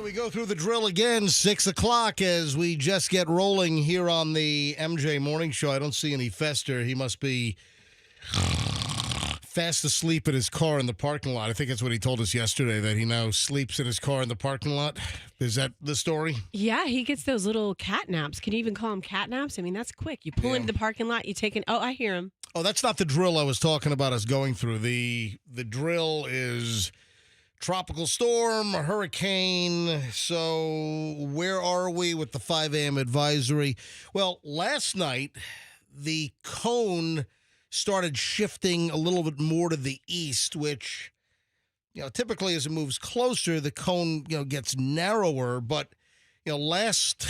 We go through the drill again, 6 o'clock, as we just get rolling here on the MJ Morning Show. I don't see any Fester. He must be fast asleep in his car in the parking lot. I think that's what he told us yesterday, that he now sleeps in his car in the parking lot. Is that the story? Yeah, he gets those little cat naps. Can you even call them cat naps? I mean, that's quick. You pull into the parking lot, you take an... Oh, I hear him. Oh, that's not the drill I was talking about us going through. The drill is... tropical storm, hurricane. So where are we with the 5 a.m. advisory? Well, last night, the cone started shifting a little bit more to the east, which, typically as it moves closer, the cone, gets narrower. But, last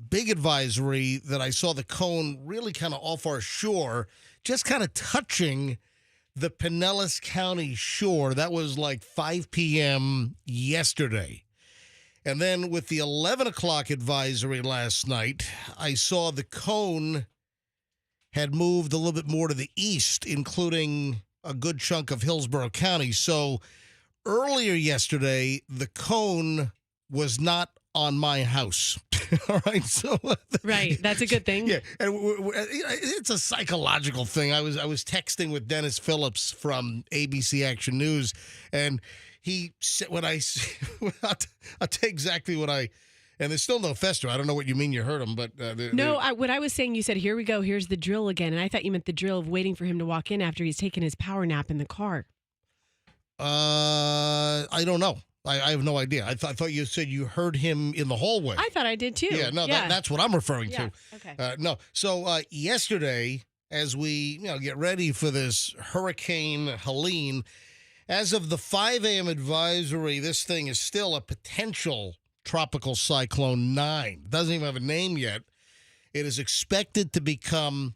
big advisory that I saw the cone really kind of off our shore, just kind of touching the Pinellas County shore. That was like 5 p.m. yesterday. And then with the 11 o'clock advisory last night, I saw the cone had moved a little bit more to the east, including a good chunk of Hillsborough County. So earlier yesterday, the cone was not on my house. All right, so right, that's a good thing. Yeah, and it's a psychological thing. I was texting with Dennis Phillips from ABC Action News, and he said, I'll take exactly what I. And there's still no Fester. I don't know what you mean. You heard him, but what I was saying, you said, "Here we go. Here's the drill again," and I thought you meant the drill of waiting for him to walk in after he's taken his power nap in the car. I don't know. I have no idea. I thought you said you heard him in the hallway. I thought I did too. Yeah, no, that's what I'm referring to. Okay. No. So yesterday, as we get ready for this Hurricane Helene, as of the 5 a.m. advisory, this thing is still a potential tropical cyclone 9. Doesn't even have a name yet. It is expected to become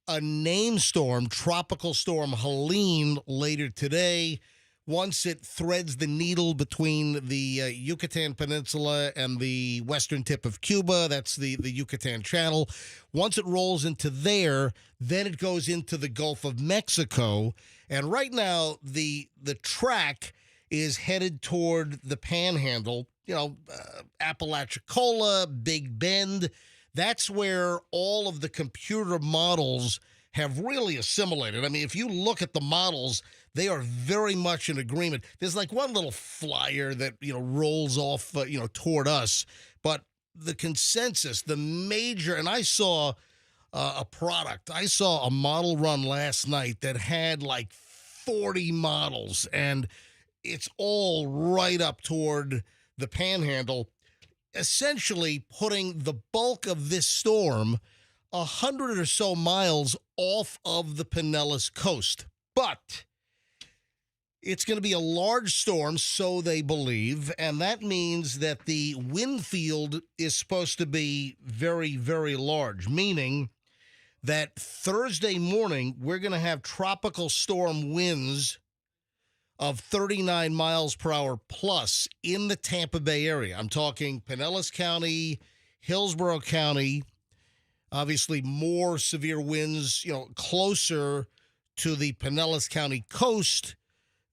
a named storm, Tropical Storm Helene, later today. Once it threads the needle between the Yucatan Peninsula and the western tip of Cuba, that's the Yucatan Channel. Once it rolls into there, then it goes into the Gulf of Mexico. And right now, the track is headed toward the Panhandle, Apalachicola, Big Bend. That's where all of the computer models have really assimilated. I mean, if you look at the models, they are very much in agreement. There's like one little flyer that, rolls off, toward us. But the consensus, the major, and I saw a product. I saw a model run last night that had like 40 models, and it's all right up toward the Panhandle, essentially putting the bulk of this storm 100 or so miles off of the Pinellas coast. But it's going to be a large storm, so they believe, and that means that the wind field is supposed to be very, very large, meaning that Thursday morning we're going to have tropical storm winds of 39 miles per hour plus in the Tampa Bay area. I'm talking Pinellas County, Hillsborough County, obviously more severe winds, closer to the Pinellas County coast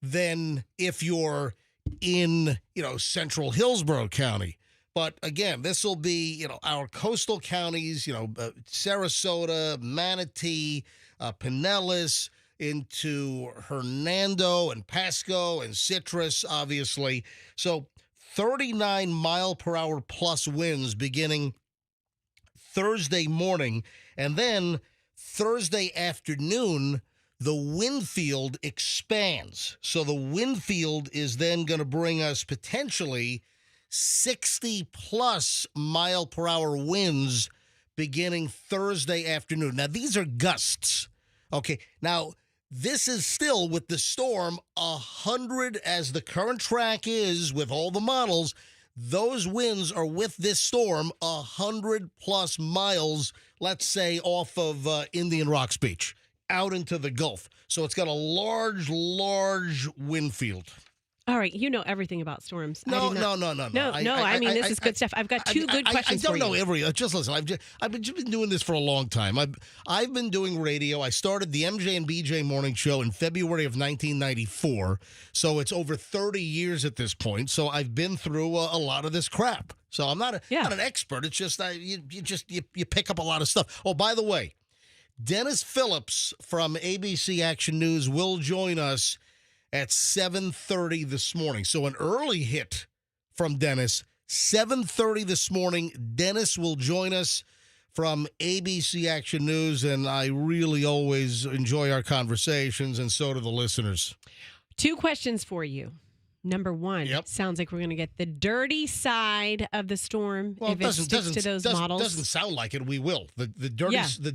than if you're in, central Hillsborough County. But again, this will be, our coastal counties, Sarasota, Manatee, Pinellas, into Hernando and Pasco and Citrus, obviously. So 39 mile per hour plus winds beginning Thursday morning. And then Thursday afternoon, the wind field expands. So the wind field is then going to bring us potentially 60 plus mile per hour winds beginning Thursday afternoon. Now, these are gusts. Okay, now this is still with the storm 100 as the current track is with all the models. Those winds are with this storm 100 plus miles, let's say, off of Indian Rocks Beach out into the Gulf. So it's got a large wind field. All right, you know everything about storms. I No, did not- no. No, I mean, this is good stuff. I've got two good questions I for don't know you. just listen. I've been doing this for a long time. I've been doing radio. I started the MJ and BJ morning show in February of 1994. So it's over 30 years at this point. So I've been through a lot of this crap. So I'm not an expert. It's just you pick up a lot of stuff. Oh, by the way, Dennis Phillips from ABC Action News will join us at 7:30 this morning. So an early hit from Dennis. 7:30 this morning. Dennis will join us from ABC Action News, and I really always enjoy our conversations, and so do the listeners. Two questions for you. Number one, sounds like we're going to get the dirty side of the storm if it sticks to those models. Doesn't sound like it. We will. The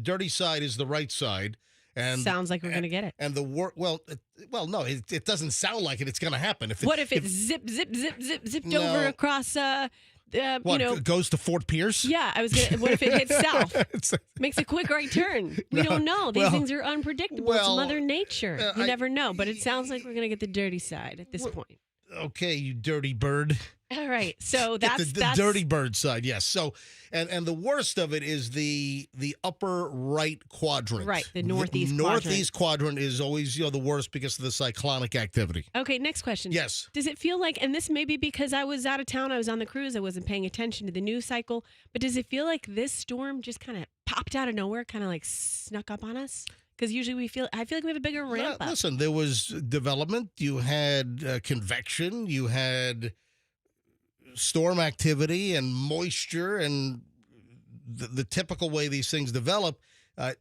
dirty side is the right side. And sounds like we're going to get it. And the no, it doesn't sound like it. It's going to happen. What if it zipped over across? What goes to Fort Pierce? Yeah, what if it hits south? Makes a quick right turn. We don't know. These things are unpredictable. It's Mother Nature. You never know. But it sounds like we're going to get the dirty side at this point. Okay, you dirty bird. All right, so that's the dirty bird side, yes. So, and the worst of it is the upper right quadrant. Right, the northeast quadrant. Northeast quadrant is always the worst because of the cyclonic activity. Okay, next question. Yes. Does it feel like, and this may be because I was out of town, I was on the cruise, I wasn't paying attention to the news cycle, but does it feel like this storm just kind of popped out of nowhere, kind of like snuck up on us? Because usually I feel like we have a bigger ramp up. Listen, there was development. You had convection. You had storm activity and moisture and the typical way these things develop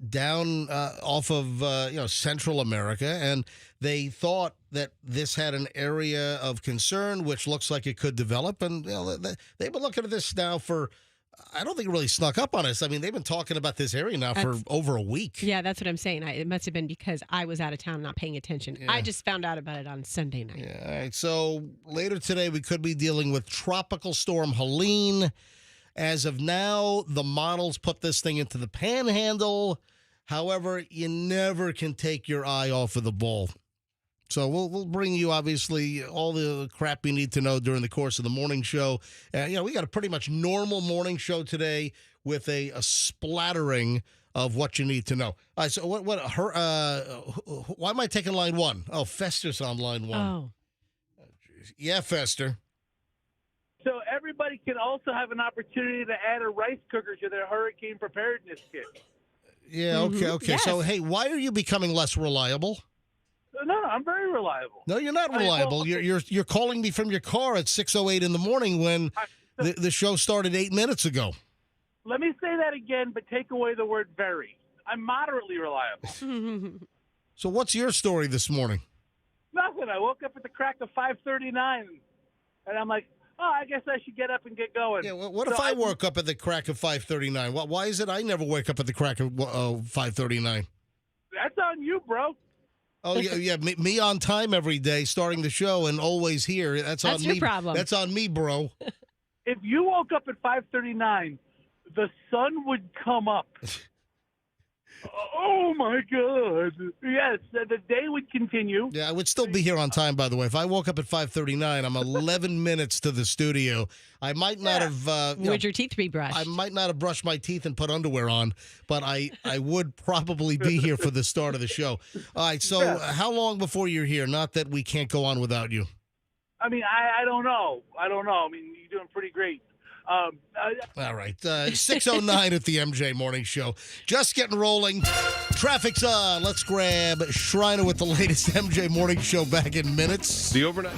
down off of Central America. And they thought that this had an area of concern, which looks like it could develop. And they've been looking at this now for, I don't think it really snuck up on us. I mean, they've been talking about this area now for over a week. Yeah, that's what I'm saying. It must have been because I was out of town not paying attention. Yeah. I just found out about it on Sunday night. Yeah, all right. So later today, we could be dealing with Tropical Storm Helene. As of now, the models put this thing into the panhandle. However, you never can take your eye off of the ball. So we'll bring you, obviously, all the crap you need to know during the course of the morning show. We got a pretty much normal morning show today with a splattering of what you need to know. All right, so why am I taking line one? Oh, Fester's on line one. Oh. Yeah, Fester. So everybody can also have an opportunity to add a rice cooker to their hurricane preparedness kit. Yeah, okay. Yes. So, hey, why are you becoming less reliable? No, I'm very reliable. No, you're not reliable. You're calling me from your car at 6:08 in the morning when the show started 8 minutes ago. Let me say that again, but take away the word very. I'm moderately reliable. So what's your story this morning? Nothing. I woke up at the crack of 5:39, and I'm like, I guess I should get up and get going. Yeah. What if I woke up at the crack of 5:39? Why is it I never wake up at the crack of 5:39? That's on you, bro. Oh, yeah, me on time every day, starting the show and always here. That's on me. That's your problem. That's on me, bro. If you woke up at 5:39, the sun would come up. Oh, my God. Yes, the day would continue. Yeah, I would still be here on time, by the way. If I woke up at 5:39, I'm 11 minutes to the studio. I might not have... Would your teeth be brushed? I might not have brushed my teeth and put underwear on, but I would probably be here for the start of the show. All right, so how long before you're here? Not that we can't go on without you. I mean, I don't know. I mean, you're doing pretty great. All right. 6:09 at the MJ Morning Show. Just getting rolling. Traffic's on. Let's grab Shriner with the latest MJ Morning Show back in minutes. The overnight.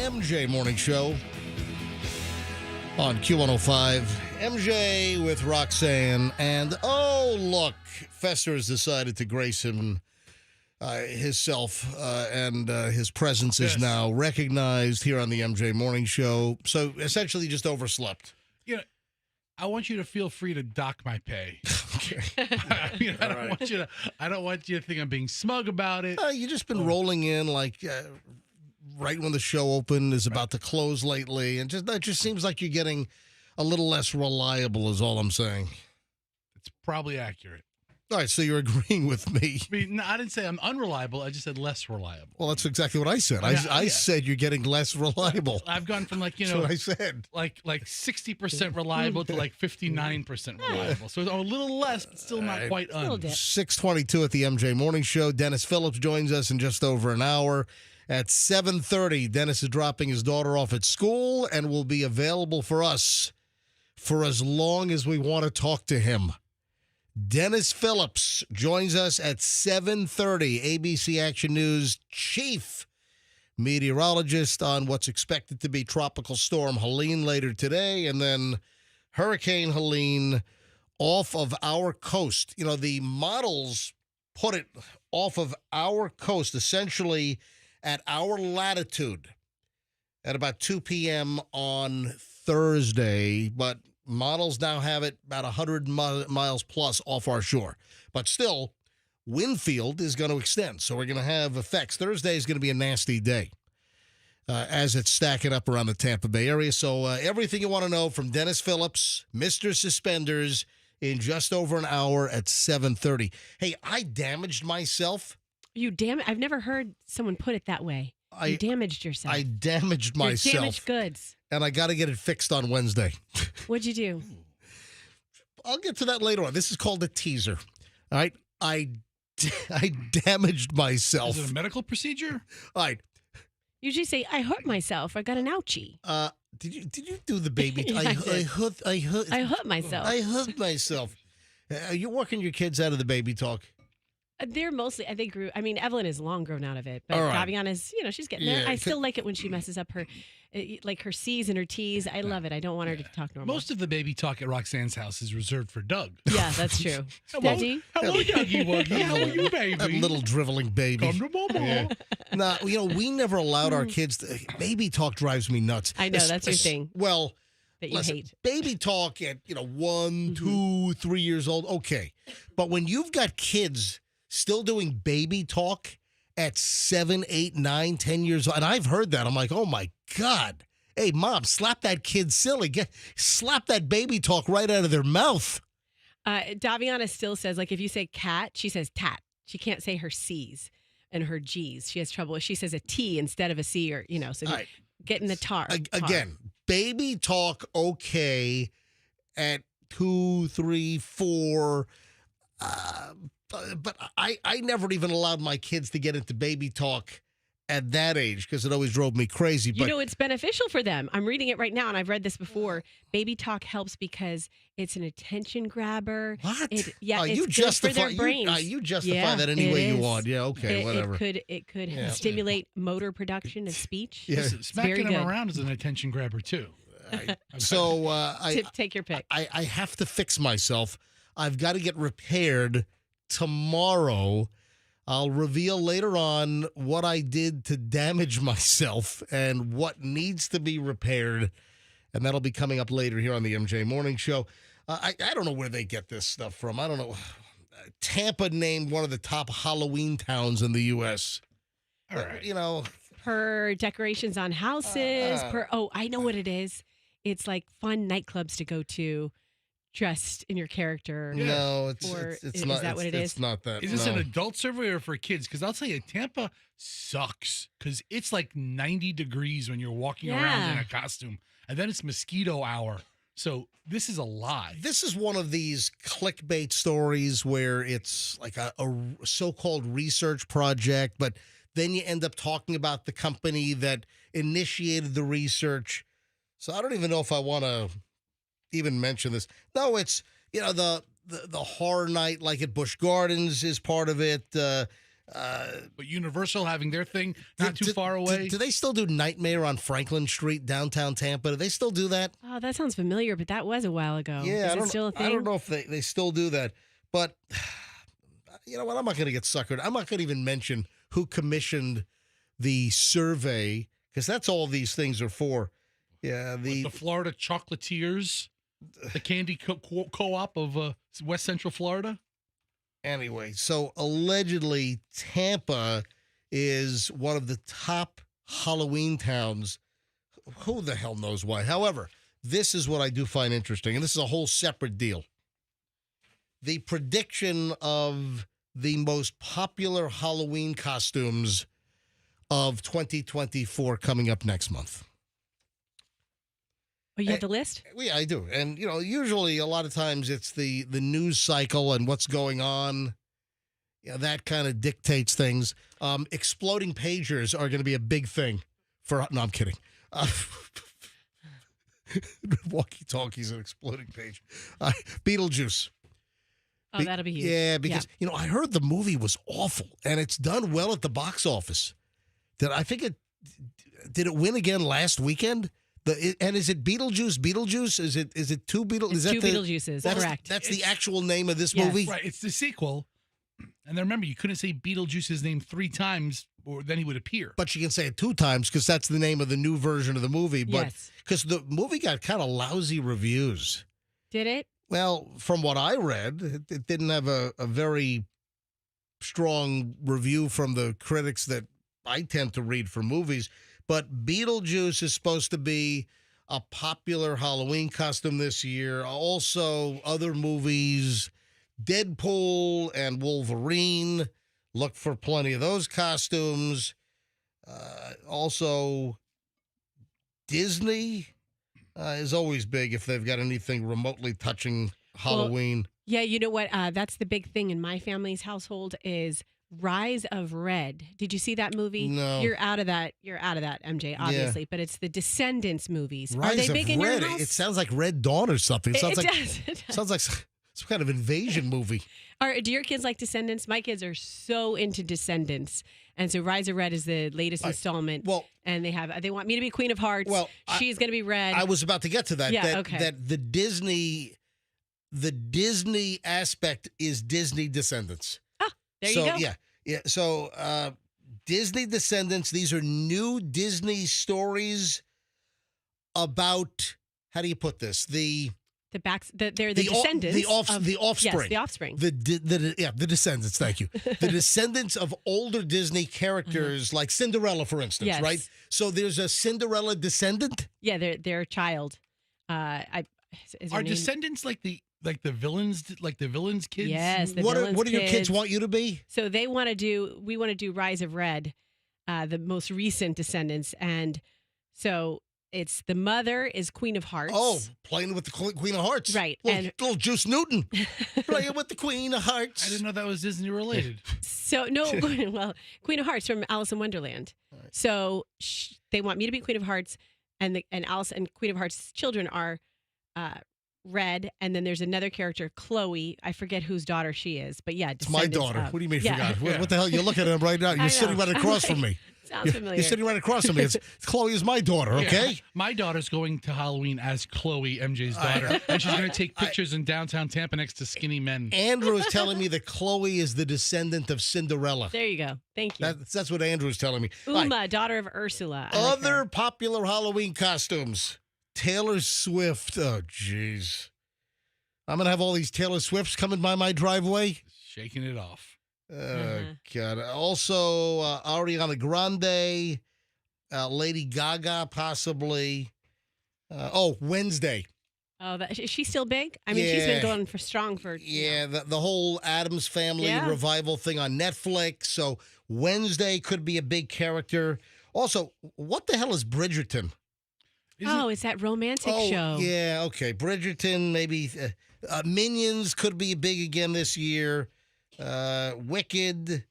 MJ Morning Show on Q105. MJ with Roxanne. And, oh, look, Fester has decided to grace him, himself, and his presence is now recognized here on the MJ Morning Show. So, essentially, just overslept. You know, I want you to feel free to dock my pay. Okay. I don't want you to think I'm being smug about it. You've just been rolling in like right when the show opened is about to close lately, and that just seems like you're getting a little less reliable is all I'm saying. It's probably accurate. All right, so you're agreeing with me. I mean, no, I didn't say I'm unreliable. I just said less reliable. Well, that's exactly what I said. I said you're getting less reliable. I've gone from like, That's what I said. like 60% reliable to like 59% reliable. So a little less, but still not quite Still dip. 6:22 at the MJ Morning Show. Dennis Phillips joins us in just over an hour. At 7:30, Dennis is dropping his daughter off at school and will be available for us for as long as we want to talk to him. Dennis Phillips joins us at 7:30, ABC Action News chief meteorologist on what's expected to be Tropical Storm Helene later today, and then Hurricane Helene off of our coast. You know, the models put it off of our coast, essentially at our latitude at about 2 p.m. on Thursday, but models now have it about 100 miles plus off our shore. But still, wind field is going to extend, so we're going to have effects. Thursday is going to be a nasty day as it's stacking up around the Tampa Bay area. So everything you want to know from Dennis Phillips, Mr. Suspenders, in just over an hour at 7:30. Hey, I damaged myself. I've never heard someone put it that way. You damaged yourself. I damaged myself. Damaged goods. And I got to get it fixed on Wednesday. What'd you do? I'll get to that later on. This is called a teaser. All right. I damaged myself. Is it a medical procedure? All right. Usually say, I hurt myself. I got an ouchie. Did you do the baby? Yeah, I did. I hurt myself. I hurt myself. Are you working your kids out of the baby talk? They're mostly, I think, Evelyn is long grown out of it, but All right. Daviana's, she's getting there. I still like it when she messes up her, like her C's and her T's. I love it. I don't want her to talk normal. Most of the baby talk at Roxanne's house is reserved for Doug. Yeah, that's true. Daddy? Hello, Dougie Wuggy. How are you, baby? That little driveling baby. Come to mama. Yeah. Now, we never allowed our kids to. Baby talk drives me nuts. I know, that's your thing. Well, That you listen, hate. baby talk at 1, 2, 3 years old, okay. But when you've got kids still doing baby talk at 7, 8, 9, 10 years old, and I've heard that, I'm like, oh my God. Hey, Mom, slap that kid silly. Slap that baby talk right out of their mouth. Daviana still says, like, if you say cat, she says tat. She can't say her C's and her G's. She has trouble. She says a T instead of a C, or, so All right. getting the tar. Again, baby talk okay at 2, 3, 4. But I never even allowed my kids to get into baby talk at that age because it always drove me crazy. But it's beneficial for them. I'm reading it right now, and I've read this before. Baby talk helps because it's an attention grabber. What? It's you good justify, for their brains. You justify that any way you want. Yeah, okay, whatever. It could stimulate motor production of speech. Yeah. Listen, smacking very him good. around is an attention grabber, too. So Take your pick. I have to fix myself. I've got to get repaired tomorrow. I'll reveal later on what I did to damage myself and what needs to be repaired. And that'll be coming up later here on the MJ Morning Show. I don't know where they get this stuff from. I don't know. Tampa named one of the top Halloween towns in the U.S. All right. Per decorations on houses. I know what it is. It's like fun nightclubs to go to. Dressed in your character. No, it's not. Is that what it is? It's not that. Is this no. an adult survey or for kids? Because I'll tell you, Tampa sucks because it's like 90 degrees when you're walking around in a costume. And then it's mosquito hour. So this is a lie. This is one of these clickbait stories where it's like a so-called research project, but then you end up talking about the company that initiated the research. So I don't even know if I want to even mention this. No, it's, the horror night like at Busch Gardens is part of it. But Universal having their thing not too far away. Do they still do Nightmare on Franklin Street, downtown Tampa? Do they still do that? Oh, that sounds familiar, but that was a while ago. Yeah, Is it still a thing? I don't know if they still do that. But you know what? I'm not going to get suckered. I'm not going to even mention who commissioned the survey because that's all these things are for. Yeah, the Florida Chocolatiers, the candy co-op of West Central Florida. Anyway, so allegedly Tampa is one of the top Halloween towns. Who the hell knows why? However, this is what I do find interesting, and this is a whole separate deal. The prediction of the most popular Halloween costumes of 2024 coming up next month. Oh, you have the list? Yeah, I do. And, you know, usually a lot of times it's the news cycle and what's going on. Yeah, that kind of dictates things. Exploding pagers are going to be a big thing for... No, I'm kidding. Walkie-talkies and exploding page. Beetlejuice. Oh, that'll be huge. Yeah, because, you know, I heard the movie was awful, and it's done well at the box office. Did it win again last weekend? And is it Beetlejuice? Beetlejuice? Is it two Beetlejuice? It's two Beetlejuices, correct. That's the actual name of this movie? Right, it's the sequel. And then remember, you couldn't say Beetlejuice's name 3 times or then he would appear. But you can say it 2 times because that's the name of the new version of the movie. But yes. Because the movie got kind of lousy reviews. Did it? Well, from what I read, it didn't have a very strong review from the critics that I tend to read for movies. But Beetlejuice is supposed to be a popular Halloween costume this year. Also, other movies, Deadpool and Wolverine. Look for plenty of those costumes. Also, Disney is always big if they've got anything remotely touching Halloween. Well, yeah, you know what? That's the big thing in my family's household is Rise of Red. Did you see that movie? No. You're out of that, MJ, obviously. Yeah. But it's the Descendants movies. Rise Are they big in your Red. house? It sounds like Red Dawn or something. It sounds does. like some kind of invasion movie. Do your kids like Descendants? My kids are so into Descendants. And so Rise of Red is the latest installment. Well, and they want me to be Queen of Hearts. Well, she's going to be Red. I was about to get to that. Yeah, That the Disney aspect is Disney Descendants. Ah, there you go. Yeah. So Disney Descendants, these are new Disney stories about, how do you put this? They're the descendants. The offspring. Yes, the offspring. The descendants, thank you. The descendants of older Disney characters like Cinderella, for instance, yes. right? So there's a Cinderella descendant? Yeah, their child. Are descendants like the villains, like the villains' kids? Yes, What do your kids want you to be? So we want to do Rise of Red, the most recent Descendants, and so it's the mother is Queen of Hearts. Oh, playing with the Queen of Hearts, right? Little Juice Newton playing with the Queen of Hearts. I didn't know that was Disney related. So no, well, Queen of Hearts from Alice in Wonderland. Right. So they want me to be Queen of Hearts, and Alice and Queen of Hearts' children are Red, and then there's another character, Chloe. I forget whose daughter she is, but yeah, it's my daughter. What do you mean yeah. forgot? What the hell? You're looking at him right now. You're sitting right across from me. Sounds familiar. You're sitting right across from me. Chloe is my daughter, okay? Yeah. My daughter's going to Halloween as Chloe, MJ's daughter, and she's going to take pictures in downtown Tampa next to skinny men. Andrew is telling me that Chloe is the descendant of Cinderella. There you go. Thank you. That's what Andrew is telling me. Uma, daughter of Ursula. Other popular Halloween costumes. Taylor Swift. Oh, jeez. I'm going to have all these Taylor Swifts coming by my driveway. Shaking it off. God. Also, Ariana Grande, Lady Gaga, possibly. Wednesday. Oh, is she still big? I mean, she's been going strong for... Yeah, the whole Addams Family revival thing on Netflix. So Wednesday could be a big character. Also, what the hell is Bridgerton? It's that romantic show. Yeah, okay. Bridgerton, maybe... Minions could be big again this year. Wicked.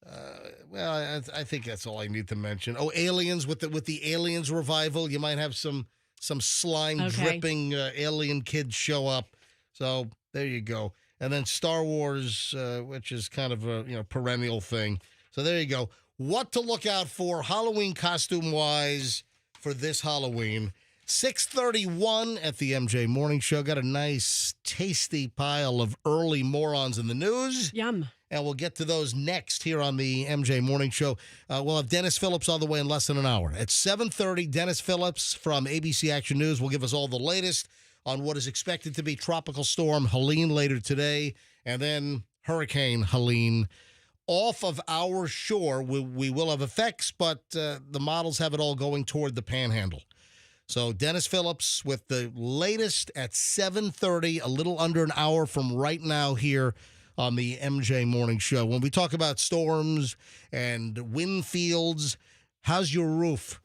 I think that's all I need to mention. Oh, Aliens with the Aliens revival. You might have some slime dripping alien kids show up. So there you go. And then Star Wars, which is kind of a perennial thing. So there you go. What to look out for Halloween costume-wise for this Halloween. 6:31 at the MJ Morning Show. Got a nice, tasty pile of early morons in the news. Yum. And we'll get to those next here on the MJ Morning Show. We'll have Dennis Phillips on the way in less than an hour. At 7:30, Dennis Phillips from ABC Action News will give us all the latest on what is expected to be Tropical Storm Helene later today, and then Hurricane Helene. Off of our shore, we will have effects, but the models have it all going toward the Panhandle. So Dennis Phillips with the latest at 7:30, a little under an hour from right now here on the MJ Morning Show. When we talk about storms and wind fields, how's your roof?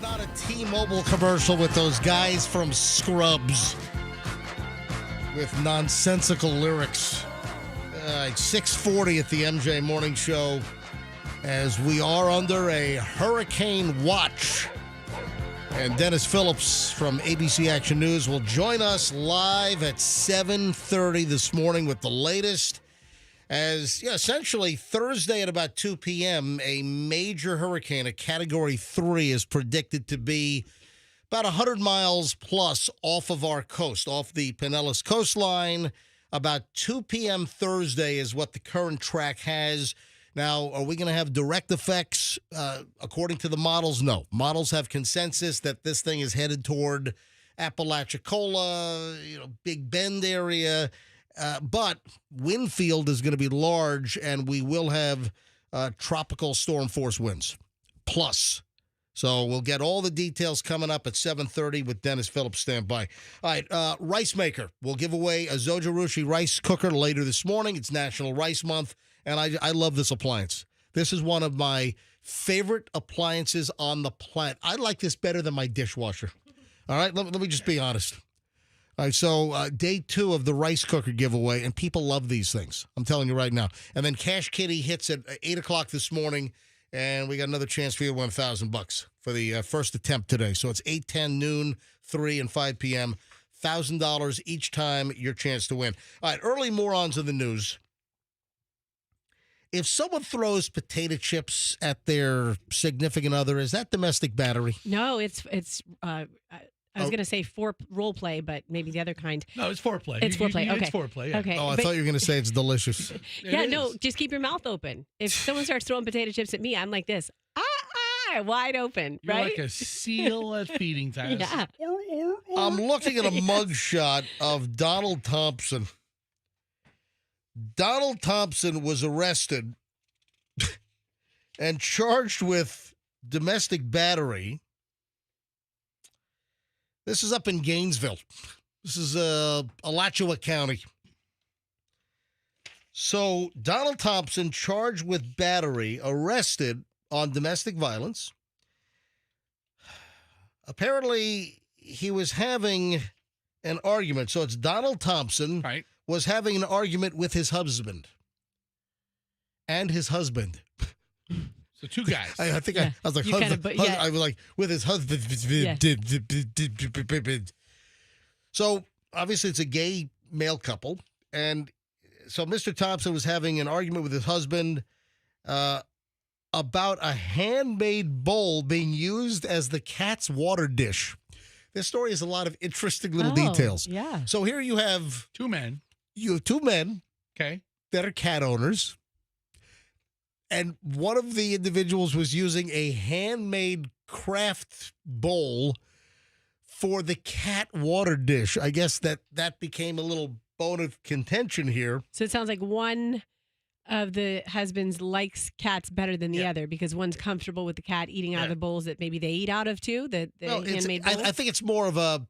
Not a T-Mobile commercial with those guys from Scrubs with nonsensical lyrics. It's 6:40 at the MJ Morning Show as we are under a hurricane watch. And Dennis Phillips from ABC Action News will join us live at 7:30 this morning with the latest. As essentially Thursday at about 2 p.m., a major hurricane, a Category 3, is predicted to be about 100 miles plus off of our coast, off the Pinellas coastline. About 2 p.m. Thursday is what the current track has. Now, are we going to have direct effects? According to the models, no. Models have consensus that this thing is headed toward Apalachicola, Big Bend area. But wind field is going to be large, and we will have tropical storm force winds. Plus. So we'll get all the details coming up at 7:30 with Dennis Phillips. Stand by. All right, Rice Maker. We'll give away a Zojirushi rice cooker later this morning. It's National Rice Month, and I love this appliance. This is one of my favorite appliances on the planet. I like this better than my dishwasher. All right, let me just be honest. All right, so day 2 of the rice cooker giveaway, and people love these things. I'm telling you right now. And then Cash Kitty hits at 8 o'clock this morning, and we got another chance for you to win $1,000 for the first attempt today. So it's 8, 10, noon, 3, and 5 p.m. $1,000 each time, your chance to win. All right, early morons of the news. If someone throws potato chips at their significant other, is that domestic battery? No, it's I was going to say role play, but maybe the other kind. No, it's foreplay. It's foreplay. Okay. It's foreplay. Yeah. Okay. Oh, I thought you were going to say it's delicious. No, just keep your mouth open. If someone starts throwing potato chips at me, I'm like this, wide open, You're right? like a seal at feeding time. Yeah. I'm looking at a mugshot of Donald Thompson. Donald Thompson was arrested and charged with domestic battery. This is up in Gainesville. This is Alachua County. So Donald Thompson, charged with battery, arrested on domestic violence. Apparently, he was having an argument. So it's Donald Thompson was having an argument with his husband. And his husband. So two guys. I think I was like, I was like, with his husband. Yeah. So obviously it's a gay male couple. And so Mr. Thompson was having an argument with his husband about a handmade bowl being used as the cat's water dish. This story has a lot of interesting little details. Yeah. So here you have two men. You have two men. Okay. That are cat owners. And one of the individuals was using a handmade craft bowl for the cat water dish. I guess that became a little bone of contention here. So it sounds like one of the husbands likes cats better than the other because one's comfortable with the cat eating out of the bowls that maybe they eat out of too, the handmade bowls. I think it's more of a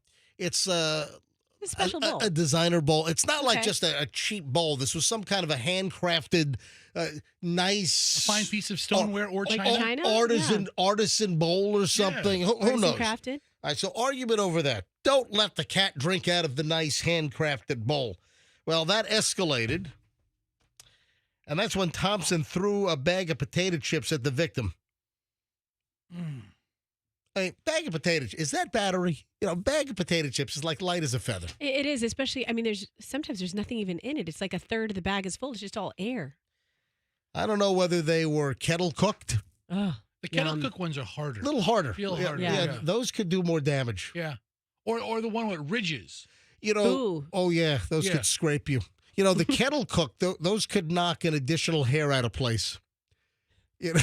special bowl. A designer bowl. It's not like just a cheap bowl. This was some kind of a handcrafted, nice, a fine piece of stoneware or like china, artisan bowl or something. Who knows? Crafted. All right, so argument over that. Don't let the cat drink out of the nice handcrafted bowl. Well, that escalated, and that's when Thompson threw a bag of potato chips at the victim. I mean, bag of potato chips, is that battery? Bag of potato chips is like light as a feather. It is, especially, sometimes there's nothing even in it. It's like a third of the bag is full. It's just all air. I don't know whether they were kettle cooked. Oh, the kettle cooked ones are harder. A little harder. Feel harder. Yeah, those could do more damage. Yeah. Or the one with ridges. Ooh. Oh, yeah, those could scrape you. The kettle cooked, those could knock an additional hair out of place. Yeah.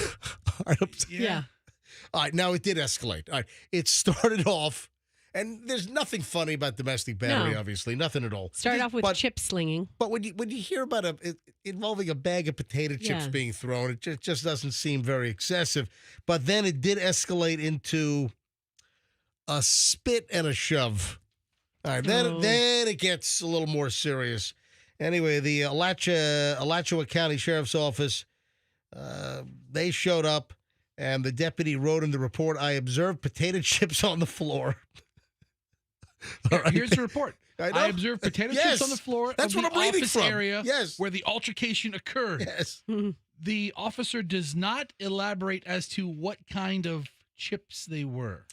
All right, now it did escalate. All right, it started off, and there's nothing funny about domestic battery, obviously, nothing at all. Started off with chip slinging. But when you hear about it involving a bag of potato chips being thrown, it just doesn't seem very excessive. But then it did escalate into a spit and a shove. All right, then it gets a little more serious. Anyway, the Alachua County Sheriff's Office, they showed up. And the deputy wrote in the report, I observed potato chips on the floor. Here's the report. I observed potato chips on the floor of the office area where the altercation occurred. Yes. The officer does not elaborate as to what kind of chips they were.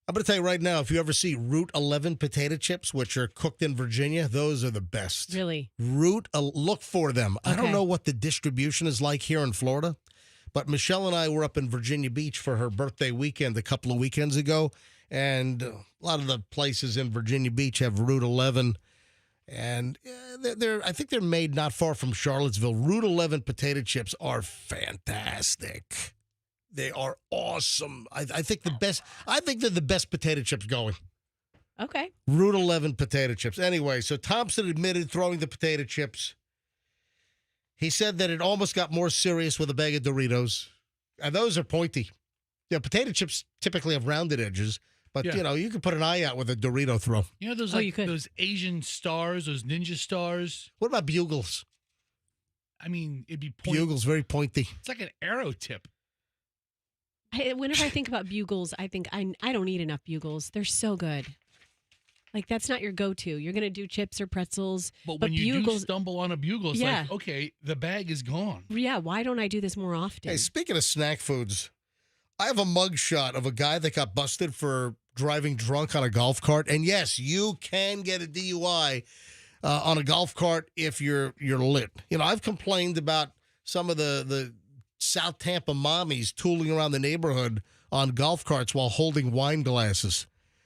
I'm going to tell you right now, if you ever see Route 11 potato chips, which are cooked in Virginia, those are the best. Really? Look for them. Okay. I don't know what the distribution is like here in Florida. But Michelle and I were up in Virginia Beach for her birthday weekend a couple of weekends ago, and a lot of the places in Virginia Beach have Route 11, and I think they're made not far from Charlottesville. Route 11 potato chips are fantastic. They are awesome. I think they're the best potato chips going. Okay. Route 11 potato chips. Anyway, so Thompson admitted throwing the potato chips. He said that it almost got more serious with a bag of Doritos. And those are pointy. Potato chips typically have rounded edges, but, you can put an eye out with a Dorito throw. Those those Asian stars, those ninja stars? What about bugles? I mean, it'd be pointy. Bugles, very pointy. It's like an arrow tip. Whenever I think about bugles, I think I don't eat enough bugles. They're so good. Like, that's not your go-to. You're going to do chips or pretzels. But when you do stumble on a bugle, it's like, okay, the bag is gone. Yeah, why don't I do this more often? Hey, speaking of snack foods, I have a mug shot of a guy that got busted for driving drunk on a golf cart. And yes, you can get a DUI on a golf cart if you're lit. I've complained about some of the South Tampa mommies tooling around the neighborhood on golf carts while holding wine glasses.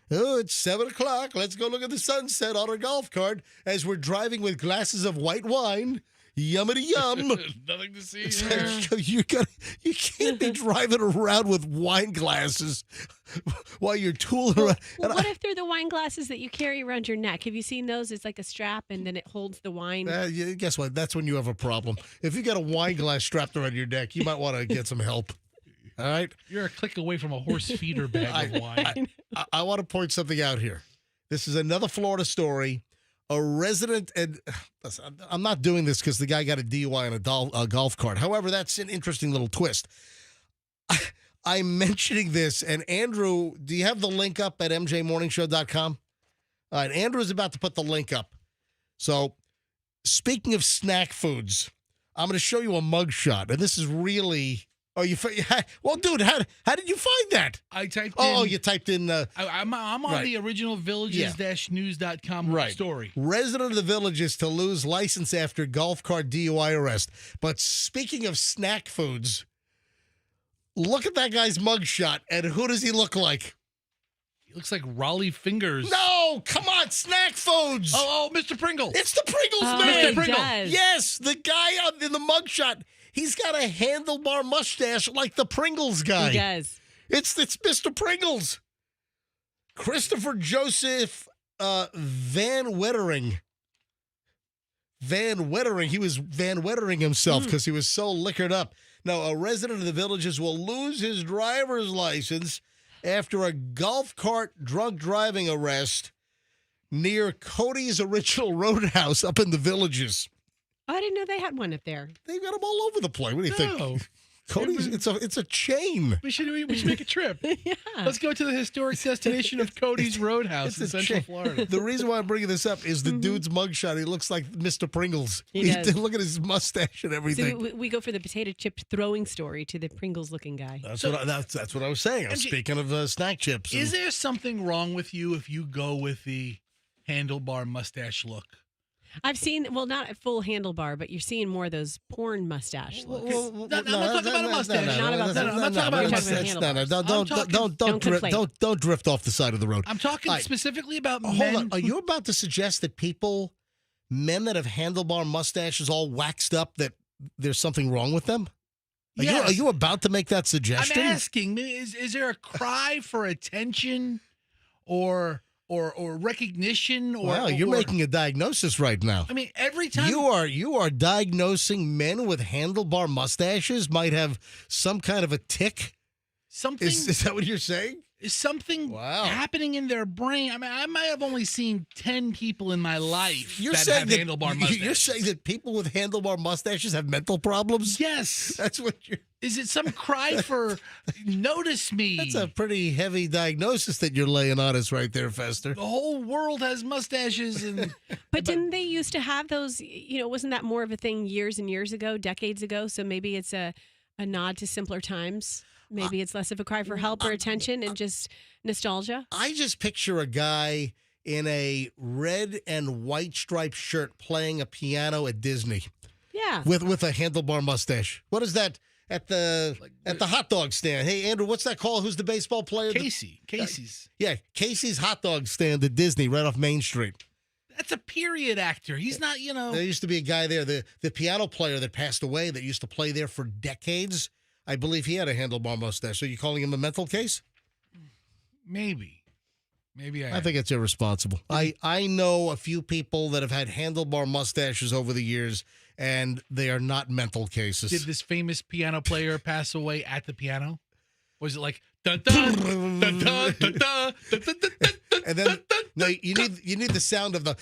Oh, it's 7 o'clock. Let's go look at the sunset on a golf cart as we're driving with glasses of white wine. Yummity yum. Nothing to see It's here. like, you can't be driving around with wine glasses while you're tooling around. Well, And what if they're the wine glasses that you carry around your neck? Have you seen those? It's like a strap, and then it holds the wine. yeah, guess what? That's when you have a problem. If you got a wine glass strapped around your neck, you might want to get some help. All right? You're a click away from a horse feeder bag of wine. I want to point something out here. This is another Florida story. A resident, and I'm not doing this because the guy got a DUI on a golf cart. However, that's an interesting little twist. I'm mentioning this, and Andrew, do you have the link up at mjmorningshow.com? All right, Andrew's about to put the link up. So, speaking of snack foods, I'm going to show you a mugshot, and this is really. Oh, well, dude, how did you find that? I typed in. Oh, you typed in. I'm on Right. the original villages-news.com Right. story. Resident of the Villages to lose license after golf cart DUI arrest. But speaking of snack foods, look at that guy's mugshot, and who does he look like? He looks like Raleigh Fingers. No, come on, snack foods. Oh, Mr. Pringle. It's the Pringles Oh, man. he does. Yes, the guy in the mugshot. He's got a handlebar mustache like the Pringles guy. He does. It's Mr. Pringles. Christopher Joseph Van Wettering. Van Wettering. He was Van Wettering himself because he was so liquored up. Now, a resident of the Villages will lose his driver's license after a golf cart drunk driving arrest near Cody's Original Roadhouse up in the Villages. Oh, I didn't know they had one up there. They've got them all over the place. What do you think? No. Cody's, it's a chain. We should make a trip. Yeah. Let's go to the historic destination of Cody's Roadhouse in It's a Central chain. Florida. The reason why I'm bringing this up is the dude's mugshot. He looks like Mr. Pringles. He does. Look at his mustache and So everything. we go for the potato chip throwing story to the Pringles looking guy. That's what I was saying. I was MJ, speaking of snack chips. Is there something wrong with you if you go with the handlebar mustache look? I've seen, well, not a full handlebar, but you're seeing more of those porn mustache looks. I'm not talking about a mustache. Not about that. I'm not talking about a mustache. Don't drift off the side of the road. I'm talking All right. specifically about Hold men. on. Are you about to suggest that men that have handlebar mustaches all waxed up, that there's something wrong with them? Yes. Are you about to make that suggestion? I'm asking, is there a cry for attention or recognition Wow, you're making a diagnosis right now. I mean, every time You are diagnosing men with handlebar mustaches might have some kind of a tick. something Is that what you're saying? is something Wow. happening in their brain. I mean, I might have only seen 10 people in my life You're that saying have handlebar mustaches. You're saying that people with handlebar mustaches have mental problems? Yes. That's what you're. Is it some cry for notice me? That's a pretty heavy diagnosis that you're laying on us right there, Fester. The whole world has mustaches and But didn't they used to have those, wasn't that more of a thing years and years ago, decades ago? So maybe it's a nod to simpler times. Maybe it's less of a cry for help or attention and just nostalgia. I just picture a guy in a red and white striped shirt playing a piano at Disney Yeah. with a handlebar mustache. What is that at the hot dog stand? Hey, Andrew, what's that called? Who's the baseball player? Casey's. Yeah, Casey's hot dog stand at Disney right off Main Street. That's a period actor. He's not, There used to be a guy there, the piano player that passed away that used to play there for decades. I believe he had a handlebar mustache. So you calling him a mental case? Maybe I think it's irresponsible. I know a few people that have had handlebar mustaches over the years, and they are not mental cases. Did this famous piano player pass away at the piano? Was it like dun dun dun dun dun dun dun dun dun dun? And then no, you need the sound of the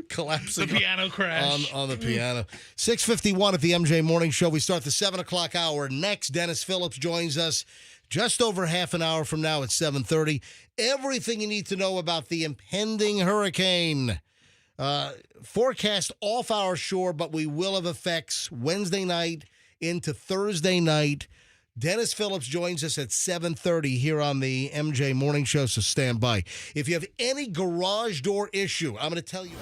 collapsing The piano crash. on the piano. 6:51 at the MJ Morning Show. We start the 7 o'clock hour. Next, Dennis Phillips joins us just over half an hour from now at 7:30. Everything you need to know about the impending hurricane. Forecast off our shore, but we will have effects Wednesday night into Thursday night. Dennis Phillips joins us at 7:30 here on the MJ Morning Show, so stand by. If you have any garage door issue, I'm going to tell you.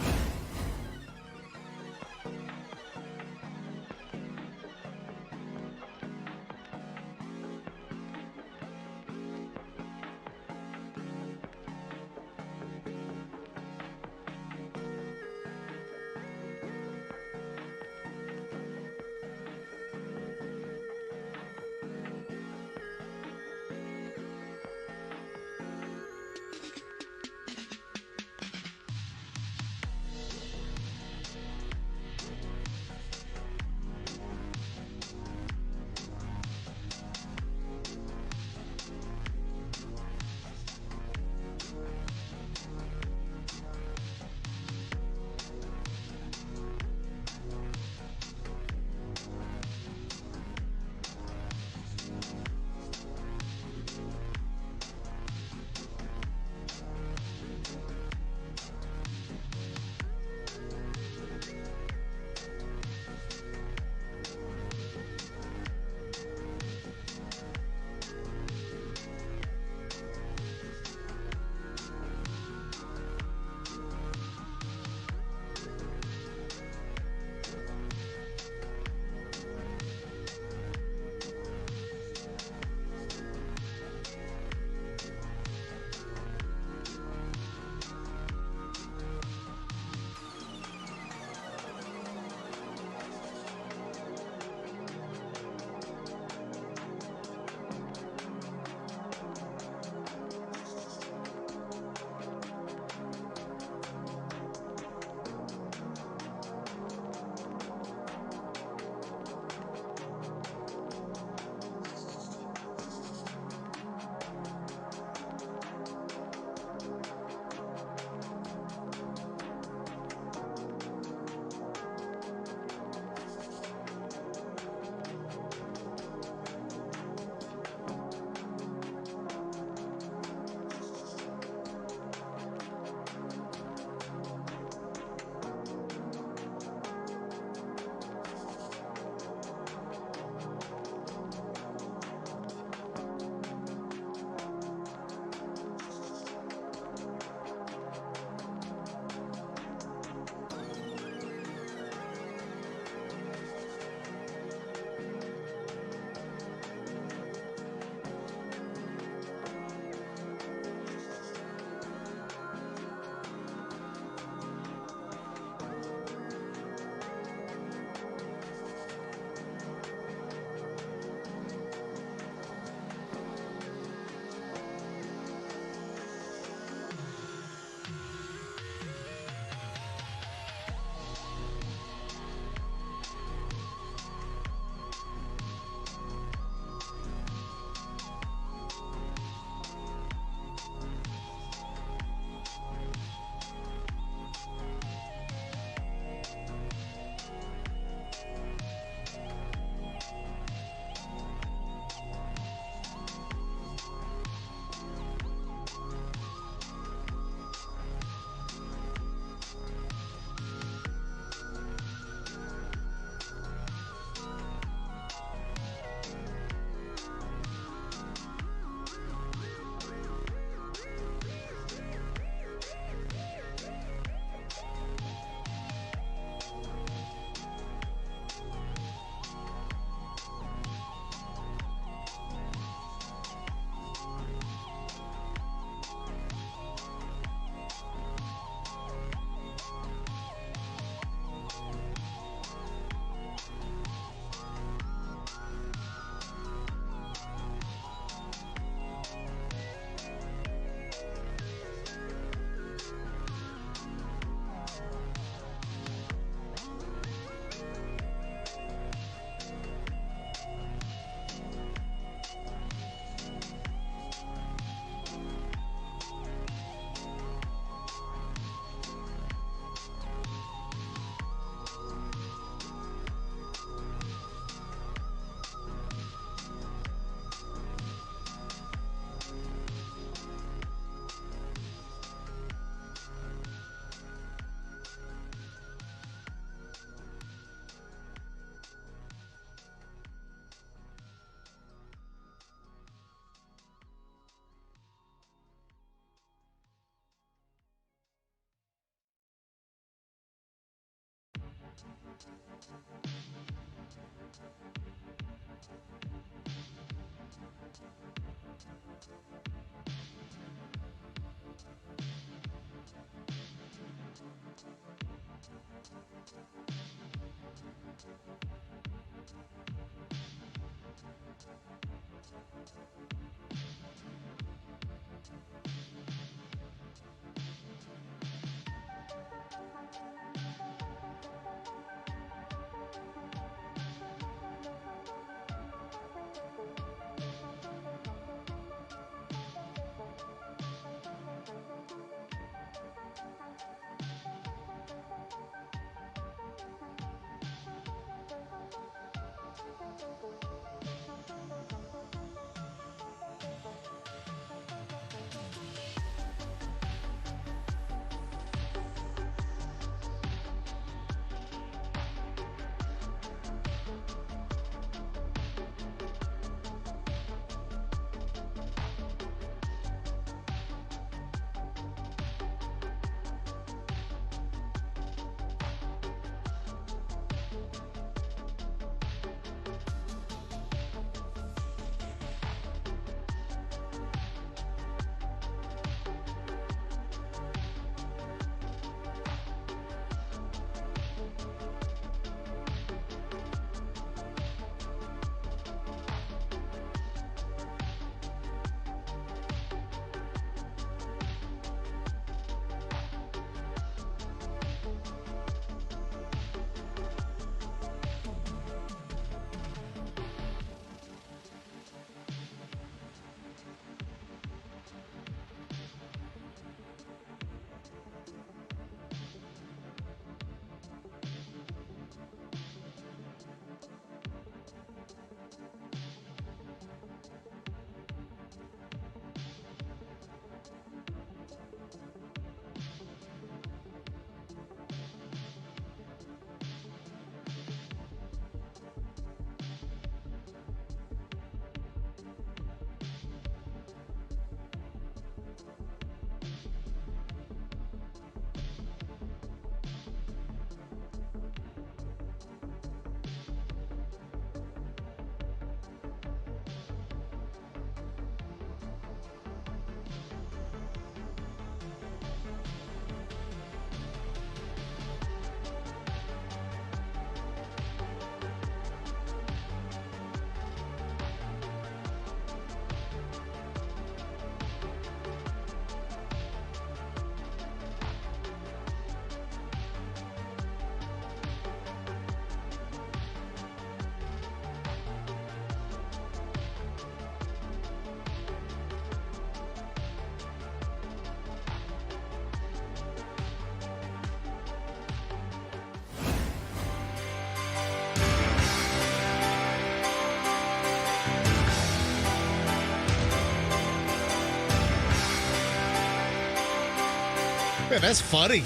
Man, that's funny.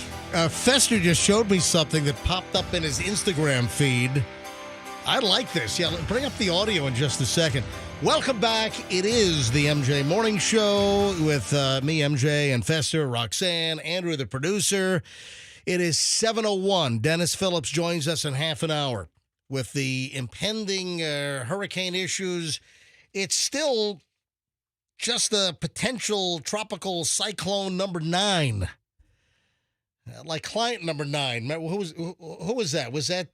Fester just showed me something that popped up in his Instagram feed. I like this. Yeah, bring up the audio in just a second. Welcome back. It is the MJ Morning Show with me, MJ, and Fester, Roxanne, Andrew, the producer. It is 7:01. Dennis Phillips joins us in half an hour with the impending hurricane issues. It's still just a potential tropical cyclone number 9. Like client number 9. Who was that? Was that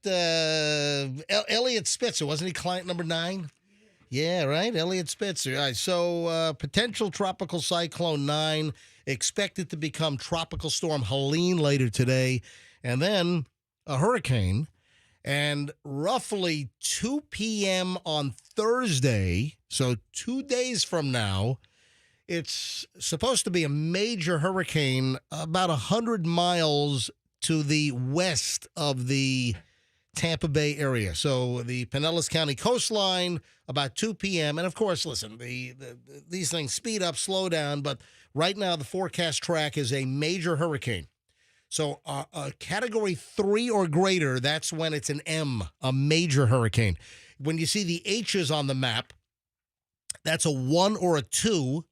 Elliot Spitzer? Wasn't he client number 9? Yeah, right? Elliot Spitzer. All right, so potential tropical cyclone 9 expected to become tropical storm Helene later today, and then a hurricane. And roughly 2 p.m. on Thursday, so 2 days from now, it's supposed to be a major hurricane about 100 miles to the west of the Tampa Bay area. So the Pinellas County coastline, about 2 p.m. And, of course, listen, these things speed up, slow down. But right now the forecast track is a major hurricane. So a Category 3 or greater, that's when it's an M, a major hurricane. When you see the H's on the map, that's a 1 or a 2.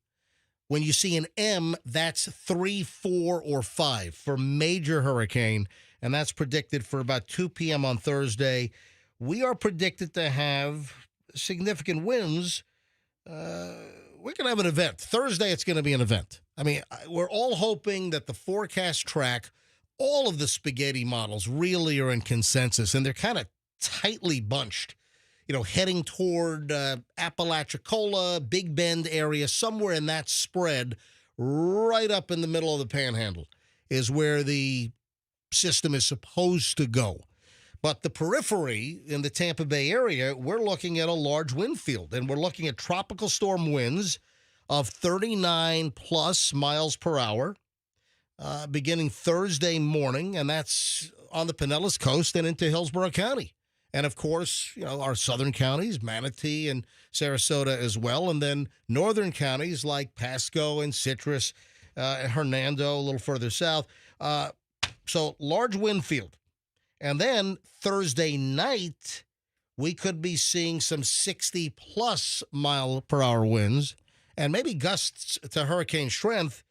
When you see an M, that's 3, 4, or 5 for major hurricane, and that's predicted for about 2 p.m. on Thursday. We are predicted to have significant winds. We're going to have an event. Thursday, it's going to be an event. I mean, we're all hoping that the forecast track, all of the spaghetti models really are in consensus, and they're kind of tightly bunched. heading toward Apalachicola, Big Bend area, somewhere in that spread, right up in the middle of the Panhandle, is where the system is supposed to go. But the periphery in the Tampa Bay area, we're looking at a large wind field, and we're looking at tropical storm winds of 39 plus miles per hour beginning Thursday morning, and that's on the Pinellas Coast and into Hillsborough County. And, of course, our southern counties, Manatee and Sarasota as well, and then northern counties like Pasco and Citrus, Hernando, a little further south. So large wind field. And then Thursday night, we could be seeing some 60-plus mile-per-hour winds and maybe gusts to hurricane strength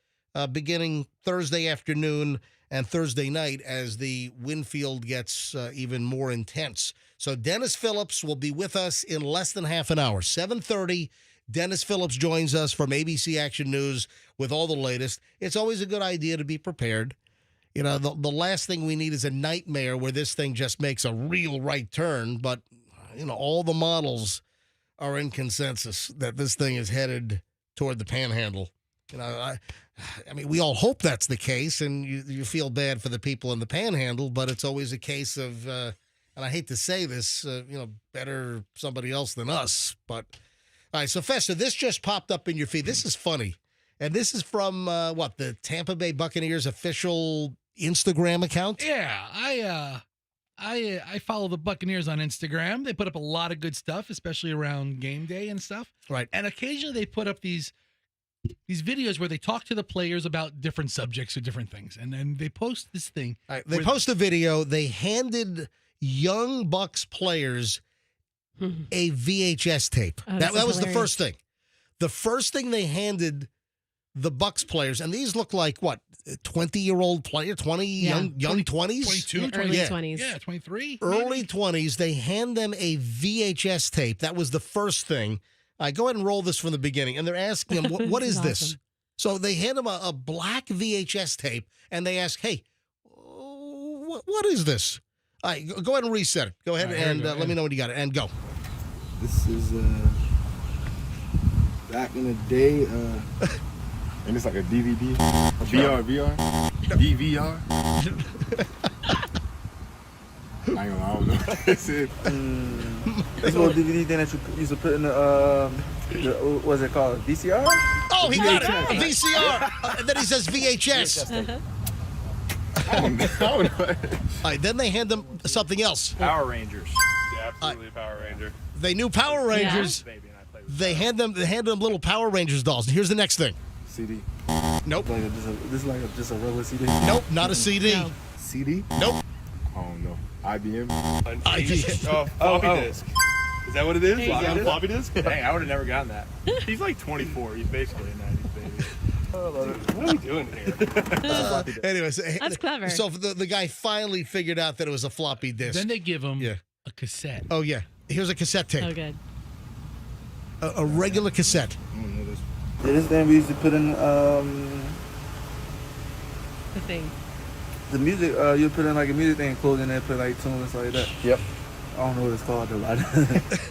beginning Thursday afternoon and Thursday night as the wind field gets even more intense. So Dennis Phillips will be with us in less than half an hour. 7:30, Dennis Phillips joins us from ABC Action News with all the latest. It's always a good idea to be prepared. The last thing we need is a nightmare where this thing just makes a real right turn. But, all the models are in consensus that this thing is headed toward the Panhandle. I mean, we all hope that's the case, and you feel bad for the people in the Panhandle, but it's always a case of, and I hate to say this, better somebody else than us. But, all right, so Fester, this just popped up in your feed. This is funny. And this is from, the Tampa Bay Buccaneers official Instagram account? Yeah, I follow the Buccaneers on Instagram. They put up a lot of good stuff, especially around game day and stuff. Right. And occasionally they put up these videos where they talk to the players about different subjects or different things. And then they post this thing. Right, they post a video. They handed young Bucs players a VHS tape. Oh, that was hilarious. the first thing. The first thing they handed the Bucs players, and these look like, 20-year-old player, 20, Yeah. young 20s? 22, Early 20s. 20s. Yeah, 23. Early 20s. They hand them a VHS tape. That was the first thing. Go ahead and roll this from the beginning. And they're asking them, what is this? Awesome. So they hand them a black VHS tape, and they ask, hey, what is this? All right, go ahead and reset it. Go ahead All right, and here we go. let me know when you got it. And go. This is back in the day, and it's like a DVD, VR, DVR. I don't know what this is. This little DVD thing that you used to put in what's it called? VCR? Oh, he got it. A VCR. And then he says VHS. I don't know. All right, then they hand them something else. Power Rangers. Yeah, absolutely Power Ranger. They knew Power Rangers. Baby, and I played with They hand them little Power Rangers dolls. Here's the next thing. CD. Nope. This is like just a regular CD. Nope, not a CD. No. CD? Nope. I don't know. IBM. Oh, floppy disk. Is that what it is? There you Floppy, go. floppy disk? Dang, I would have never gotten that. He's like 24. He's basically a 90s baby. What are we doing here? Anyways, That's clever. So the guy finally figured out that it was a floppy disk. Then they give them Yeah. a cassette. Oh, yeah. Here's a cassette tape. Oh, good. A regular cassette. I don't know this. Yeah, this thing we used to put in The thing. the music. You put in like a music thing, close in there, put like tunes like that. Yep. I don't know what it's called though.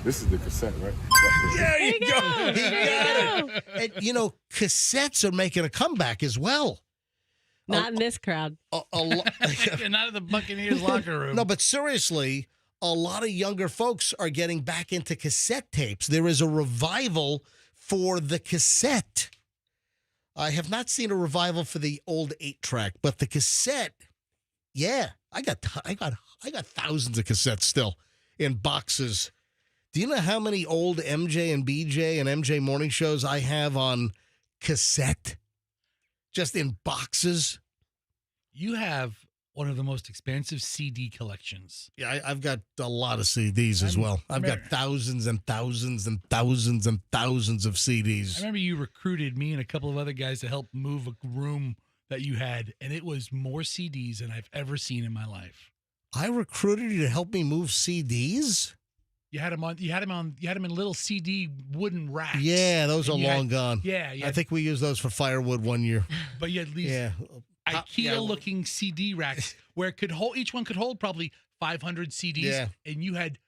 This is the cassette, right? There you There you go. go. He There you got it. And, cassettes are making a comeback as well. Not in this crowd. You're not in the Buccaneers locker room. No, but seriously, a lot of younger folks are getting back into cassette tapes. There is a revival for the cassette. I have not seen a revival for the old 8-track, but the cassette, yeah, I got thousands of cassettes still in boxes. Do you know how many old MJ and BJ and MJ morning shows I have on cassette? Just in boxes? You have one of the most expansive CD collections. Yeah, I've got a lot of CDs as well. I've got thousands and thousands and thousands and thousands of I CDs. remember you recruited me and a couple of other guys to help move a room that you had, and it was more CDs than I've ever seen in my life. I recruited you to help me move CDs? You had them in little CD wooden racks. Yeah, those are And you long had- gone. Yeah, I think we used those for firewood one year. but you had these Yeah. IKEA-looking CD racks where each one could hold probably 500 CDs, Yeah. and you had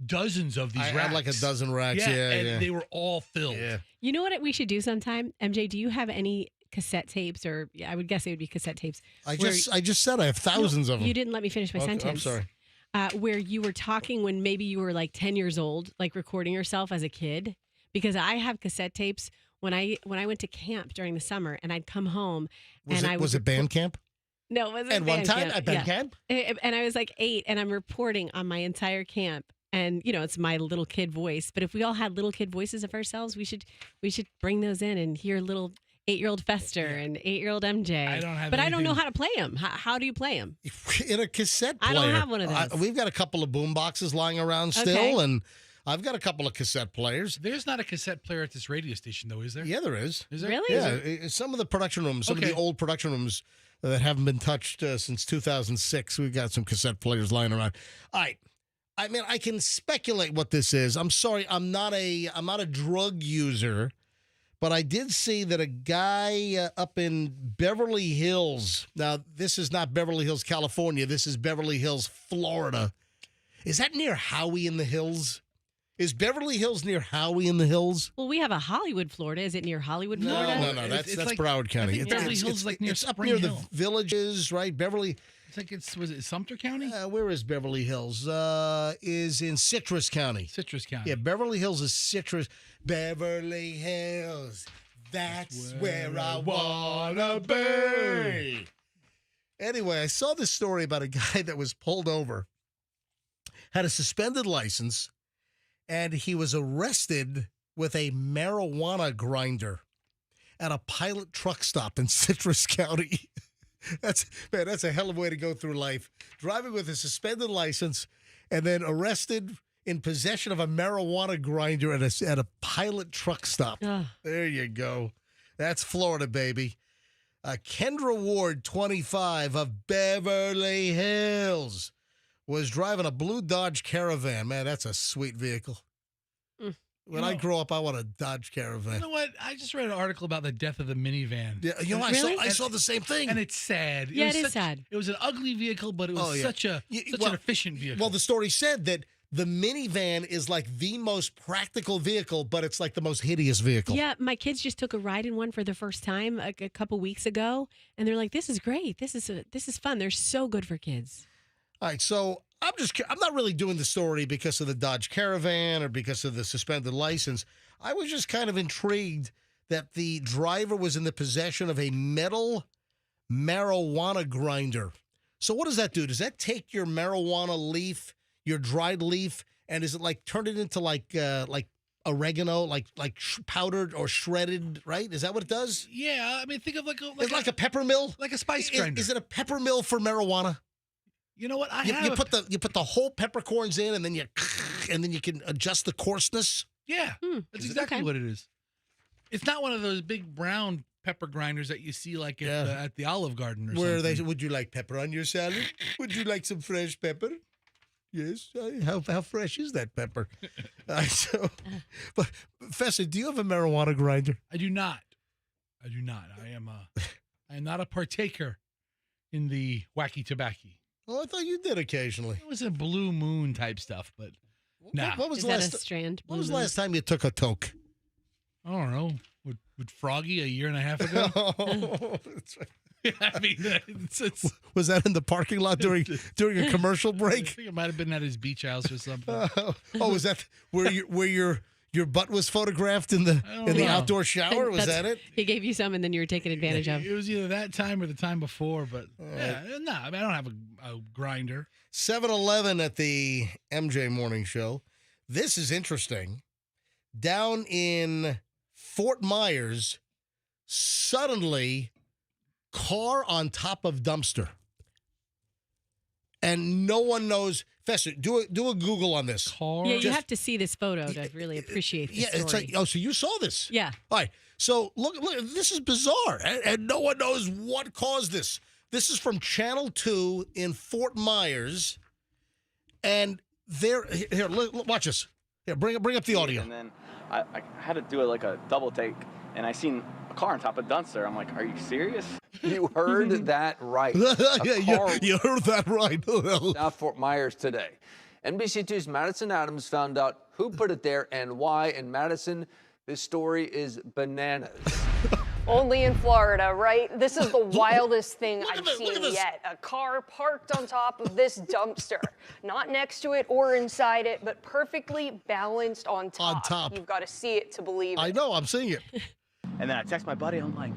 dozens of these I racks. had like a dozen racks. Yeah, Yeah, and yeah. they were all filled. Yeah. You know what we should do sometime? MJ, do you have any cassette tapes, or I would guess it would be cassette tapes? I where- just said I have thousands of them. You didn't let me finish my Okay, sentence. I'm sorry. Where you were talking when maybe you were like 10 years old, like recording yourself as a kid. Because I have cassette tapes when I went to camp during the summer, and I'd come home Was and it I was it band camp? No, it wasn't At one band time camp. at band Yeah. camp? And I was like 8, and I'm reporting on my entire camp. And it's my little kid voice. But if we all had little kid voices of ourselves, we should bring those in and hear little 8-year-old Fester and 8-year-old MJ. I don't have but I don't know anything- how to play them. How do you play them? In a cassette I player. don't have one of those. We've got a couple of boom boxes lying around still, Okay. and I've got a couple of cassette players. There's not a cassette player at this radio station, though, is there? Yeah, there is. Is there? Really? Yeah, some of the production rooms, some of the Okay. old production rooms that haven't been touched since 2006, we've got some cassette players lying around. All right. I mean, I can speculate what this is. I'm sorry, I'm not a drug user, but I did see that a guy up in Beverly Hills. Now, this is not Beverly Hills, California. This is Beverly Hills, Florida. Is that near Howey in the Hills? Is Beverly Hills near Howey in the Hills? Well, we have a Hollywood, Florida. Is it near Hollywood, No, Florida? no, It's that's like- Broward County. I think Beverly Hills is like near it's up Spring near Hill. the villages, right? Beverly. It's like was it Sumter County? Where is Beverly Hills? Is in Citrus County. Citrus County. Yeah, Beverly Hills is Citrus. Beverly Hills, that's where I wanna be. Anyway, I saw this story about a guy that was pulled over, had a suspended license, and he was arrested with a marijuana grinder at a pilot truck stop in Citrus County. That's a hell of a way to go through life. Driving with a suspended license and then arrested in possession of a marijuana grinder at a pilot truck stop. Ugh. There you go. That's Florida, baby. Kendra Ward, 25, of Beverly Hills, was driving a blue Dodge Caravan. Man, that's a sweet vehicle. When I grow up, I want a Dodge Caravan. You know what? I just read an article about the death of the minivan. Yeah, Really? I saw the same thing. And it's sad. Yeah, was it is sad. It was an ugly vehicle, but it was such an efficient vehicle. Well, the story said that the minivan is like the most practical vehicle, but it's like the most hideous vehicle. Yeah, my kids just took a ride in one for the first time a couple weeks ago, and they're like, "This is great. This is fun. They're so good for kids." All right, so I'm not really doing the story because of the Dodge Caravan or because of the suspended license. I was just kind of intrigued that the driver was in the possession of a metal marijuana grinder. So what does that do? Does that take your marijuana leaf, your dried leaf, and is it like turn it into like oregano, like powdered or shredded, right? Is that what it does? yeah, I mean, think of It's like a pepper mill? like a spice grinder. Is it a pepper mill for marijuana? You know what? You put the whole peppercorns in, and then you can adjust the coarseness. Yeah, that's exactly okay. what it is. It's not one of those big brown pepper grinders that you see like at the Olive Garden or Where something. would you like pepper on your salad? Would you like some fresh pepper? Yes. How fresh is that pepper? But Fester, do you have a marijuana grinder? I do not. I am not a partaker in the wacky tobacco. Oh, I thought you did occasionally. It was a blue moon type stuff, but nah. What was Is the that last? a strand? When was the last time you took a toke? I don't know. With Froggy a year and a half ago? That's right. I mean, it's Was that in the parking lot during a commercial I break? think it might have been at his beach house or something. Was that where your butt was photographed in the don't the know. outdoor shower? Was that it? He gave you some, and then you were taken advantage of. It was either that time or the time before, but yeah, no, I mean, I don't have a grinder. 7-Eleven at the MJ Morning Show. This is interesting. Down in Fort Myers, suddenly car on top of dumpster. And no one knows. Fester, do a Google on this. Car. Yeah, you have to see this photo to really appreciate the Yeah, story. it's like, so you saw this. Yeah. All right. So look, this is bizarre, and no one knows what caused this. This is from Channel 2 in Fort Myers, and here, watch this. Here, bring up the audio. And then I had to do it like a double take, and I seen a car on top of dumpster. I'm like, are you serious? You heard that right. Yeah, you heard that right. South Fort Myers today. NBC2's Madison Adams found out who put it there and why. And Madison, this story is bananas. Only in Florida, right? This is the wildest thing I've seen yet. A car parked on top of this dumpster. Not next to it or inside it, but perfectly balanced on top. On top. You've got to see it to believe it. I know, I'm seeing it. And then I text my buddy, I'm like,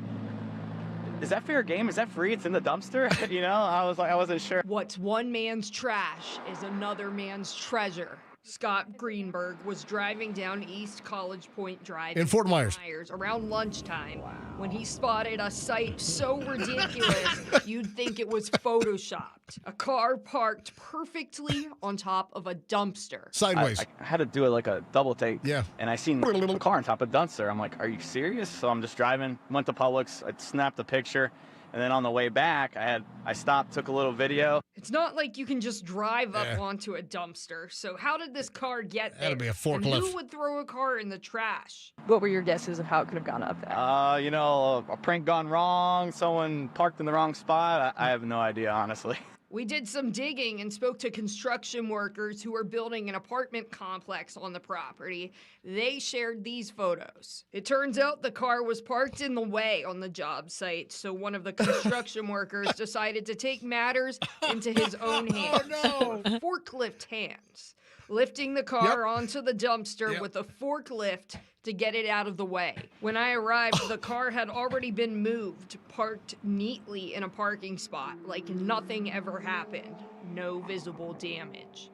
is that fair game? Is that free? It's in the dumpster? You know, I wasn't sure. What's one man's trash is another man's treasure. Scott Greenberg was driving down East College Point Drive in Fort Myers around lunchtime when he spotted a sight so ridiculous you'd think it was photoshopped. A car parked perfectly on top of a dumpster. Sideways. I had to do it like a double take. Yeah. And I seen a car on top of a dumpster. I'm like, are you serious? So I'm just driving, went to Publix, I snapped a picture. And then on the way back, I stopped, took a little video. It's not like you can just drive up onto a dumpster. So how did this car get there? That'd be a forklift. And who would throw a car in the trash? What were your guesses of how it could have gone up there? You know, a prank gone wrong, someone parked in the wrong spot. I have no idea, honestly. We did some digging and spoke to construction workers who are building an apartment complex on the property. They shared these photos. It turns out the car was parked in the way on the job site, so one of the construction workers decided to take matters into his own hands. Oh, no. Forklift hands. Lifting the car onto the dumpster with a forklift to get it out of the way. When I arrived, the car had already been moved, parked neatly in a parking spot, like nothing ever happened. No visible damage.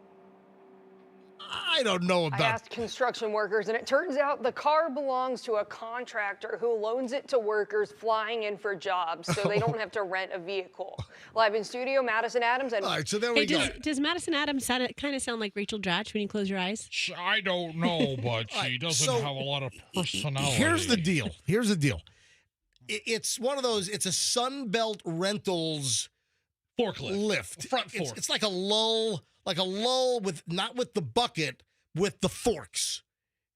I don't know about. I asked construction workers, and it turns out the car belongs to a contractor who loans it to workers flying in for jobs, so they don't have to rent a vehicle. Live in studio, Madison Adams. And all right, so there we go. Does Madison Adams kind of sound like Rachel Dratch when you close your eyes? I don't know, but she doesn't have a lot of personality. Here's the deal. It's one of those. It's a Sunbelt Rentals forklift lift. Front fork. It's like a lull. Like a lull with not with the bucket, with the forks,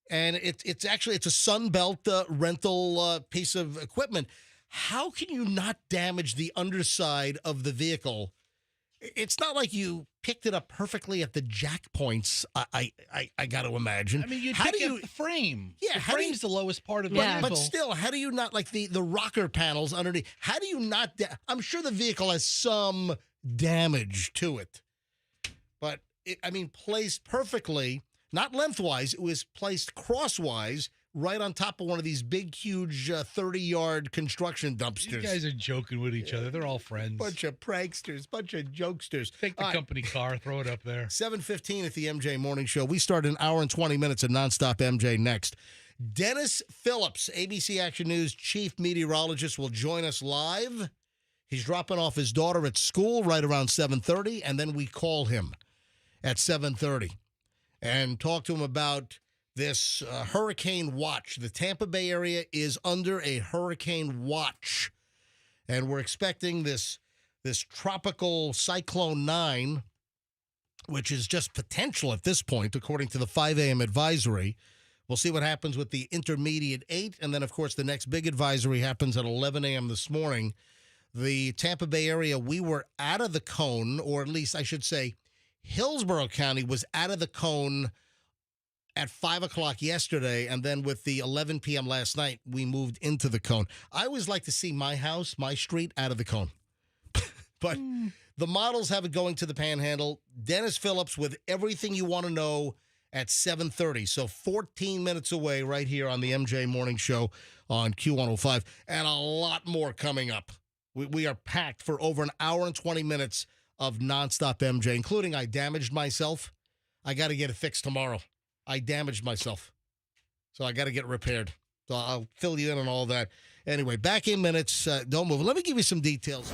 and it's a Sunbelt rental piece of equipment. How can you not damage the underside of the vehicle? It's not like you picked it up perfectly at the jack points. I got to imagine. I mean, you how pick do you up the frame. Yeah, the frame's the lowest part of the vehicle. But still, how do you not like the rocker panels underneath? How do you not? I'm sure the vehicle has some damage to it. But, placed perfectly, not lengthwise, it was placed crosswise right on top of one of these big, huge 30-yard construction dumpsters. These guys are joking with each other. They're all friends. Bunch of pranksters, bunch of jokesters. Take the company car, throw it up there. 7:15 at the MJ Morning Show. We start an hour and 20 minutes of nonstop MJ next. Dennis Phillips, ABC Action News chief meteorologist, will join us live. He's dropping off his daughter at school right around 7:30, and then we call him at 7:30 and talk to him about this hurricane watch. The Tampa Bay area is under a hurricane watch, and we're expecting this tropical cyclone 9, which is just potential at this point, according to the 5 a.m. advisory. We'll see what happens with the intermediate 8, and then, of course, the next big advisory happens at 11 a.m. this morning. The Tampa Bay area, we were out of the cone, or at least I should say Hillsborough County was out of the cone at 5 o'clock yesterday, and then with the 11 p.m. last night, we moved into the cone. I always like to see my house, my street, out of the cone. But the models have it going to the Panhandle. Dennis Phillips with everything you want to know at 7:30. So 14 minutes away right here on the MJ Morning Show on Q105, and a lot more coming up. We are packed for over an hour and 20 minutes of nonstop MJ, including I damaged myself. I got to get it fixed tomorrow. I damaged myself, so I got to get it repaired. So I'll fill you in on all that. Anyway, back in minutes. Don't move. Let me give you some details.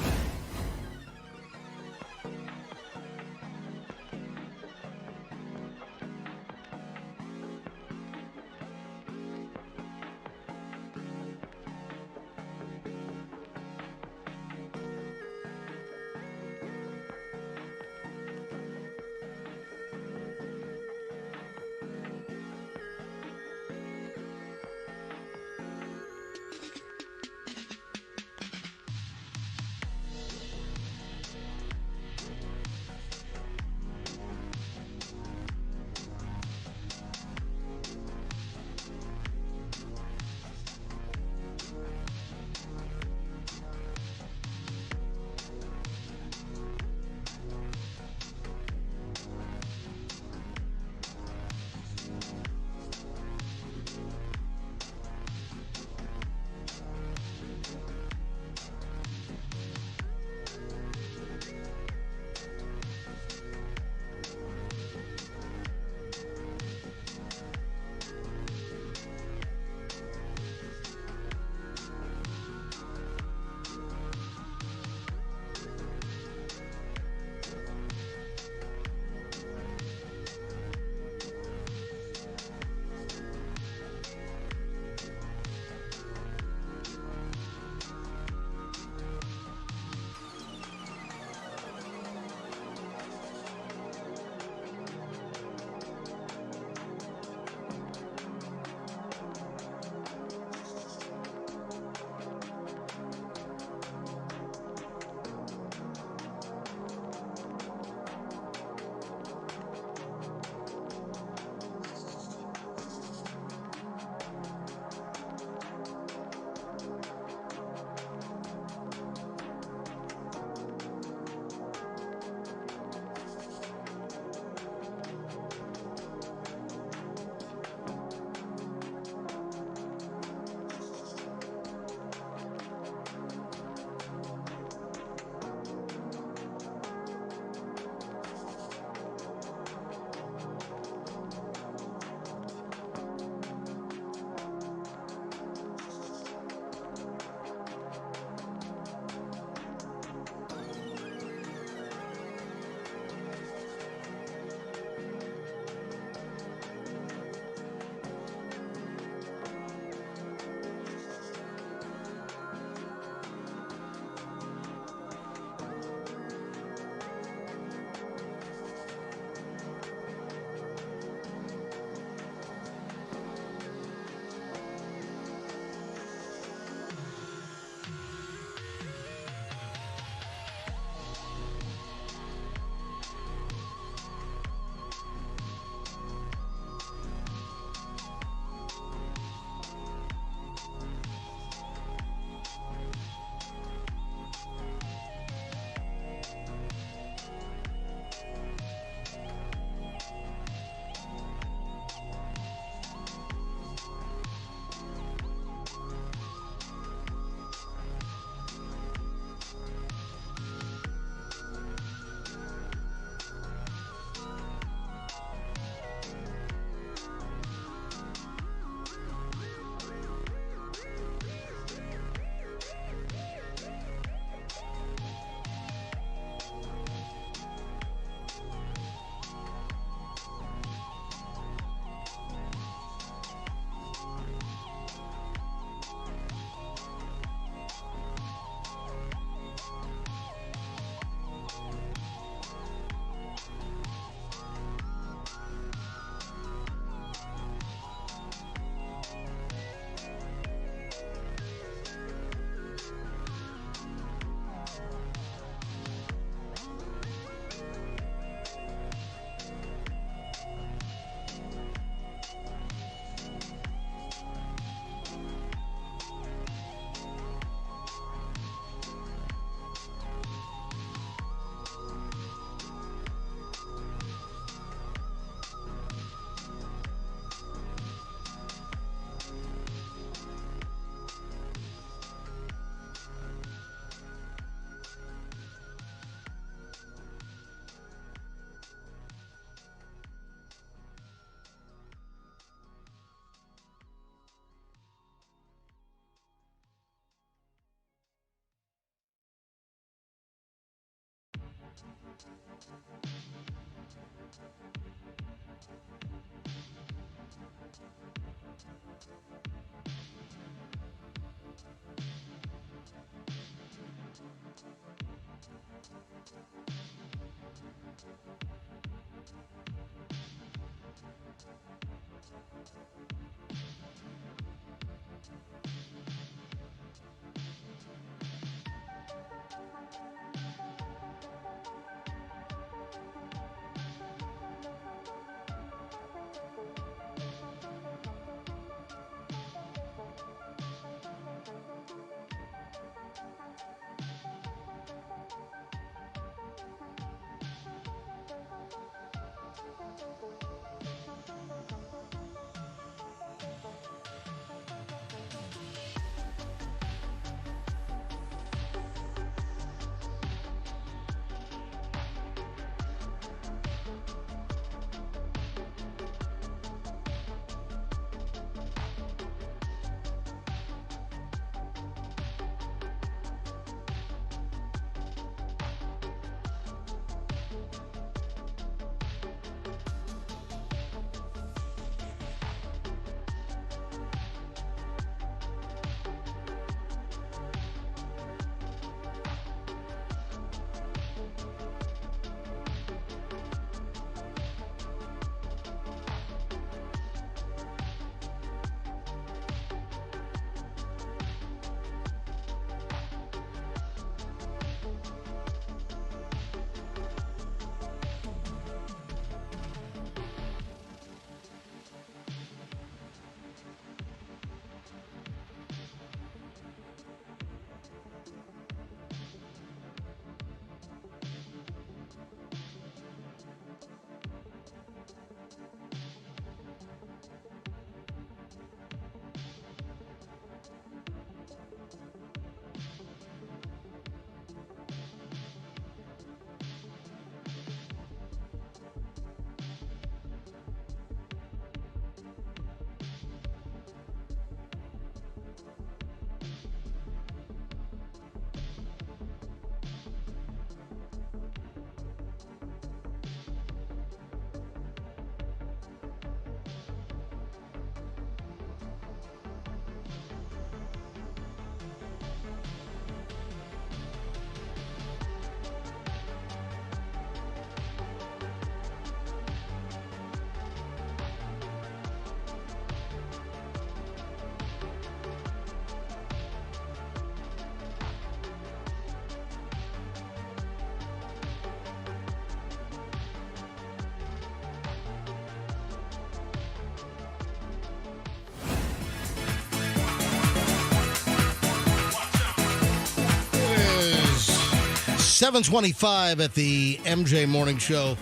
7:25 at the MJ Morning Show.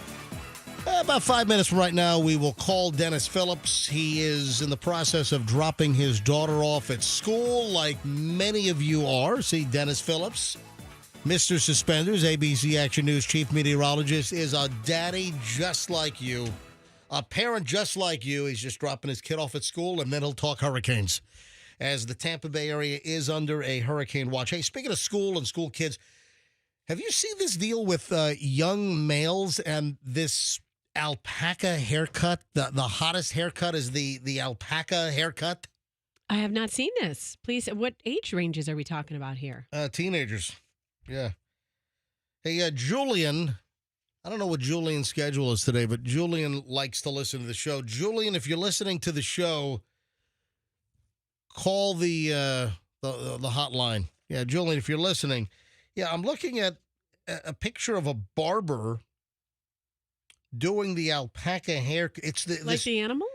About 5 minutes from right now, we will call Dennis Phillips. He is in the process of dropping his daughter off at school, like many of you are. See, Dennis Phillips, Mr. Suspenders, ABC Action News chief meteorologist, is a daddy just like you, a parent just like you. He's just dropping his kid off at school, and then he'll talk hurricanes, as the Tampa Bay area is under a hurricane watch. Hey, speaking of school and school kids, have you seen this deal with young males and this alpaca haircut? The hottest haircut is the alpaca haircut. I have not seen this. Please, what age ranges are we talking about here? Teenagers. Yeah. Hey, Julian, I don't know what Julian's schedule is today, but Julian likes to listen to the show. Julian, if you're listening to the show, call the hotline. Yeah, Julian, if you're listening. Yeah, I'm looking at a picture of a barber doing the alpaca hair. It's the animal?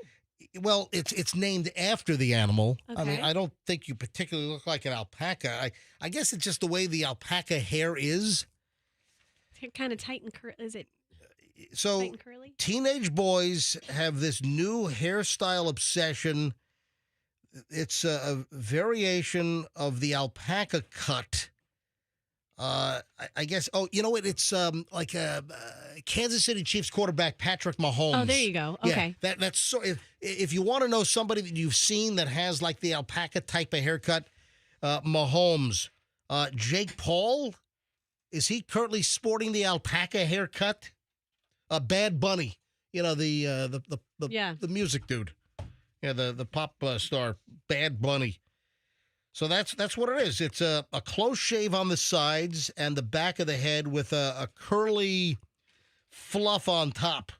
Well, it's named after the animal. Okay. I mean, I don't think you particularly look like an alpaca. I guess it's just the way the alpaca hair is. It's kind of tight and curly. Is it so tight and curly? Teenage boys have this new hairstyle obsession. It's a variation of the alpaca cut. I guess. Oh, you know what? It's like Kansas City Chiefs quarterback Patrick Mahomes. Oh, there you go. Okay. Yeah, that's so. If you want to know somebody that you've seen that has like the alpaca type of haircut, Mahomes. Jake Paul, is he currently sporting the alpaca haircut? Bad Bunny, you know the music dude. Yeah, the pop star Bad Bunny. So that's what it is. It's a close shave on the sides and the back of the head with a curly fluff on top.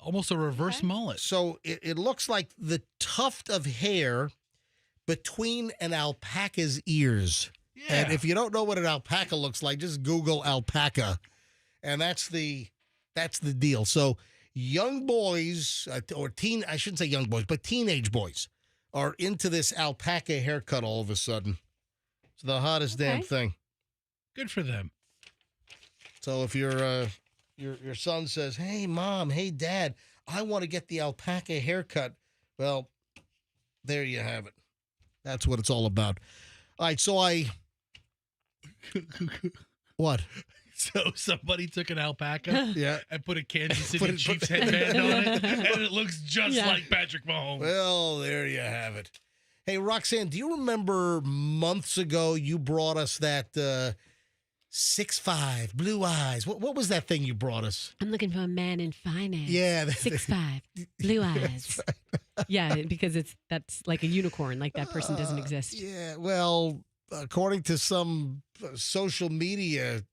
almost a reverse mullet. So it looks like the tuft of hair between an alpaca's ears. Yeah. And if you don't know what an alpaca looks like, just Google alpaca. And that's the deal. So young boys, I shouldn't say young boys, but teenage boys are into this alpaca haircut all of a sudden. It's the hottest damn thing. Good for them. So if your son says, "Hey, Mom, hey, Dad, I want to get the alpaca haircut," well, there you have it. That's what it's all about. All right, so what? So somebody took an alpaca Yeah. and put a Kansas City Chiefs headband on it, and it looks just Yeah. like Patrick Mahomes. Well, there you have it. Hey, Roxanne, do you remember months ago you brought us that 6'5", blue eyes? What was that thing you brought us? I'm looking for a man in finance. Yeah. 6'5", blue eyes. Yeah, because that's like a unicorn. Like that person doesn't exist. Yeah, well, according to some social media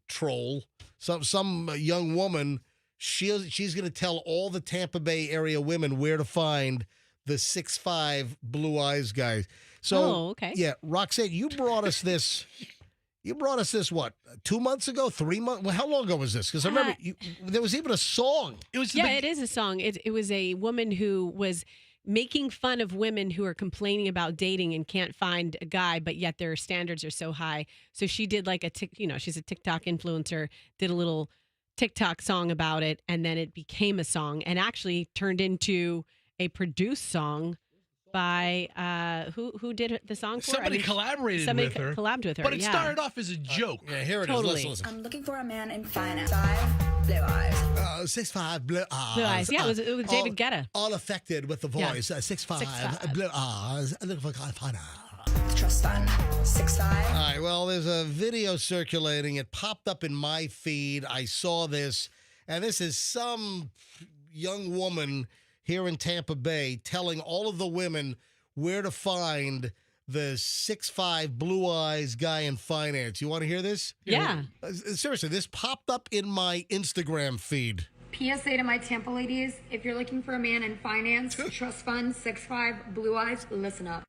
troll, some young woman, she's going to tell all the Tampa Bay area women where to find the 6'5" blue eyes guy. So, okay. Yeah, Roxanne, you brought us this. You brought us this, what, 2 months ago, 3 months? Well, how long ago was this? Because I remember there was even a song. It was it is a song. It was a woman who was making fun of women who are complaining about dating and can't find a guy, but yet their standards are so high. So she did like she's a TikTok influencer, did a little TikTok song about it, and then it became a song and actually turned into a produced song by who did the song for her? Somebody collaborated somebody with her. collabed with her. But it yeah. started off as a joke. Yeah, here it Totally. is. Listen. I'm looking for a man in finance. 5 blue eyes. 6'5", blue eyes. Blue eyes. Yeah, it was David Guetta. All affected with the Yeah. voice. 6'5", 6'5". blue eyes. Looking for a guy finer. Trust fund. 6'5". All right, well, there's a video circulating. It popped up in my feed. I saw this, and this is some young woman here in Tampa Bay telling all of the women where to find the 6'5" blue eyes guy in finance. You want to hear this? Yeah. Seriously, this popped up in my Instagram feed. PSA to my Tampa ladies, if you're looking for a man in finance, trust fund, 6'5", blue eyes, listen up.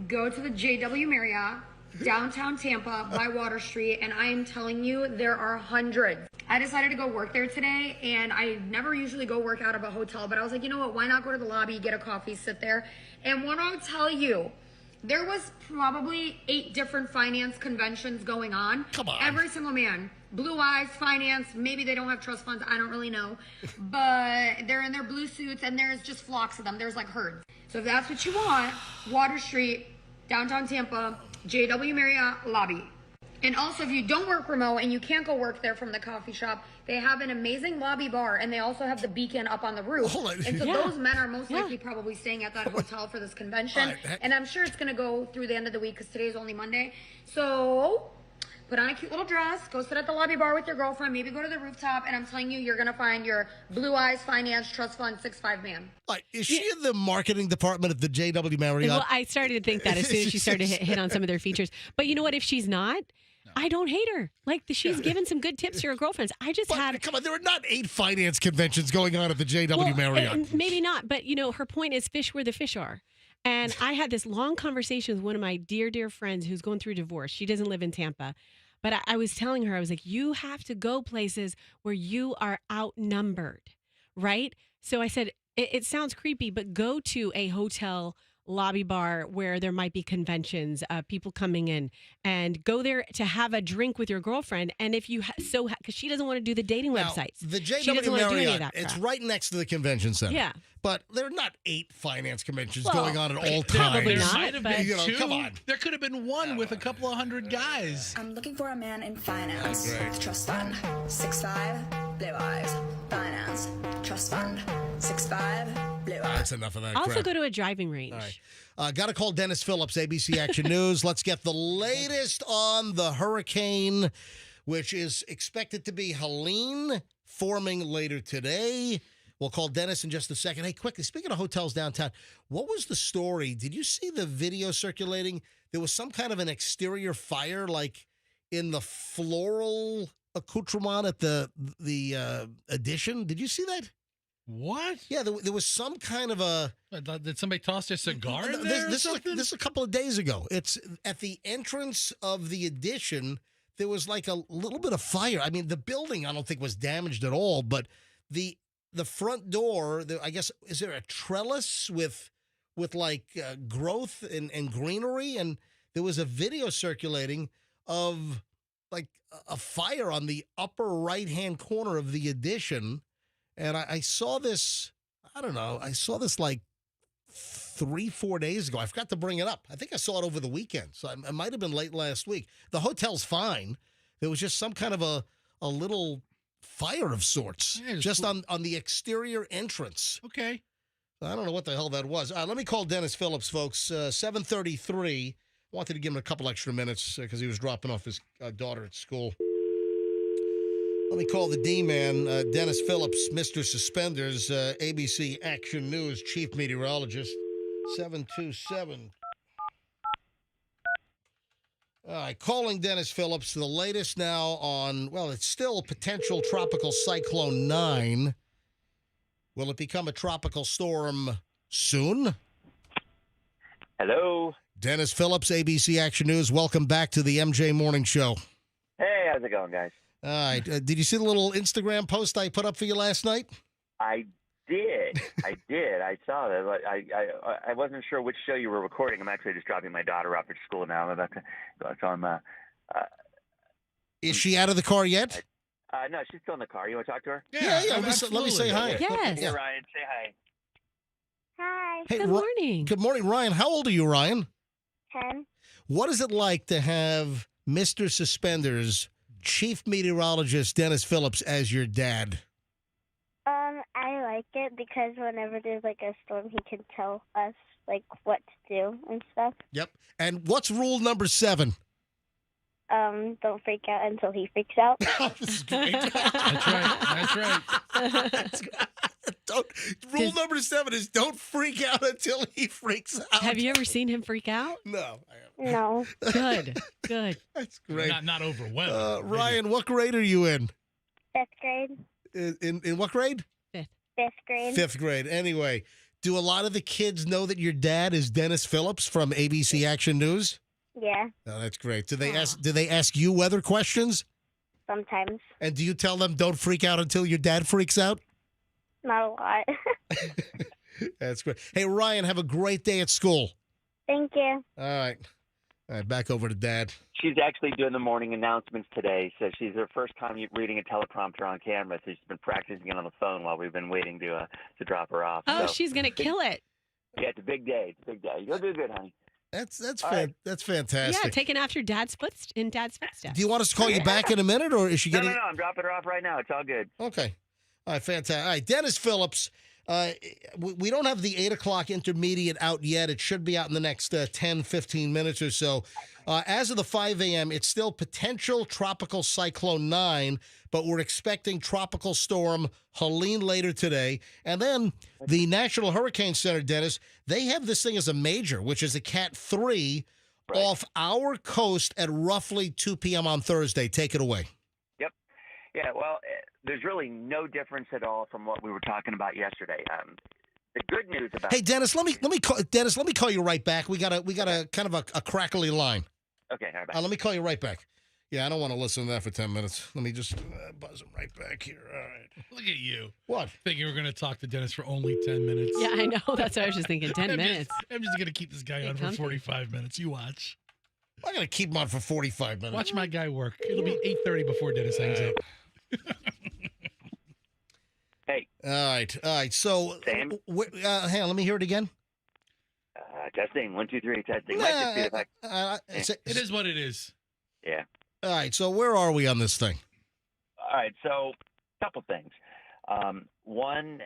Go to the JW Marriott, downtown Tampa by Water Street, and I am telling you, there are hundreds. I decided to go work there today, and I never usually go work out of a hotel, but I was like, you know what, why not go to the lobby, get a coffee, sit there, and when I tell you, there was probably 8 different finance conventions going on. Come on. Every single man. Blue eyes, finance, maybe they don't have trust funds, I don't really know. But they're in their blue suits and there's just flocks of them. There's like herds. So if that's what you want, Water Street, downtown Tampa, JW Marriott lobby. And also if you don't work remote and you can't go work there from the coffee shop, they have an amazing lobby bar and they also have the beacon up on the roof. Hold on. And so Yeah. those men are most likely probably staying at that hotel for this convention. Right. And I'm sure it's going to go through the end of the week because today's only Monday. So put on a cute little dress, go sit at the lobby bar with your girlfriend, maybe go to the rooftop, and I'm telling you, you're going to find your blue eyes, finance, trust fund, 6'5" man. Like, is she in the marketing department at the JW Marriott? Well, I started to think that as soon as she started to hit on some of their features. But you know what? If she's not, I don't hate her. Like, she's given some good tips to her girlfriends. I just had... Come on, there are not 8 finance conventions going on at the JW Marriott. Maybe not, but, her point is fish where the fish are. And I had this long conversation with one of my dear, dear friends who's going through divorce. She doesn't live in Tampa. But I was telling her, I was like, you have to go places where you are outnumbered, right? So I said, it sounds creepy, but go to a hotel lobby bar where there might be conventions, people coming in, and go there to have a drink with your girlfriend. And if you because she doesn't want to do the dating websites. The She JW doesn't want to do any of Marriott, that it's crap. right next to the convention center. Yeah. But there are not 8 finance conventions Well, going on at all probably times. not, Might have but- been You know, 2. come on. There could have been 1 with a couple of hundred guys. I'm looking for a man in finance. Great. Trust fund. 6'5", blue eyes. Finance. Trust fund. 6'5", blue eyes. That's enough of that Also crap. go to a driving range. All right. Got to call Dennis Phillips, ABC Action News. Let's get the latest on the hurricane, which is expected to be Helene, forming later today. We'll call Dennis in just a second. Hey, quickly, speaking of hotels downtown, what was the story? Did you see the video circulating? There was some kind of an exterior fire, like in the floral accoutrement at the Edition. Did you see that? What? Yeah, there was some kind of a... Did somebody toss their cigar in there? This is a couple of days ago. It's at the entrance of the addition. There was like a little bit of fire. I mean, the building I don't think was damaged at all, but the front door, I guess, is there a trellis with like growth and greenery? And there was a video circulating of like a fire on the upper right-hand corner of the addition. And I saw this, I don't know, like 3-4 days ago. I forgot to bring it up. I think I saw it over the weekend. So it might have been late last week. The hotel's fine. There was just some kind of a little fire of sorts just on the exterior entrance. Okay. I don't know what the hell that was. Let me call Dennis Phillips, folks. 7:33. Wanted to give him a couple extra minutes because he was dropping off his daughter at school. Let me call the D-man, Dennis Phillips, Mr. Suspenders, ABC Action News Chief Meteorologist. 727. All right, calling Dennis Phillips. The latest now on, well, it's still potential tropical cyclone 9. Will it become a tropical storm soon? Hello. Dennis Phillips, ABC Action News. Welcome back to the MJ Morning Show. Hey, how's it going, guys? All right. Did you see the little Instagram post I put up for you last night? I did. I saw that. I wasn't sure which show you were recording. I'm actually just dropping my daughter off at school now. I'm about to go. So I'm. Is she out of the car yet? No, she's still in the car. You want to talk to her? Yeah. Let me say hi. Yes. Hey, Ryan, say hi. Hi. Hey, Good morning. Good morning, Ryan. How old are you, Ryan? 10. What is it like to have Mr. Suspenders, Chief Meteorologist Dennis Phillips, as your dad? I like it because whenever there's like a storm, he can tell us like what to do and stuff. Yep. And what's rule number 7? Don't freak out until he freaks out. This is great. That's right. Rule number 7 is don't freak out until he freaks out. Have you ever seen him freak out? No. No. Good. That's great. Not overwhelmed. Ryan, what grade are you in? 5th grade. In what grade? 5th grade. 5th grade. Anyway, do a lot of the kids know that your dad is Dennis Phillips from ABC Action News? Yeah. Oh, that's great. Do they ask you weather questions? Sometimes. And do you tell them don't freak out until your dad freaks out? Not a lot. That's great. Hey, Ryan, have a great day at school. Thank you. All right, back over to Dad. She's actually doing the morning announcements today, so she's her first time reading a teleprompter on camera. So she's been practicing it on the phone while we've been waiting to drop her off. Oh, so, she's gonna kill it. Yeah, it's a big day. You'll do good, honey. That's right. fantastic. Yeah, taking after Dad's footsteps. Do you want us to call you back in a minute, or is she getting? No, I'm dropping her off right now. It's all good. Okay. All right, fantastic. All right, Dennis Phillips. We don't have the 8 o'clock intermediate out yet. It should be out in the next 10, 15 minutes or so. As of the 5 a.m., it's still potential tropical cyclone 9, but we're expecting tropical storm Helene later today. And then the National Hurricane Center, Dennis, they have this thing as a major, which is a Cat 3 off our coast at roughly 2 p.m. on Thursday. Take it away. Yep. Yeah, well, there's really no difference at all from what we were talking about yesterday. The good news about Hey, Dennis, let me call you right back. We got a kind of a crackly line. Okay, all right. Let me call you right back. Yeah, I don't want to listen to that for 10 minutes. Let me just buzz him right back here. All right. Look at you. What? Thinking we're going to talk to Dennis for only 10 minutes. Yeah, I know. That's what I was just thinking. 10 minutes. I'm just going to keep this guy on for 45 minutes. You watch. I'm going to keep him on for 45 minutes. Watch my guy work. It'll be 8:30 before Dennis hangs up. Hey. All right. So, Sam? hang on. Let me hear it again. Testing. 1, 2, 3. Testing. It is what it is. Yeah. All right. So, where are we on this thing? All right. So, a couple things. One,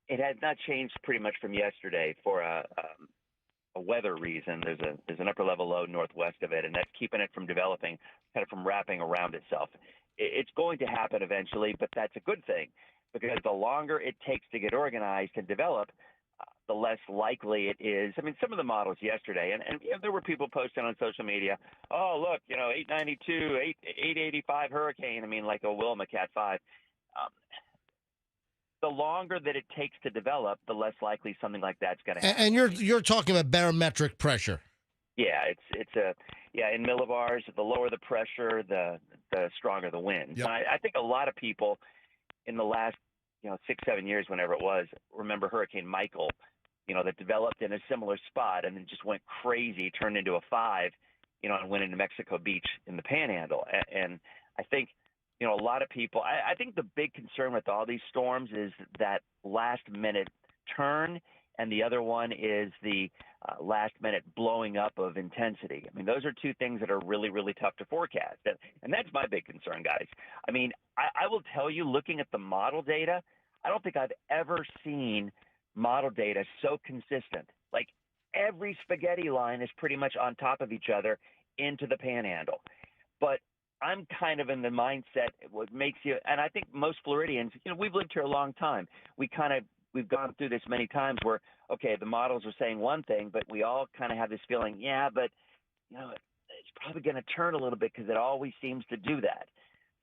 it has not changed pretty much from yesterday for a weather reason. There's an upper level low northwest of it, and that's keeping it from developing, kind of from wrapping around itself. It's going to happen eventually, but that's a good thing because the longer it takes to get organized and develop, the less likely it is. I mean, some of the models yesterday, and there were people posting on social media, oh, look, 892, 885 hurricane. I mean, like a Wilma Cat 5. the longer that it takes to develop, the less likely something like that's going to happen. And you're talking about barometric pressure. Yeah, in millibars, the lower the pressure, the stronger the wind. Yep. I think a lot of people in the last 6-7 years, whenever it was, remember Hurricane Michael, that developed in a similar spot and then just went crazy, turned into a 5, and went into Mexico Beach in the Panhandle. And I think a lot of people. I think the big concern with all these storms is that last minute turn, and the other one is the last minute blowing up of intensity. I mean, those are two things that are really, really tough to forecast. And that's my big concern, guys. I mean, I will tell you, looking at the model data, I don't think I've ever seen model data so consistent. Like every spaghetti line is pretty much on top of each other into the Panhandle. But I'm kind of in the mindset, what makes you, and I think most Floridians, we've lived here a long time. We've gone through this many times where, okay, the models are saying one thing, but we all kind of have this feeling, but it's probably going to turn a little bit because it always seems to do that.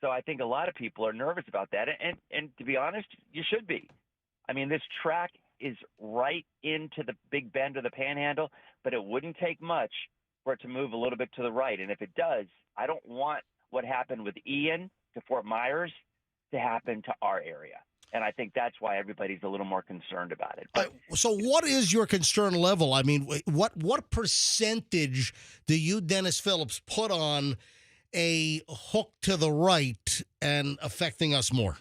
So I think a lot of people are nervous about that. And to be honest, you should be. I mean, this track is right into the Big Bend of the Panhandle, but it wouldn't take much for it to move a little bit to the right. And if it does, I don't want what happened with Ian to Fort Myers to happen to our area. And I think that's why everybody's a little more concerned about it. But, so what is your concern level? I mean, what percentage do you, Dennis Phillips, put on a hook to the right and affecting us more?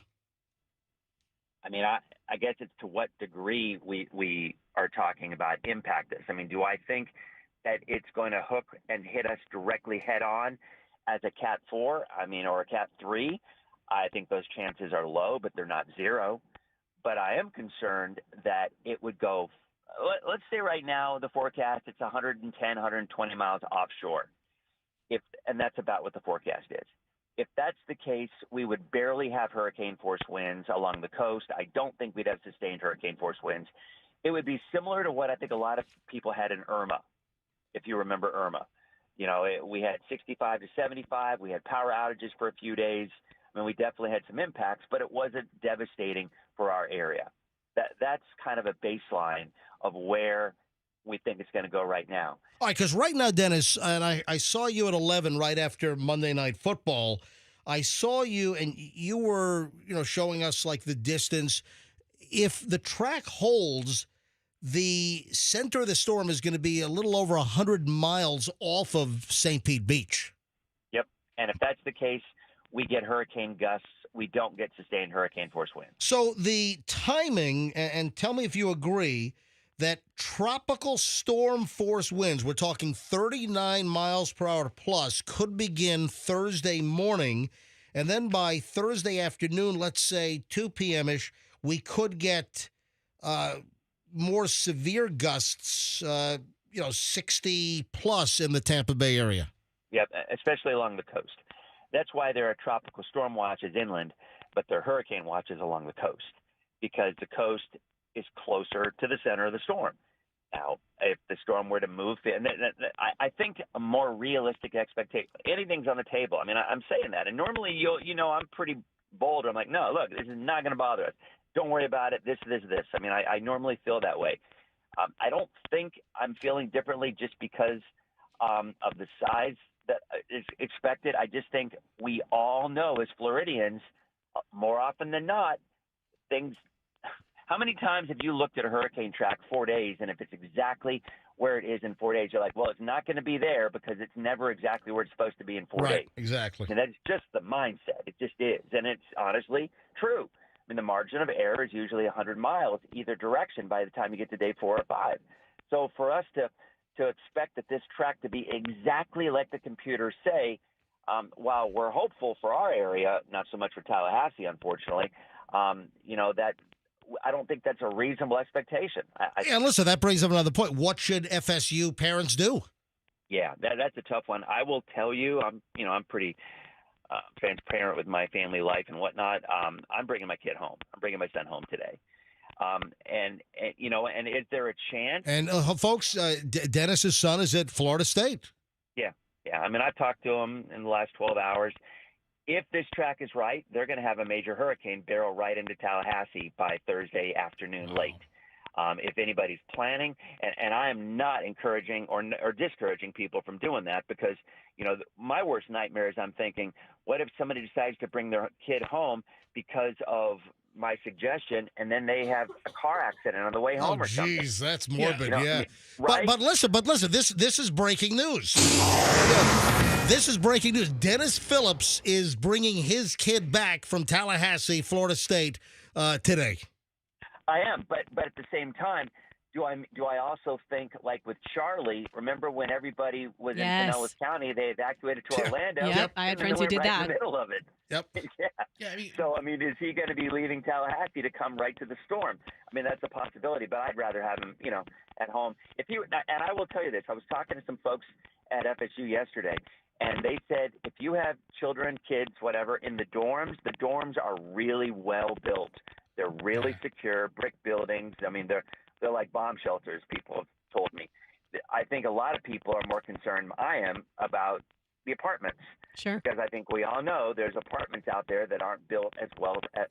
I mean, I guess it's to what degree we are talking about impact this. I mean, do I think that it's going to hook and hit us directly head on as a Cat 4, or a Cat 3? I think those chances are low, but they're not zero. But I am concerned that it would go, let's say right now the forecast, it's 110, 120 miles offshore. And that's about what the forecast is. If that's the case, we would barely have hurricane force winds along the coast. I don't think we'd have sustained hurricane force winds. It would be similar to what I think a lot of people had in Irma, if you remember Irma. We had 65 to 75. We had power outages for a few days. I mean, we definitely had some impacts, but it wasn't devastating for our area. That's kind of a baseline of where we think it's going to go right now. All right, because right now, Dennis, and I saw you at 11 right after Monday Night Football. I saw you, and you were, showing us like the distance. If the track holds, the center of the storm is going to be a little over 100 miles off of St. Pete Beach. Yep, and if that's the case, we get hurricane gusts. We don't get sustained hurricane force winds. So the timing, and tell me if you agree, that tropical storm force winds, we're talking 39 miles per hour plus, could begin Thursday morning. And then by Thursday afternoon, let's say 2 p.m.-ish, we could get more severe gusts, 60 plus in the Tampa Bay area. Yep, especially along the coast. That's why there are tropical storm watches inland, but there are hurricane watches along the coast, because the coast is closer to the center of the storm. Now, if the storm were to move, and I think a more realistic expectation, anything's on the table. I mean, I'm saying that, and normally I'm pretty bold. I'm like, no, look, this is not going to bother us. Don't worry about it. This. I mean, I normally feel that way. I don't think I'm feeling differently just because of the size that is expected. I just think we all know as Floridians, more often than not, things. How many times have you looked at a hurricane track 4 days, and if it's exactly where it is in 4 days, you're like, well, it's not going to be there because it's never exactly where it's supposed to be in 4 days. Right, exactly. And that's just the mindset. It just is. And it's honestly true. I mean, the margin of error is usually 100 miles either direction by the time you get to day 4 or 5. So for us to expect that this track to be exactly like the computers say, while we're hopeful for our area, not so much for Tallahassee, unfortunately, that I don't think that's a reasonable expectation. And listen, that brings up another point. What should FSU parents do? Yeah, that's a tough one. I will tell you, I'm pretty transparent with my family life and whatnot. I'm bringing my kid home. I'm bringing my son home today. And is there a chance? And folks, Dennis's son is at Florida State. Yeah. I mean, I've talked to him in the last 12 hours. if this track is right, they're going to have a major hurricane barrel right into Tallahassee by Thursday afternoon late. If anybody's planning, and I am not encouraging or discouraging people from doing that, because, you know, my worst nightmare is I'm thinking, what if somebody decides to bring their kid home because of my suggestion, and then they have a car accident on the way home or something? Geez, that's morbid. You know, Yeah. I mean, right? But listen, this is breaking news. This is breaking news. Dennis Phillips is bringing his kid back from Tallahassee, Florida State, today. I am, but at the same time, do I also think, like with Charlie? Remember when everybody was in Pinellas County, they evacuated to Orlando? Yep, I had friends who did right that. In the middle of it. Yep. Yeah. So I mean, is he going to be leaving Tallahassee to come right to the storm? I mean, that's a possibility, but I'd rather have him, you know, at home. And I will tell you this: I was talking to some folks at FSU yesterday, and they said if you have children, kids, whatever, in the dorms are really well built. They're really secure, brick buildings. I mean, they're like bomb shelters, people have told me. I think a lot of people are more concerned, I am, about the apartments. Sure. Because I think we all know there's apartments out there that aren't built as well as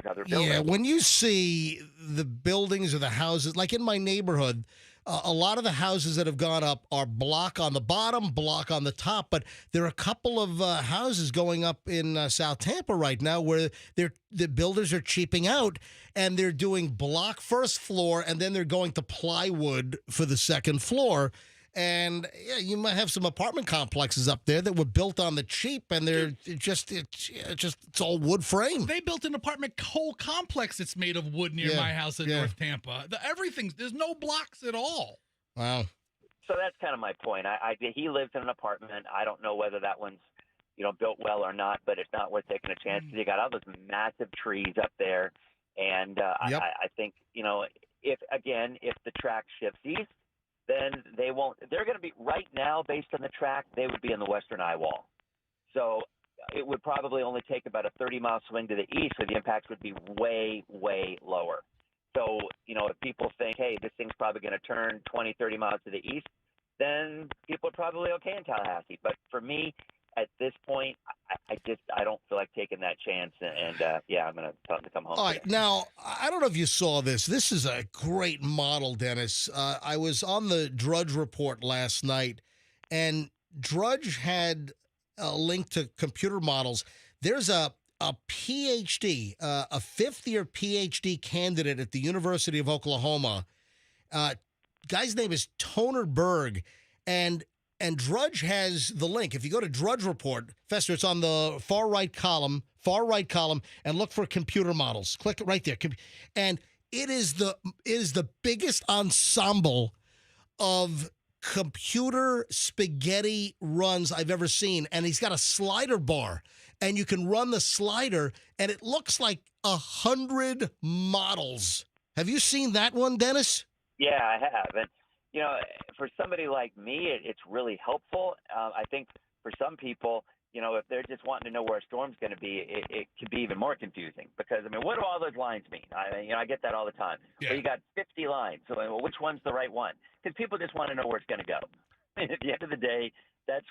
other buildings. Yeah, when you see the buildings or the houses, like in my neighborhood, a lot of the houses that have gone up are block on the bottom, block on the top, but there are a couple of houses going up in South Tampa right now where the builders are cheaping out, and they're doing block first floor, and then they're going to plywood for the second floor. And yeah, you might have some apartment complexes up there that were built on the cheap, and they're it's all wood frame. They built an apartment whole complex that's made of wood near my house in North Tampa. There's no blocks at all. Wow. So that's kind of my point. He lives in an apartment. I don't know whether that one's, you know, built well or not, but it's not worth taking a chance because you got all those massive trees up there, and I think, you know, if the track shifts east, then they won't. They're going to be right now, based on the track, they would be in the western eye wall. So it would probably only take about a 30-mile swing to the east, so the impacts would be way, way lower. So, you know, if people think, hey, this thing's probably going to turn 20, 30 miles to the east, then people are probably okay in Tallahassee. But for me, at this point, I don't feel like taking that chance, and I'm going to tell them to come home. All right, now, I don't know if you saw this. This is a great model, Dennis. I was on the Drudge Report last night, and Drudge had a link to computer models. There's a PhD, a fifth-year PhD candidate at the University of Oklahoma. Guy's name is Toner Berg, and Drudge has the link. If you go to Drudge Report, Fester, it's on the far right column, and look for computer models. Click it right there. And it is the biggest ensemble of computer spaghetti runs I've ever seen. And he's got a slider bar, and you can run the slider, and it looks like 100 models. Have you seen that one, Dennis? Yeah, I have. And you know, for somebody like me, it's really helpful. I think for some people, you know, if they're just wanting to know where a storm's going to be, it could be even more confusing because, I mean, what do all those lines mean? I get that all the time. Yeah. Well, you got 50 lines. So well, which one's the right one? Because people just want to know where it's going to go. And at the end of the day, that's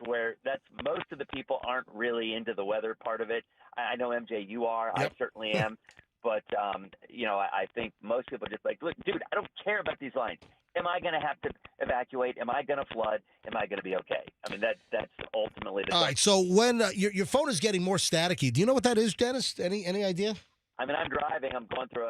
most of the people aren't really into the weather part of it. I know, MJ, you are. Yep. I certainly am. But, you know, I think most people are just like, look, dude, I don't care about these lines. Am I going to have to evacuate? Am I going to flood? Am I going to be okay? I mean, that's ultimately the All right, so when your phone is getting more staticky, do you know what that is, Dennis? Any idea? I mean, I'm driving. I'm going through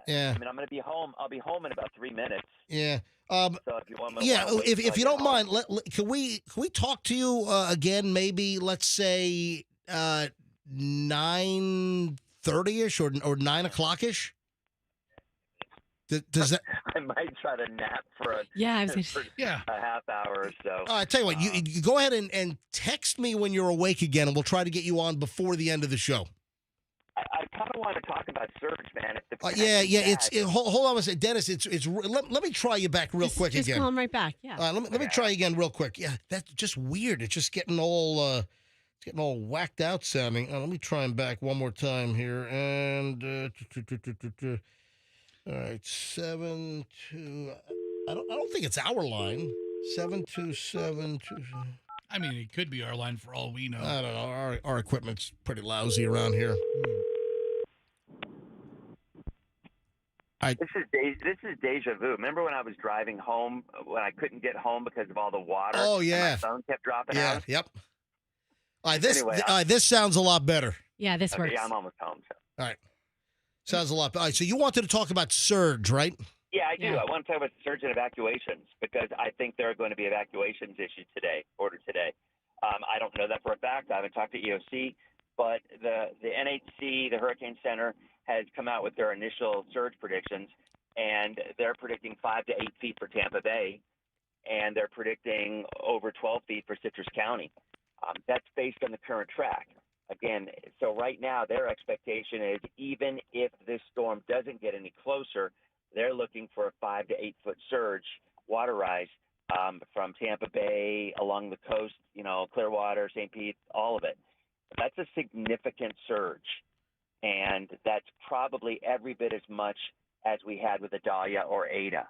Yeah. I mean, I'm going to be home. I'll be home in about 3 minutes. Yeah. So if you want if you don't mind, can we talk to you again? Maybe let's say 9:30ish or 9 o'clock-ish. Does that? I might try to nap for a half hour or so. I tell you what, you go ahead and text me when you're awake again, and we'll try to get you on before the end of the show. I kind of want to talk about surge, man. Hold on a second, Dennis. Let me try you back real quick again. Just call him right back. Yeah. Let me try again real quick. Yeah, that's just weird. It's just getting all whacked out sounding. Let me try him back one more time here. And all right, 72. I don't think it's our line. 727. I mean, it could be our line for all we know. I don't know. Our equipment's pretty lousy around here. This is deja vu. Remember when I was driving home when I couldn't get home because of all the water? Oh, and yeah. my phone kept dropping Yeah, out. yep. All right, Anyway, this sounds a lot better. Yeah, this okay, works. yeah, I'm almost home. So. All right. Sounds a lot better. All right, so you wanted to talk about surge, right? Yeah, I do. Yeah. I want to talk about surge and evacuations because I think there are going to be evacuations issued ordered today. I don't know that for a fact. I haven't talked to EOC, but the NHC, the Hurricane Center, has come out with their initial surge predictions, and they're predicting 5 to 8 feet for Tampa Bay, and they're predicting over 12 feet for Citrus County. That's based on the current track. Again, so right now their expectation is even if this storm doesn't get any closer, they're looking for a 5 to 8 foot surge, water rise from Tampa Bay along the coast, Clearwater, St. Pete, all of it. That's a significant surge, and that's probably every bit as much as we had with Idalia or Ada.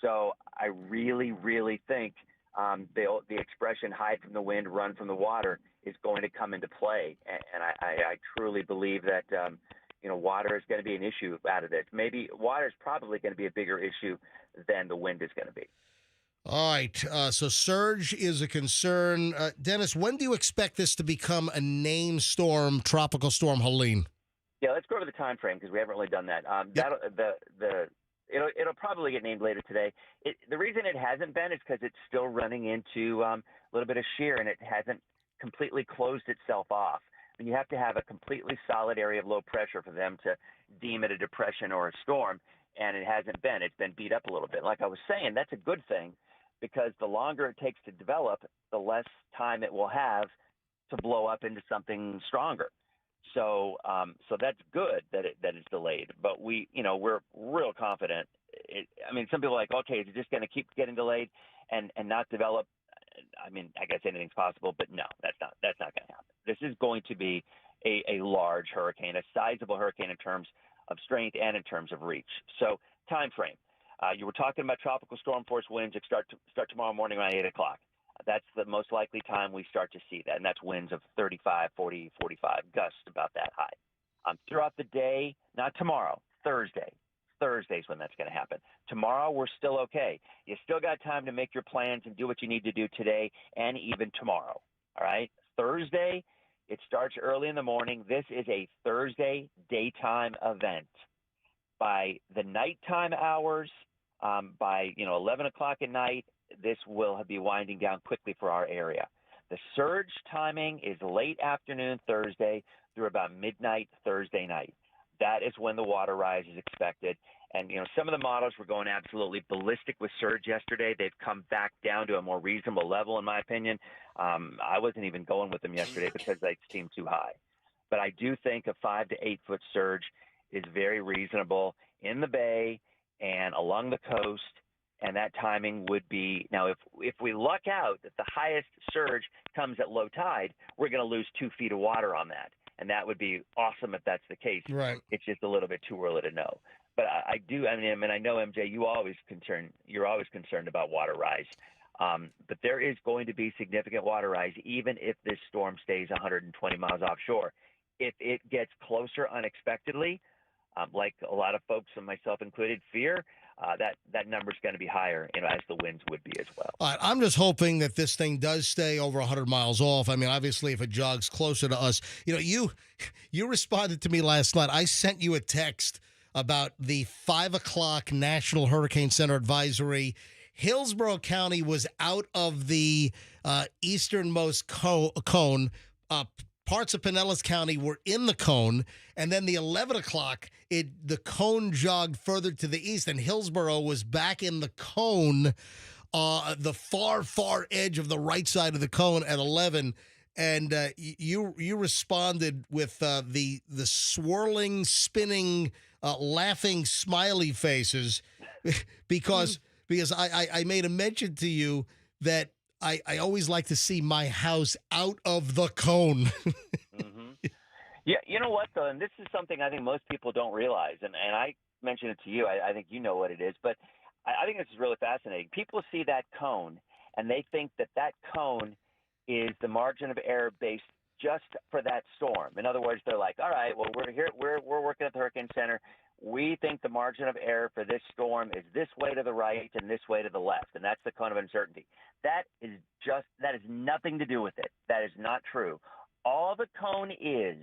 So I really, really think the expression "hide from the wind, run from the water" is going to come into play, and I truly believe that water is going to be an issue out of this. Maybe water is probably going to be a bigger issue than the wind is going to be. All right, so surge is a concern. Dennis, when do you expect this to become a named storm, Tropical Storm Helene? Yeah, let's go over the time frame because we haven't really done that. It'll probably get named later today. The reason it hasn't been is because it's still running into a little bit of shear, and it hasn't completely closed itself off. And you have to have a completely solid area of low pressure for them to deem it a depression or a storm, and it hasn't been. It's been beat up a little bit. Like I was saying, that's a good thing because the longer it takes to develop, the less time it will have to blow up into something stronger. So that's good that it's delayed. But we're real confident. Some people are like, okay, is it just going to keep getting delayed and not develop? I guess anything's possible, but no, that's not going to happen. This is going to be a large hurricane, a sizable hurricane in terms of strength and in terms of reach. So time frame. You were talking about tropical storm force winds that start tomorrow morning around 8 o'clock. That's the most likely time we start to see that, and that's winds of 35, 40, 45, gusts about that high. Throughout the day, not tomorrow, Thursday. Thursday's when that's going to happen. Tomorrow, we're still okay. You still got time to make your plans and do what you need to do today and even tomorrow, all right? Thursday, it starts early in the morning. This is a Thursday daytime event. By the nighttime hours, by 11 o'clock at night, this will be winding down quickly for our area. The surge timing is late afternoon Thursday through about midnight Thursday night. That is when the water rise is expected. And, some of the models were going absolutely ballistic with surge yesterday. They've come back down to a more reasonable level, in my opinion. I wasn't even going with them yesterday because they seemed too high. But I do think a 5 to 8 foot surge is very reasonable in the bay and along the coast. And that timing would be now. If we luck out that the highest surge comes at low tide, we're going to lose 2 feet of water on that, and that would be awesome if that's the case. Right. It's just a little bit too early to know. But I do. I know MJ. You're always concerned about water rise. But there is going to be significant water rise, even if this storm stays 120 miles offshore. If it gets closer unexpectedly, like a lot of folks, and myself included, fear. That number's going to be higher, as the winds would be as well. All right, I'm just hoping that this thing does stay over 100 miles off. Obviously, if it jogs closer to us, you responded to me last night. I sent you a text about the 5 o'clock National Hurricane Center advisory. Hillsborough County was out of the easternmost cone. Parts of Pinellas County were in the cone, and then the 11 o'clock, the cone jogged further to the east, and Hillsborough was back in the cone, the far edge of the right side of the cone at 11. And you responded with the swirling, spinning, laughing, smiley faces because I made a mention to you that I always like to see my house out of the cone. Mm-hmm. Yeah, you know what, though, and this is something I think most people don't realize, and I mentioned it to you. I think you know what it is, but I think this is really fascinating. People see that cone, and they think that cone is the margin of error based just for that storm. In other words, they're like, all right, well, we're here, we're working at the Hurricane Center. We think the margin of error for this storm is this way to the right and this way to the left, and that's the cone of uncertainty. That is nothing to do with it. That is not true. All the cone is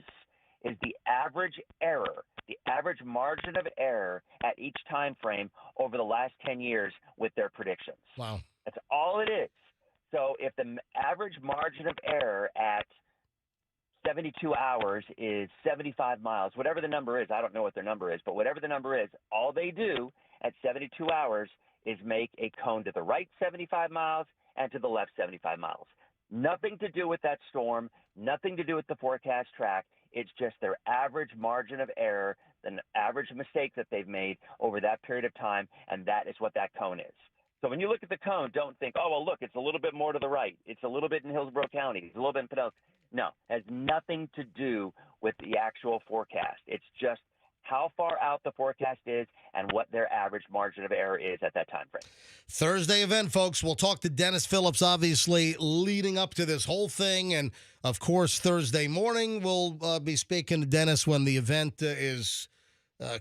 the average error, the average margin of error at each time frame over the last 10 years with their predictions. Wow. That's all it is. So if the average margin of error at 72 hours is 75 miles, whatever the number is, I don't know what their number is, but whatever the number is, all they do at 72 hours is make a cone to the right 75 miles and to the left 75 miles. Nothing to do with that storm, nothing to do with the forecast track. It's just their average margin of error, the average mistake that they've made over that period of time, and that is what that cone is. So when you look at the cone, don't think, oh, well, look, it's a little bit more to the right. It's a little bit in Hillsborough County. It's a little bit in Pinellas. No, it has nothing to do with the actual forecast. It's just how far out the forecast is and what their average margin of error is at that time frame. Thursday event, folks. We'll talk to Dennis Phillips, obviously, leading up to this whole thing. And, of course, Thursday morning, we'll be speaking to Dennis when the event is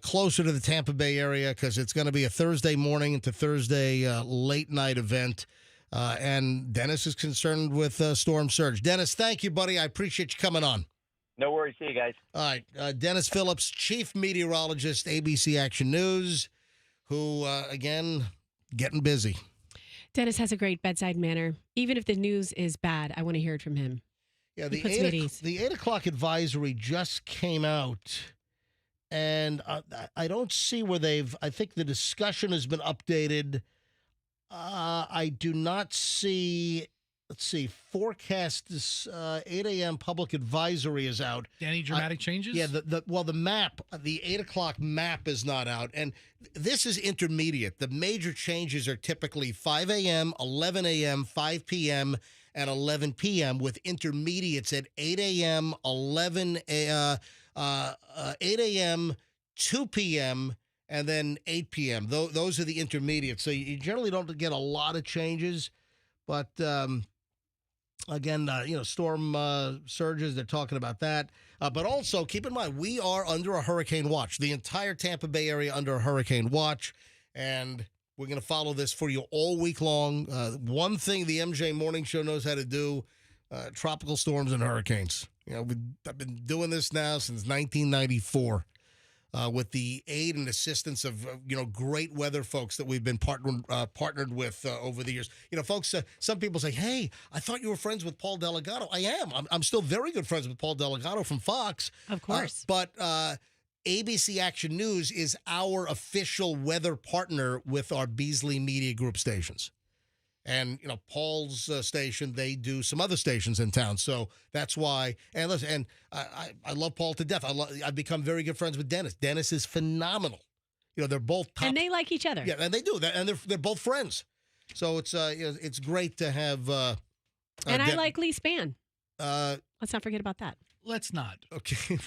closer to the Tampa Bay area, because it's going to be a Thursday morning into Thursday late night event. And Dennis is concerned with storm surge. Dennis, thank you, buddy. I appreciate you coming on. No worries. See you guys. All right. Dennis Phillips, chief meteorologist, ABC Action News, who, again, getting busy. Dennis has a great bedside manner. Even if the news is bad, I want to hear it from him. Yeah, the 8 o'clock advisory just came out, and I don't see where I think the discussion has been updated. I do not see, let's see, forecast this 8 a.m. public advisory is out. Any dramatic changes? Yeah, the map, the 8 o'clock map is not out. And this is intermediate. The major changes are typically 5 a.m., 11 a.m., 5 p.m., and 11 p.m. with intermediates at 8 a.m., 8 a.m., 2 p.m., and then 8 p.m. Those are the intermediates. So you generally don't get a lot of changes. But, again, storm surges, they're talking about that. But also, keep in mind, we are under a hurricane watch. The entire Tampa Bay area under a hurricane watch. And we're going to follow this for you all week long. One thing the MJ Morning Show knows how to do, tropical storms and hurricanes. I've been doing this now since 1994. With the aid and assistance of, great weather folks that we've been partnered with over the years. Folks, some people say, hey, I thought you were friends with Paul Delgado. I am. I'm still very good friends with Paul Delgado from Fox. Of course. But ABC Action News is our official weather partner with our Beasley Media Group stations. And, Paul's station, they do some other stations in town. So that's why. And listen, and I love Paul to death. I've become very good friends with Dennis. Dennis is phenomenal. They're both top. And they like each other. Yeah, and they do. And they're both friends. So it's great to have. And I like Lee Spann. Let's not forget about that. Let's not. Okay.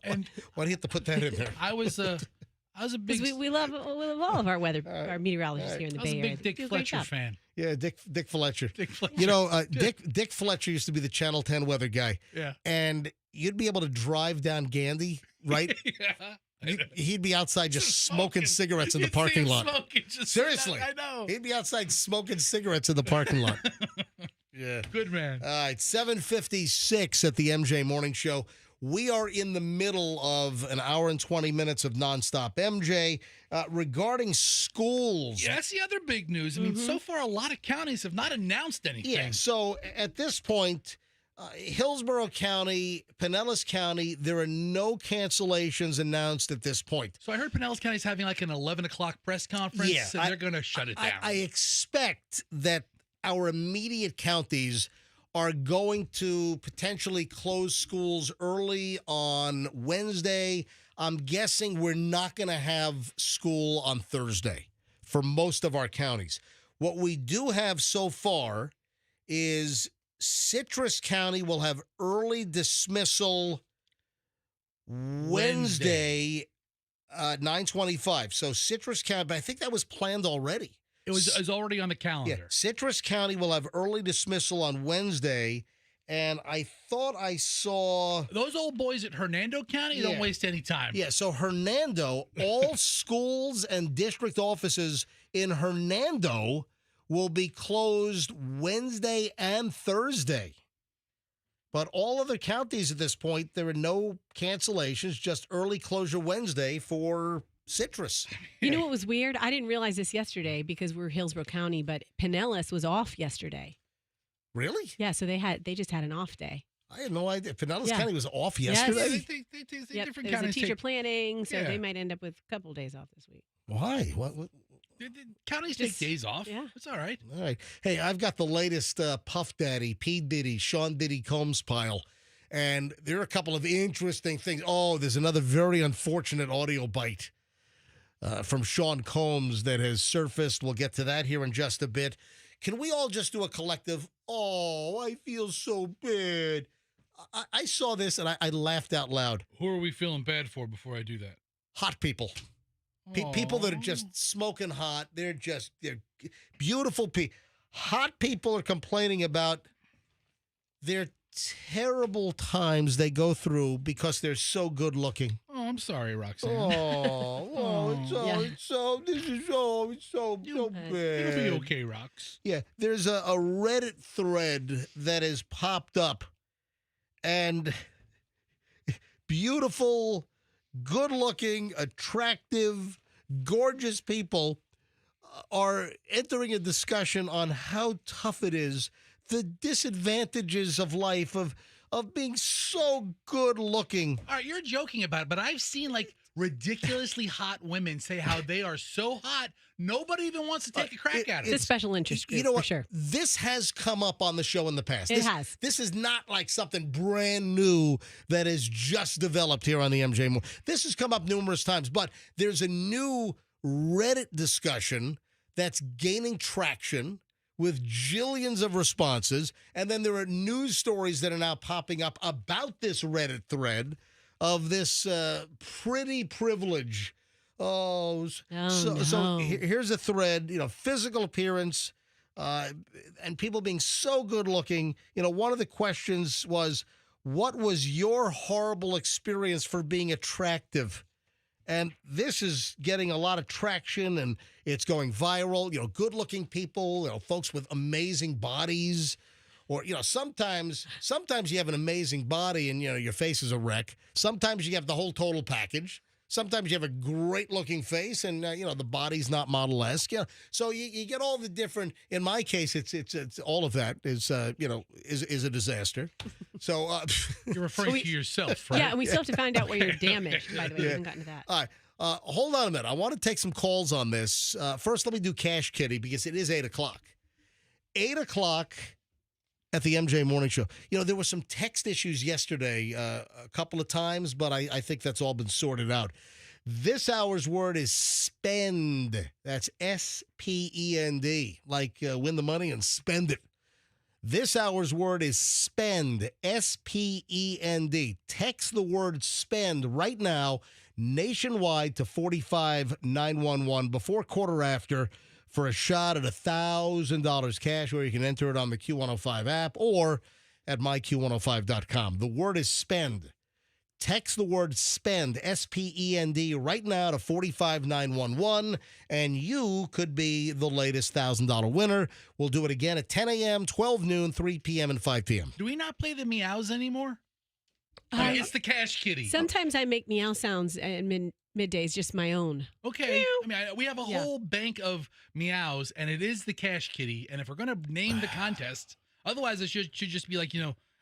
And why do you have to put that in there? I was a big. We love all of our our meteorologists here in the Bay Area. I was a big Dick Fletcher fan. Yeah, Dick Fletcher. Dick Fletcher. Dick Fletcher used to be the Channel 10 weather guy. Yeah. And you'd be able to drive down Gandy, right? Yeah. He'd be outside just smoking cigarettes in the parking lot. Seriously. I know. He'd be outside smoking cigarettes in the parking lot. Yeah. Good man. All right, 7:56 at the MJ Morning Show. We are in the middle of an hour and 20 minutes of nonstop MJ. Regarding schools. Yeah, that's the other big news. I mean, so far, a lot of counties have not announced anything. Yeah, so at this point, Hillsborough County, Pinellas County, there are no cancellations announced at this point. So I heard Pinellas County is having like an 11 o'clock press conference, Yeah, so they're going to shut it down. I expect that our immediate counties are going to potentially close schools early on Wednesday. I'm guessing we're not going to have school on Thursday for most of our counties. What we do have so far is Citrus County will have early dismissal Wednesday, 9:25. So Citrus County, but I think that was planned already. It was already on the calendar. Yeah, Citrus County will have early dismissal on Wednesday, and I thought I saw those old boys at Hernando County don't waste any time. Yeah, so Hernando, all schools and district offices in Hernando will be closed Wednesday and Thursday. But all other counties at this point, there are no cancellations, just early closure Wednesday for Citrus. You know what was weird? I didn't realize this yesterday because we're Hillsborough County, but Pinellas was off yesterday. Really? Yeah, so they just had an off day. I had no idea. Pinellas County was off yesterday? Yes. Different It was a counties teacher take- planning, so Yeah. they might end up with a couple of days off this week. Why? What? The counties take days off. Yeah. It's all right. All right. Hey, I've got the latest Puff Daddy, P. Diddy, Sean Diddy Combs pile. And there are a couple of interesting things. Oh, there's another very unfortunate audio bite from Sean Combs that has surfaced. We'll get to that here in just a bit. Can we all just do a collective, oh, I feel so bad. I saw this and I laughed out loud. Who are we feeling bad for before I do that? Hot people. People that are just smoking hot. They're beautiful people. Hot people are complaining about their terrible times they go through because they're so good looking. Oh, I'm sorry, Roxanne. It's so bad. It'll be okay, Rox. Yeah, there's a Reddit thread that has popped up, and beautiful, good-looking, attractive, gorgeous people are entering a discussion on how tough it is, the disadvantages of life of being so good-looking. All right, you're joking about it, but I've seen like ridiculously hot women say how they are so hot, nobody even wants to take a crack at it. It's a special interest group, You know for what? sure. This has come up on the show in the past. It has. This is not like something brand new that is just developed here on the MJ Moore. This has come up numerous times, but there's a new Reddit discussion that's gaining traction with jillions of responses, and then there are news stories that are now popping up about this Reddit thread of this pretty privilege. So here's a thread, physical appearance and people being so good looking. One of the questions was, what was your horrible experience for being attractive? And this is getting a lot of traction, and it's going viral. Good looking people, folks with amazing bodies. Or, sometimes you have an amazing body and, your face is a wreck. Sometimes you have the whole total package. Sometimes you have a great-looking face and, the body's not model-esque. So you get all the different. In my case, it's all of that is a disaster. So you're referring to yourself, right? Yeah, and we still have to find out where you're damaged, by the way. We haven't gotten to that. All right. Hold on a minute. I want to take some calls on this. First, let me do Cash Kitty because it is 8 o'clock. 8 o'clock at the MJ Morning Show. There were some text issues yesterday a couple of times, but I think that's all been sorted out. This hour's word is spend. That's S-P-E-N-D. Like win the money and spend it. This hour's word is spend. S-P-E-N-D. Text the word spend right now nationwide to 45911 before quarter after for a shot at $1,000 cash, or you can enter it on the Q105 app or at myQ105.com. The word is spend. Text the word spend, S-P-E-N-D, right now to 45911, and you could be the latest $1,000 winner. We'll do it again at 10 a.m., 12 noon, 3 p.m., and 5 p.m. Do we not play the meows anymore? It's the Cash Kitty. Sometimes I make meow sounds at middays, just my own. Okay. I mean, we have a whole bank of meows, and it is the Cash Kitty. And if we're going to name the contest, otherwise it should just be like,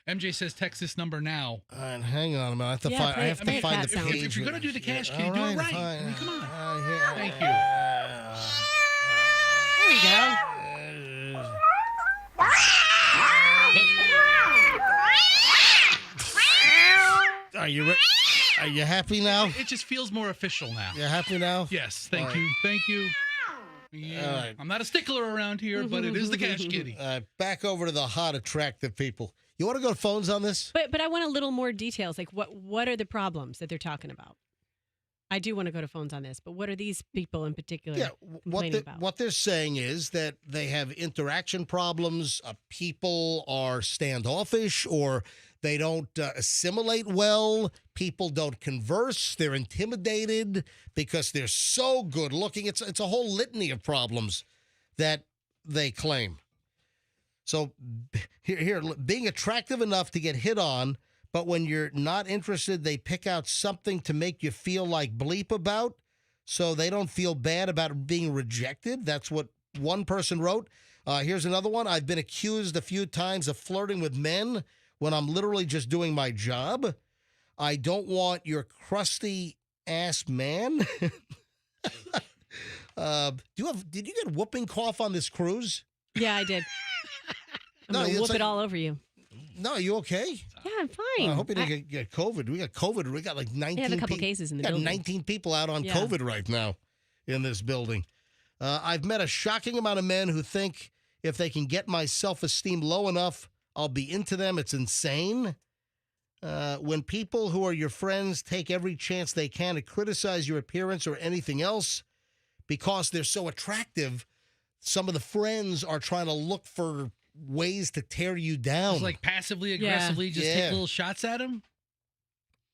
MJ says text this number now. Hang on a minute. I have to find the page. If you're going to do the Cash Kitty, do it right. I mean, come on. Thank you. There we go. Are you happy now? It just feels more official now. You happy now? Yes. Thank you. Thank you. Yeah. Right. I'm not a stickler around here, but it is the Cash Kitty. Back over to the hot, attractive people. You want to go to phones on this? But I want a little more details. Like what are the problems that they're talking about? I do want to go to phones on this, but what are these people in particular Yeah, complaining about? what they're saying is that they have interaction problems. People are standoffish, or they don't assimilate well. People don't converse. They're intimidated because they're so good looking. It's a whole litany of problems that they claim. So here, being attractive enough to get hit on, but when you're not interested, they pick out something to make you feel like bleep about, so they don't feel bad about being rejected. That's what one person wrote. Here's another one. I've been accused a few times of flirting with men when I'm literally just doing my job. I don't want your crusty ass man. Did you get whooping cough on this cruise? Yeah, I did. I'm No, gonna it's whoop like- it all over you. No, you okay? Yeah, I'm fine. I hope you didn't get COVID. We got COVID. We got like 19 They have a couple cases in the building. 19 people out on Yeah. COVID right now in this building. I've met a shocking amount of men who think if they can get my self-esteem low enough, I'll be into them. It's insane. When people who are your friends take every chance they can to criticize your appearance or anything else because they're so attractive, some of the friends are trying to look for ways to tear you down. Just like passively aggressively just take little shots at him.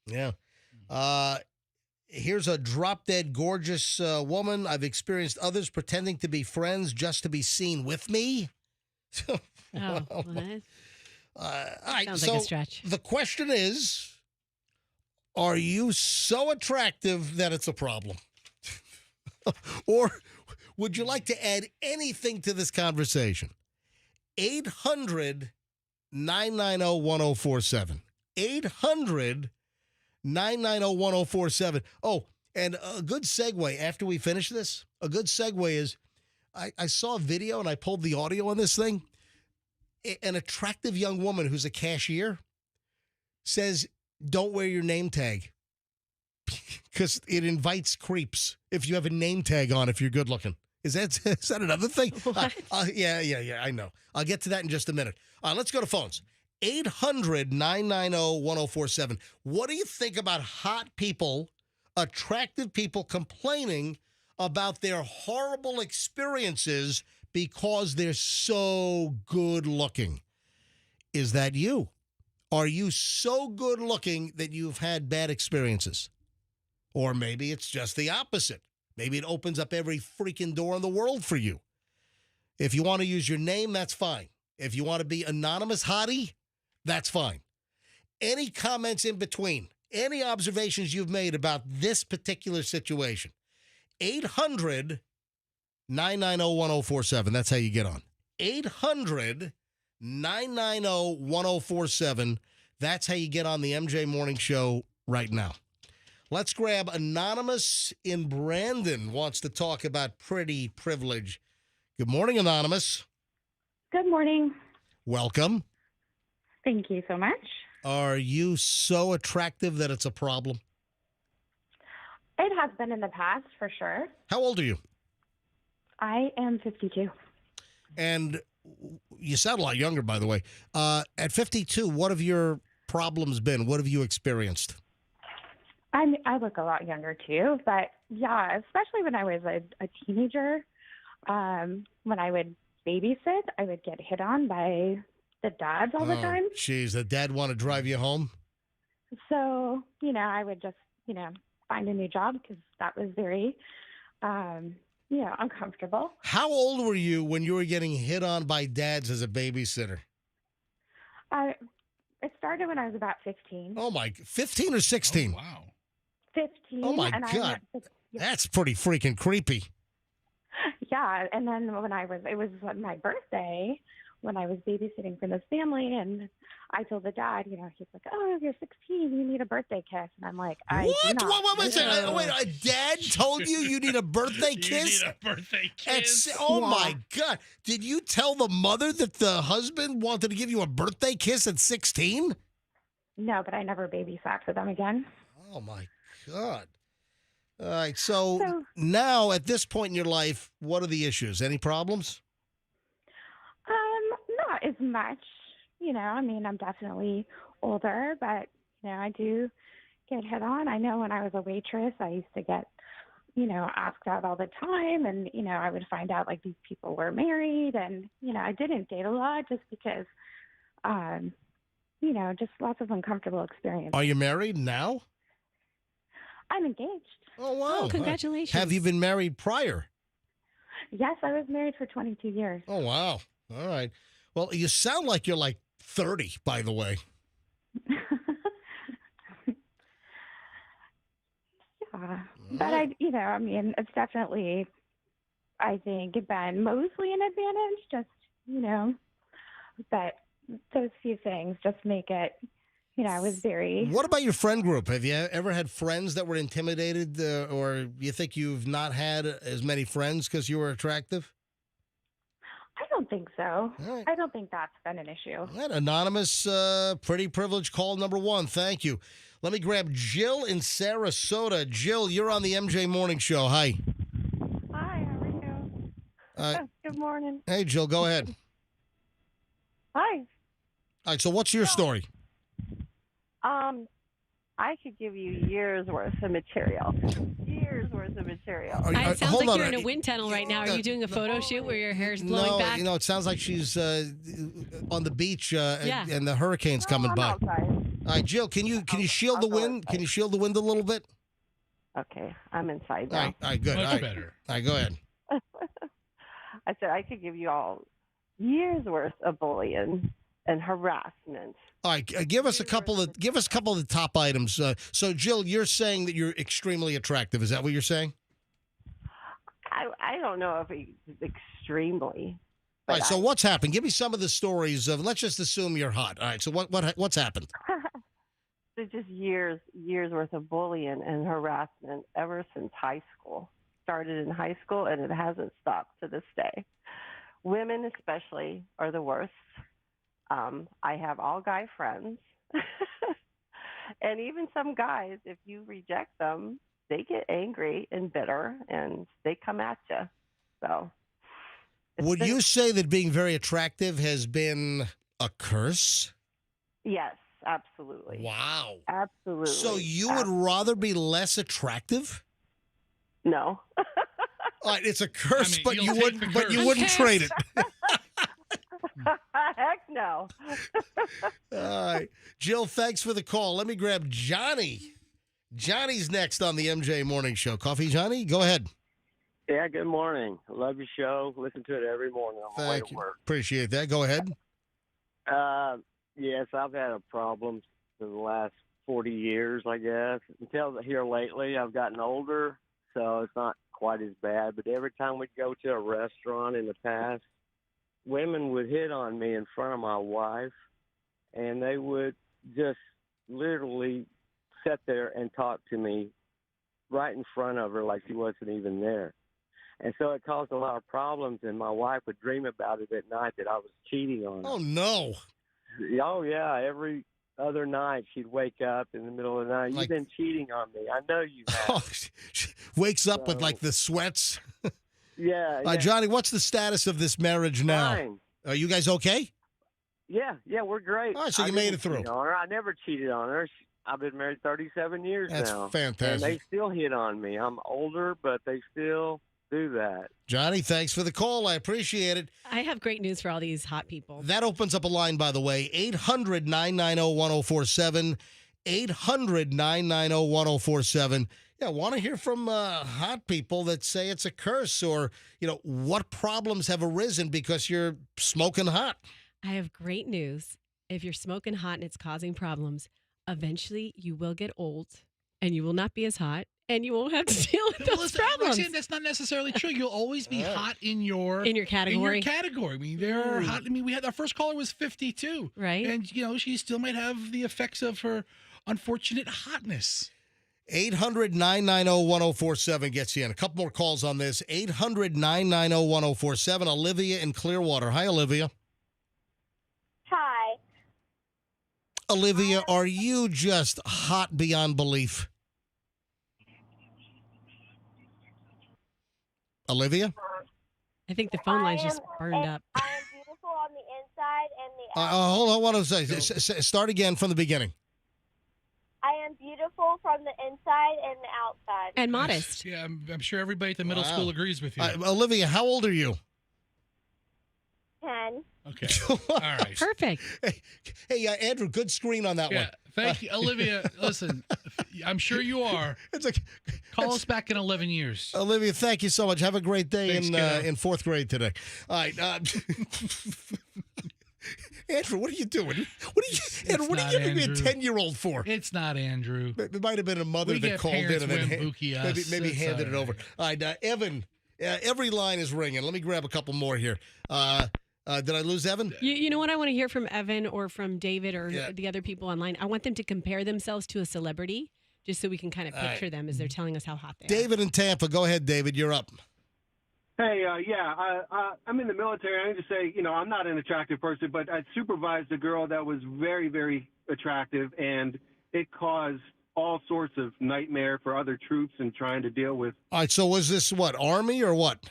Yeah. Here's a drop dead gorgeous woman. I've experienced others pretending to be friends just to be seen with me. Oh, well, that all right, sounds so like a stretch. the question is, are you so attractive that it's a problem? Or would you like to add anything to this conversation? 800-990-1047. 800-990-1047. Oh, and a good segue after we finish this, a good segue is I saw a video and I pulled the audio on this thing. An attractive young woman who's a cashier says, don't wear your name tag because it invites creeps if you have a name tag on if you're good looking. Is that another thing? Yeah, I know. I'll get to that in just a minute. All right, let's go to phones. 800-990-1047. What do you think about hot people, attractive people complaining about their horrible experiences because they're so good looking? Is that you? Are you so good looking that you've had bad experiences? Or maybe it's just the opposite. Maybe it opens up every freaking door in the world for you. If you want to use your name, that's fine. If you want to be anonymous hottie, that's fine. Any comments in between, any observations you've made about this particular situation, 800-990-1047. That's how you get on. 800-990-1047. That's how you get on the MJ Morning Show right now. Let's grab Anonymous in Brandon, wants to talk about pretty privilege. Good morning, Anonymous. Good morning. Welcome. Thank you so much. Are you so attractive that it's a problem? It has been in the past, for sure. How old are you? I am 52. And you sound a lot younger, by the way. At 52, what have your problems been? What have you experienced? I look a lot younger, too. But, yeah, especially when I was a teenager, when I would babysit, I would get hit on by the dads all the time. Jeez, the dad want to drive you home? So, I would just, find a new job because that was very, uncomfortable. How old were you when you were getting hit on by dads as a babysitter? It started when I was about 15. Oh, my, 15 or 16? Oh, wow. 15. Oh, my and God. That's pretty freaking creepy. Yeah, and then it was my birthday when I was babysitting for this family, and I told the dad, he's like, "Oh, you're 16, you need a birthday kiss," and I'm like, "I What? do not." Wait a second. Wait, a dad told you need a birthday kiss? You need a birthday kiss. My God. Did you tell the mother that the husband wanted to give you a birthday kiss at 16? No, but I never babysat for them again. Oh, my God. All right, so now at this point in your life, what are the issues? Any problems? Not as much. I'm definitely older, but I do, get hit on. I know when I was a waitress, I used to get, you know, asked out all the time, and you know, I would find out like these people were married, and you know, I didn't date a lot just because, you know, just lots of uncomfortable experiences. Are you married now? I'm engaged. Oh, wow. Oh, congratulations. Have you been married prior? Yes, I was married for 22 years. Oh, wow. All right. Well, you sound like you're like 30, by the way. But I, you know, I mean, it's definitely, I think, been mostly an advantage. Just, you know, but those few things just make it, you know, I was very. What about your friend group? Have you ever had friends that were intimidated, or you think you've not had as many friends because you were attractive? I don't think so. I don't think that's been an issue. All right, anonymous, pretty privileged call number one. Thank you. Let me grab Jill in Sarasota. Jill, you're on the MJ Morning Show. Hi. Hi, how are you? Good morning. Hey, Jill, go ahead. Hi. All right, so what's your story? I could give you years worth of material. Years worth of material. It sounds like you're in a wind tunnel right now. Are you doing a photo shoot where your hair's blowing back? No, it sounds like she's on the beach Yeah. and the hurricane's coming by. outside. All right, Jill, can you shield the wind? Can you shield the wind a little bit? Okay, I'm inside All now. right, all right, good. Much all right. better. All right, go ahead. I said I could give you all years worth of bullying and harassment. All right, give us a couple of the top items. So, Jill, you're saying that you're extremely attractive. Is that what you're saying? I don't know if it's extremely. All right. So, what's happened? Give me some of the stories of. Let's just assume you're hot. All right. So, what's happened? It's just years worth of bullying and harassment ever since high school. Started in high school, and it hasn't stopped to this day. Women especially are the worst. I have all guy friends. And even some guys, if you reject them, they get angry and bitter, and they come at you. So, Would you say that being very attractive has been a curse? yes, absolutely. Wow. Absolutely. So you would rather be less attractive? No. All right, it's a curse, I mean, but you'll you take wouldn't. the But you curse. wouldn't trade it. Heck no. All right, Jill. Thanks for the call. Let me grab Johnny. Johnny's next on the MJ Morning Show. Coffee, Johnny. Go ahead. Yeah, good morning. I love your show. Listen to it every morning on my way Thank to you. work. Appreciate that. Go ahead. Yes, I've had a problem for the last 40 years, I guess. Until here lately, I've gotten older, so it's not quite as bad. But every time we'd go to a restaurant in the past, women would hit on me in front of my wife, and they would just literally sit there and talk to me right in front of her like she wasn't even there. And so it caused a lot of problems, and my wife would dream about it at night that I was cheating on her. Oh, no. Oh, yeah. Every other night she'd wake up in the middle of the night. You've been cheating on me. I know you have. Oh, she wakes up with like the sweats. Yeah. Johnny, what's the status of this marriage now? Fine. Are you guys okay? Yeah, we're great. All right, so you I made didn't it through. cheat on her. I never cheated on her. I've been married 37 years That's now. fantastic. And they still hit on me. I'm older, but they still do that. Johnny, thanks for the call. I appreciate it. I have great news for all these hot people. That opens up a line, by the way, 800-990-1047, 800-990-1047. Yeah, want to hear from hot people that say it's a curse, or, you know, what problems have arisen because you're smoking hot. I have great news. If you're smoking hot and it's causing problems, eventually you will get old and you will not be as hot and you won't have to deal with those problems. Roxanne, that's not necessarily true. You'll always be hot in your category. I mean, they're hot. I mean, we had our first caller was 52, right? And you know, she still might have the effects of her unfortunate hotness. 800-990-1047 gets you in. A couple more calls on this. 800-990-1047. Olivia in Clearwater. Hi, Olivia. Hi. Olivia, are you just hot beyond belief? Olivia? I think the phone line's just burned up. I am beautiful on the inside and the Hold on. Start again from the beginning. I am beautiful beautiful from the inside and the outside. And modest. Yeah, I'm sure everybody at the middle school agrees with you. Olivia, how old are you? 10. Okay. All right. Perfect. Hey, Andrew, good screen on that one. Thank you, Olivia. Listen, I'm sure you are. Call us back in 11 years. Olivia, thank you so much. Have a great day Thanks, in fourth grade today. All right. Andrew, what are you doing? Andrew, what are you giving me a 10-year-old for? It's not Andrew. It might have been a mother that called in and then maybe handed it over. All right, Evan, every line is ringing. Let me grab a couple more here. Did I lose Evan? You know what I want to hear from Evan or from David or the other people online? I want them to compare themselves to a celebrity just so we can kind of picture them as they're telling us how hot they are. David in Tampa. Go ahead, David. You're up. Hey, I'm in the military. I need to say, I'm not an attractive person, but I supervised a girl that was very, very attractive, and it caused all sorts of nightmare for other troops and trying to deal with. All right, so was this what, Army or what?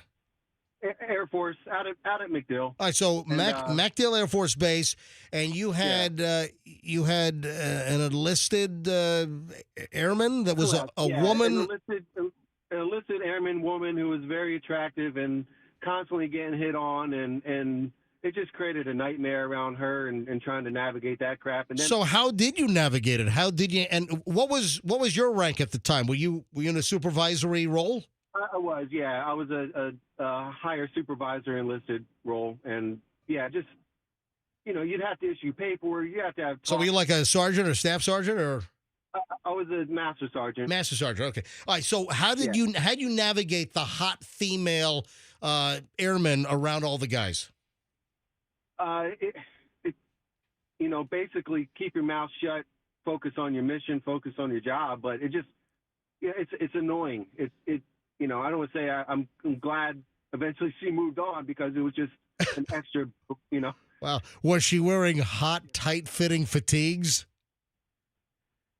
Air Force out at MacDill. All right, so MacDill Air Force Base, and you had an enlisted airman that was a woman. An enlisted airman woman who was very attractive and constantly getting hit on, and it just created a nightmare around her and trying to navigate that crap. And then, so how did you navigate it? How did you? And what was your rank at the time? Were you in a supervisory role? I was, yeah. I was a higher supervisor enlisted role, and just you'd have to issue paperwork. You have to have. So were you like a sergeant or staff sergeant or? I was a master sergeant. Master sergeant. Okay. All right. So how did you navigate the hot female airmen around all the guys? Basically keep your mouth shut, focus on your mission, focus on your job. But it just, it's annoying. I don't want to say I'm glad eventually she moved on because it was just an extra, Wow. Was she wearing hot, tight-fitting fatigues?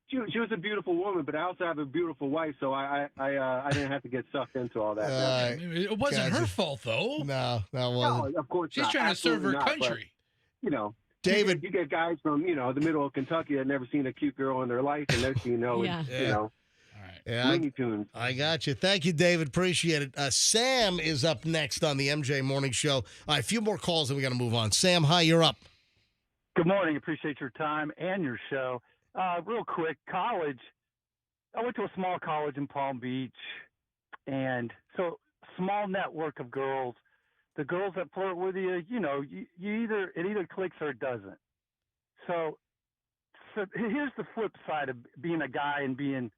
She was a beautiful woman, but I also have a beautiful wife, so I didn't have to get sucked into all that. It wasn't her fault, though. No, that wasn't. No, of course She's not. trying to serve her Absolutely not, country. But, David, you get guys from the middle of Kentucky that never seen a cute girl in their life, and next thing you know, Looney Tunes. I got you. Thank you, David. Appreciate it. Sam is up next on the MJ Morning Show. A few more calls, and we got to move on. Sam, hi, you're up. Good morning. Appreciate your time and your show. Real quick, college. I went to a small college in Palm Beach, and so small network of girls. The girls that flirt with you, it either clicks or it doesn't. So here's the flip side of being a guy and being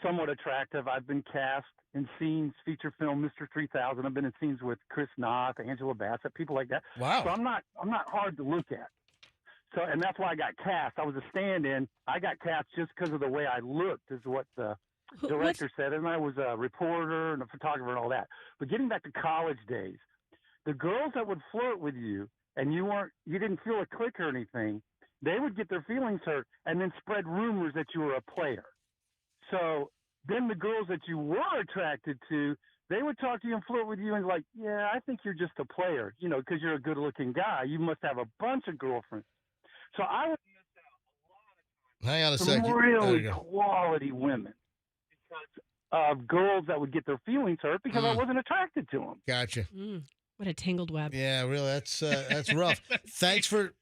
somewhat attractive. I've been cast in scenes, feature film, Mr. 3000. I've been in scenes with Chris Noth, Angela Bassett, people like that. Wow. So I'm not hard to look at. So, and that's why I got cast. I was a stand-in. I got cast just because of the way I looked, is what the director said. And I was a reporter and a photographer and all that. But getting back to college days, the girls that would flirt with you and you didn't feel a click or anything, they would get their feelings hurt and then spread rumors that you were a player. So then the girls that you were attracted to, they would talk to you and flirt with you and like, yeah, I think you're just a player, because you're a good-looking guy. You must have a bunch of girlfriends. So I would miss out Hang on a some second. really quality women because of girls that would get their feelings hurt because I wasn't attracted to them. Gotcha. What a tangled web. Yeah, really, that's rough. Thanks for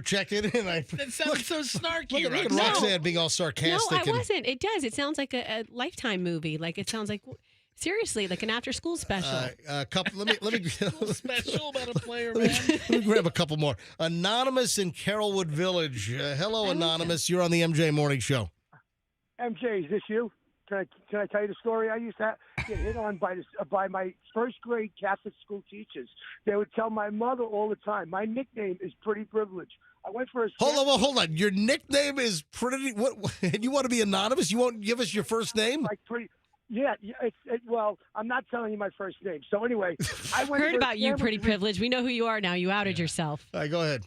checking in. That sounds so snarky. Look at Roxanne being all sarcastic. No, I wasn't. It does. It sounds like a Lifetime movie. Like it sounds like seriously, like an after-school special. Let me special about a player, man. Let me grab a couple more. Anonymous in Carrollwood Village. Hello, Anonymous. You're on the MJ Morning Show. MJ, is this you? Can I tell you the story? I used to get hit on by my first grade Catholic school teachers. They would tell my mother all the time, my nickname is Pretty Privilege. I went for a... Hold on. Your nickname is Pretty... What? And you want to be anonymous? You won't give us your first name? Like Pretty... Yeah, well, I'm not telling you my first name. So anyway, I went heard about you, Pretty Privilege. We know who you are now. You outed yourself. All right, go ahead.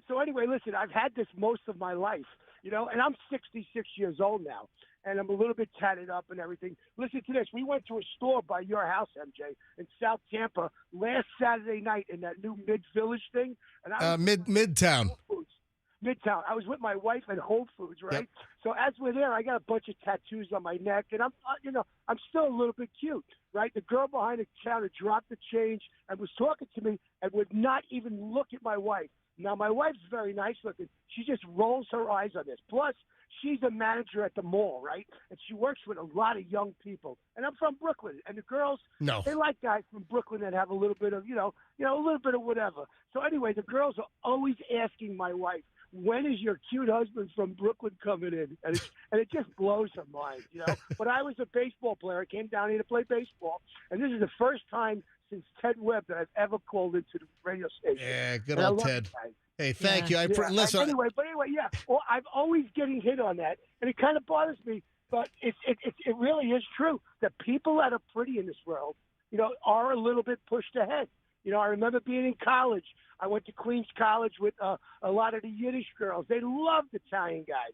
So anyway, listen, I've had this most of my life, and I'm 66 years old now, and I'm a little bit tatted up and everything. Listen to this. We went to a store by your house, MJ, in South Tampa last Saturday night in that new Mid-Village thing. And Midtown. Midtown. I was with my wife at Whole Foods, right? Yep. So as we're there, I got a bunch of tattoos on my neck, and I'm still a little bit cute, right? The girl behind the counter dropped the change and was talking to me and would not even look at my wife. Now, my wife's very nice looking. She just rolls her eyes on this. Plus, she's a manager at the mall, right? And she works with a lot of young people. And I'm from Brooklyn, and the girls, they like guys from Brooklyn that have a little bit of, a little bit of whatever. So anyway, the girls are always asking my wife, when is your cute husband from Brooklyn coming in? And it just blows her mind, But I was a baseball player. I came down here to play baseball, and this is the first time since Ted Webb that I've ever called into the radio station. Yeah, good And I old love Ted. you guys. Hey, thank you. Listen. Anyway, yeah. Well, I'm always getting hit on that, and it kind of bothers me. But it really is true that people that are pretty in this world, are a little bit pushed ahead. I remember being in college. I went to Queens College with a lot of the Yiddish girls. They loved Italian guys,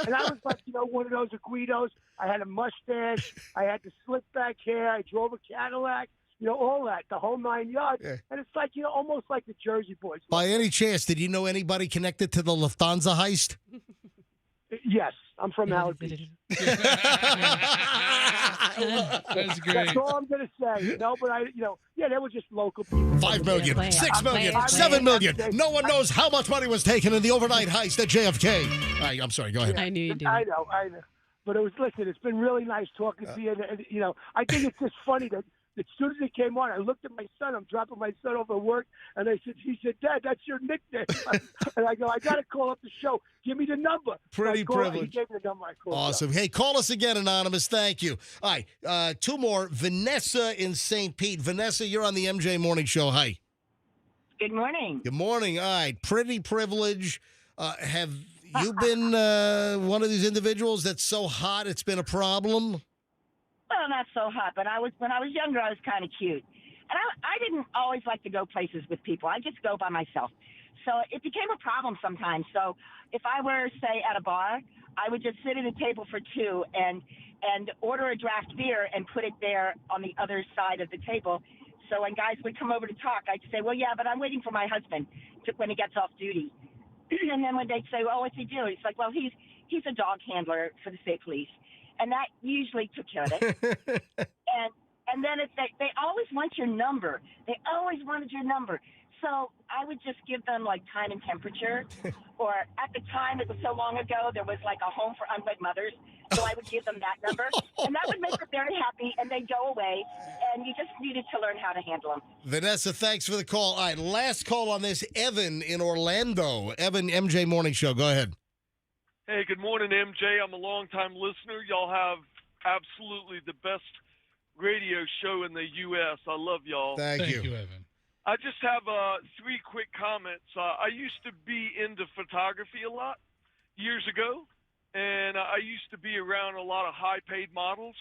And I was like, one of those Guidos. I had a mustache. I had the slick back hair. I drove a Cadillac. All that, the whole 9 yards. Yeah. And it's like, almost like the Jersey Boys. By any chance, did you know anybody connected to the Lufthansa heist? Yes, I'm from Howard Beach. That's great. That's all I'm going to say. No, but they were just local people. 5 million, Play it. 6 million, Play it. 7 million. No one knows how much money was taken in the overnight heist at JFK. All right, I'm sorry, go ahead. I knew you did. I know. But listen, it's been really nice talking to you. And, I think it's just funny that as soon as it came on, I looked at my son. I'm dropping my son off at work, and he said, Dad, that's your nickname. And I go, I got to call up the show. Give me the number. Pretty privileged. He gave me the number. I called Awesome. Hey, call us again, Anonymous. Thank you. All right, 2 more. Vanessa in St. Pete. Vanessa, you're on the MJ Morning Show. Hi. Good morning. Good morning. All right, pretty privilege. Have you been one of these individuals that's so hot it's been a problem? Well, not so hot, but when I was younger, I was kind of cute. And I didn't always like to go places with people. I just go by myself. So it became a problem sometimes. So if I were, say, at a bar, I would just sit at a table for 2 and order a draft beer and put it there on the other side of the table. So when guys would come over to talk, I'd say, well, yeah, but I'm waiting for my husband when he gets off duty. And then when they'd say, well, what's he doing? It's like, well, he's a dog handler for the state police. And that usually took care of it. and then they always want your number. They always wanted your number. So I would just give them like time and temperature. Or at the time, it was so long ago, there was like a home for unwed mothers. So I would give them that number. And that would make them very happy. And they'd go away. And you just needed to learn how to handle them. Vanessa, thanks for the call. All right, last call on this. Evan in Orlando. Evan, MJ Morning Show. Go ahead. Hey, good morning, MJ. I'm a longtime listener. Y'all have absolutely the best radio show in the U.S. I love y'all. Thank you, Evan. I just have 3 quick comments. I used to be into photography a lot years ago, and I used to be around a lot of high-paid models.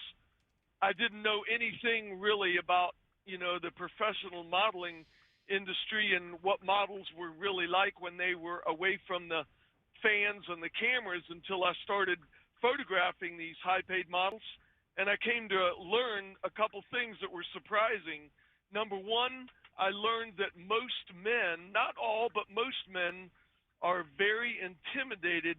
I didn't know anything really about, the professional modeling industry and what models were really like when they were away from the fans and the cameras until I started photographing these high-paid models, and I came to learn a couple things that were surprising. Number one, I learned that most men, not all, but most men, are very intimidated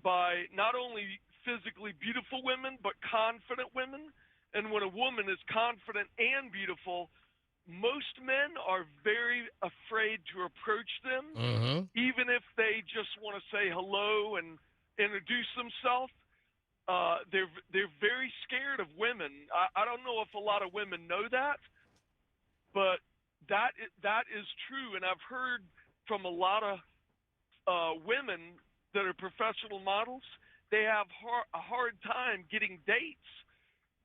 by not only physically beautiful women, but confident women. And when a woman is confident and beautiful, most men are very afraid to approach them, even if they just want to say hello and introduce themselves. They're very scared of women. I don't know if a lot of women know that, but that is true. And I've heard from a lot of women that are professional models, they have a hard time getting dates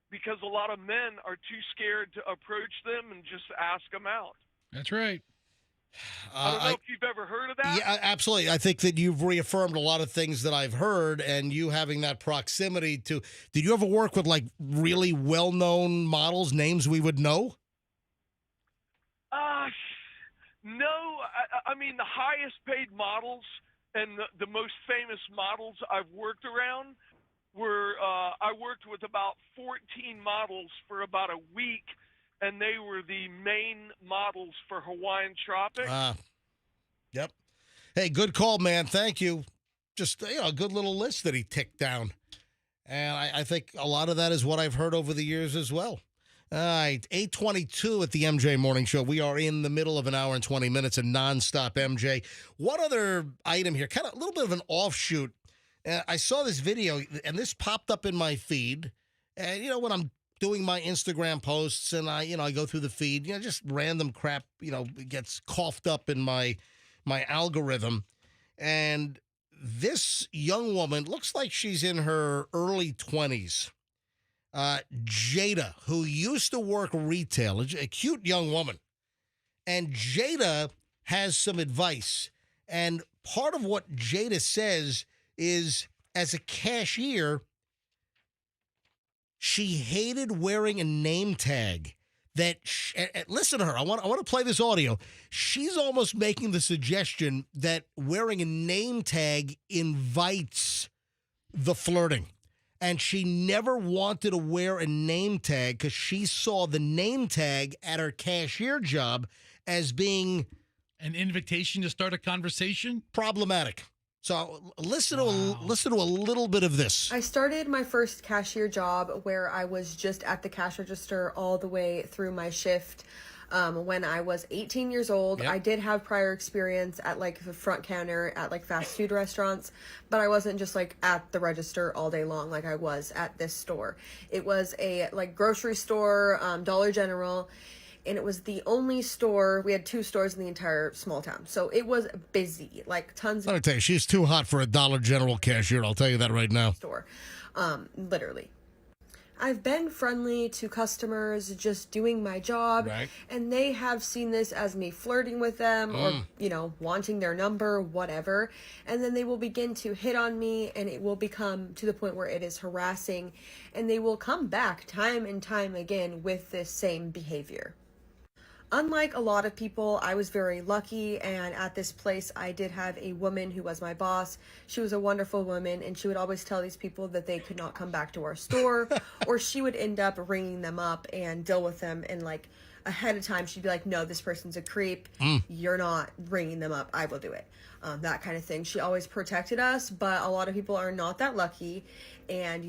because a lot of men are too scared to approach them and just ask them out. That's right. I don't know if you've ever heard of that. Yeah, absolutely. I think that you've reaffirmed a lot of things that I've heard, and you having that proximity to. Did you ever work with like really well-known models, names we would know? No. I mean, the highest paid models and the most famous models I've worked around were I worked with about 14 models for about a week, and they were the main models for Hawaiian Tropic. Yep. Hey, good call, man. Thank you. Just, a good little list that he ticked down. And I think a lot of that is what I've heard over the years as well. All right, 8:22 at the MJ Morning Show. We are in the middle of an hour and 20 minutes of nonstop MJ. One other item here, kind of a little bit of an offshoot. I saw this video, and this popped up in my feed. And, when I'm doing my Instagram posts and I go through the feed, just random crap, gets coughed up in my algorithm. And this young woman looks like she's in her early 20s. Jada, who used to work retail, a cute young woman. And Jada has some advice. And part of what Jada says is, as a cashier, she hated wearing a name tag. Listen to her. I want to play this audio. She's almost making the suggestion that wearing a name tag invites the flirting. And she never wanted to wear a name tag because she saw the name tag at her cashier job as being an invitation to start a conversation. Problematic. So listen to a little bit of this. I started my first cashier job where I was just at the cash register all the way through my shift. When I was 18 years old. Yep. I did have prior experience at the front counter at fast food restaurants, but I wasn't just at the register all day long like I was at this store. It was a grocery store, Dollar General, and it was the only store. We had 2 stores in the entire small town, so it was busy, tons I'll tell you, she's too hot for a Dollar General cashier. I'll tell you that right now. Store, literally. I've been friendly to customers, just doing my job, right. And they have seen this as me flirting with them or, wanting their number, whatever. And then they will begin to hit on me, and it will become to the point where it is harassing, and they will come back time and time again with this same behavior. Unlike a lot of people, I was very lucky, and at this place I did have a woman who was my boss. She was a wonderful woman, and she would always tell these people that they could not come back to our store, or she would end up ringing them up and deal with them, and ahead of time she'd be like, no, this person's a creep. You're not ringing them up. I will do it. That kind of thing. She always protected us, but a lot of people are not that lucky, and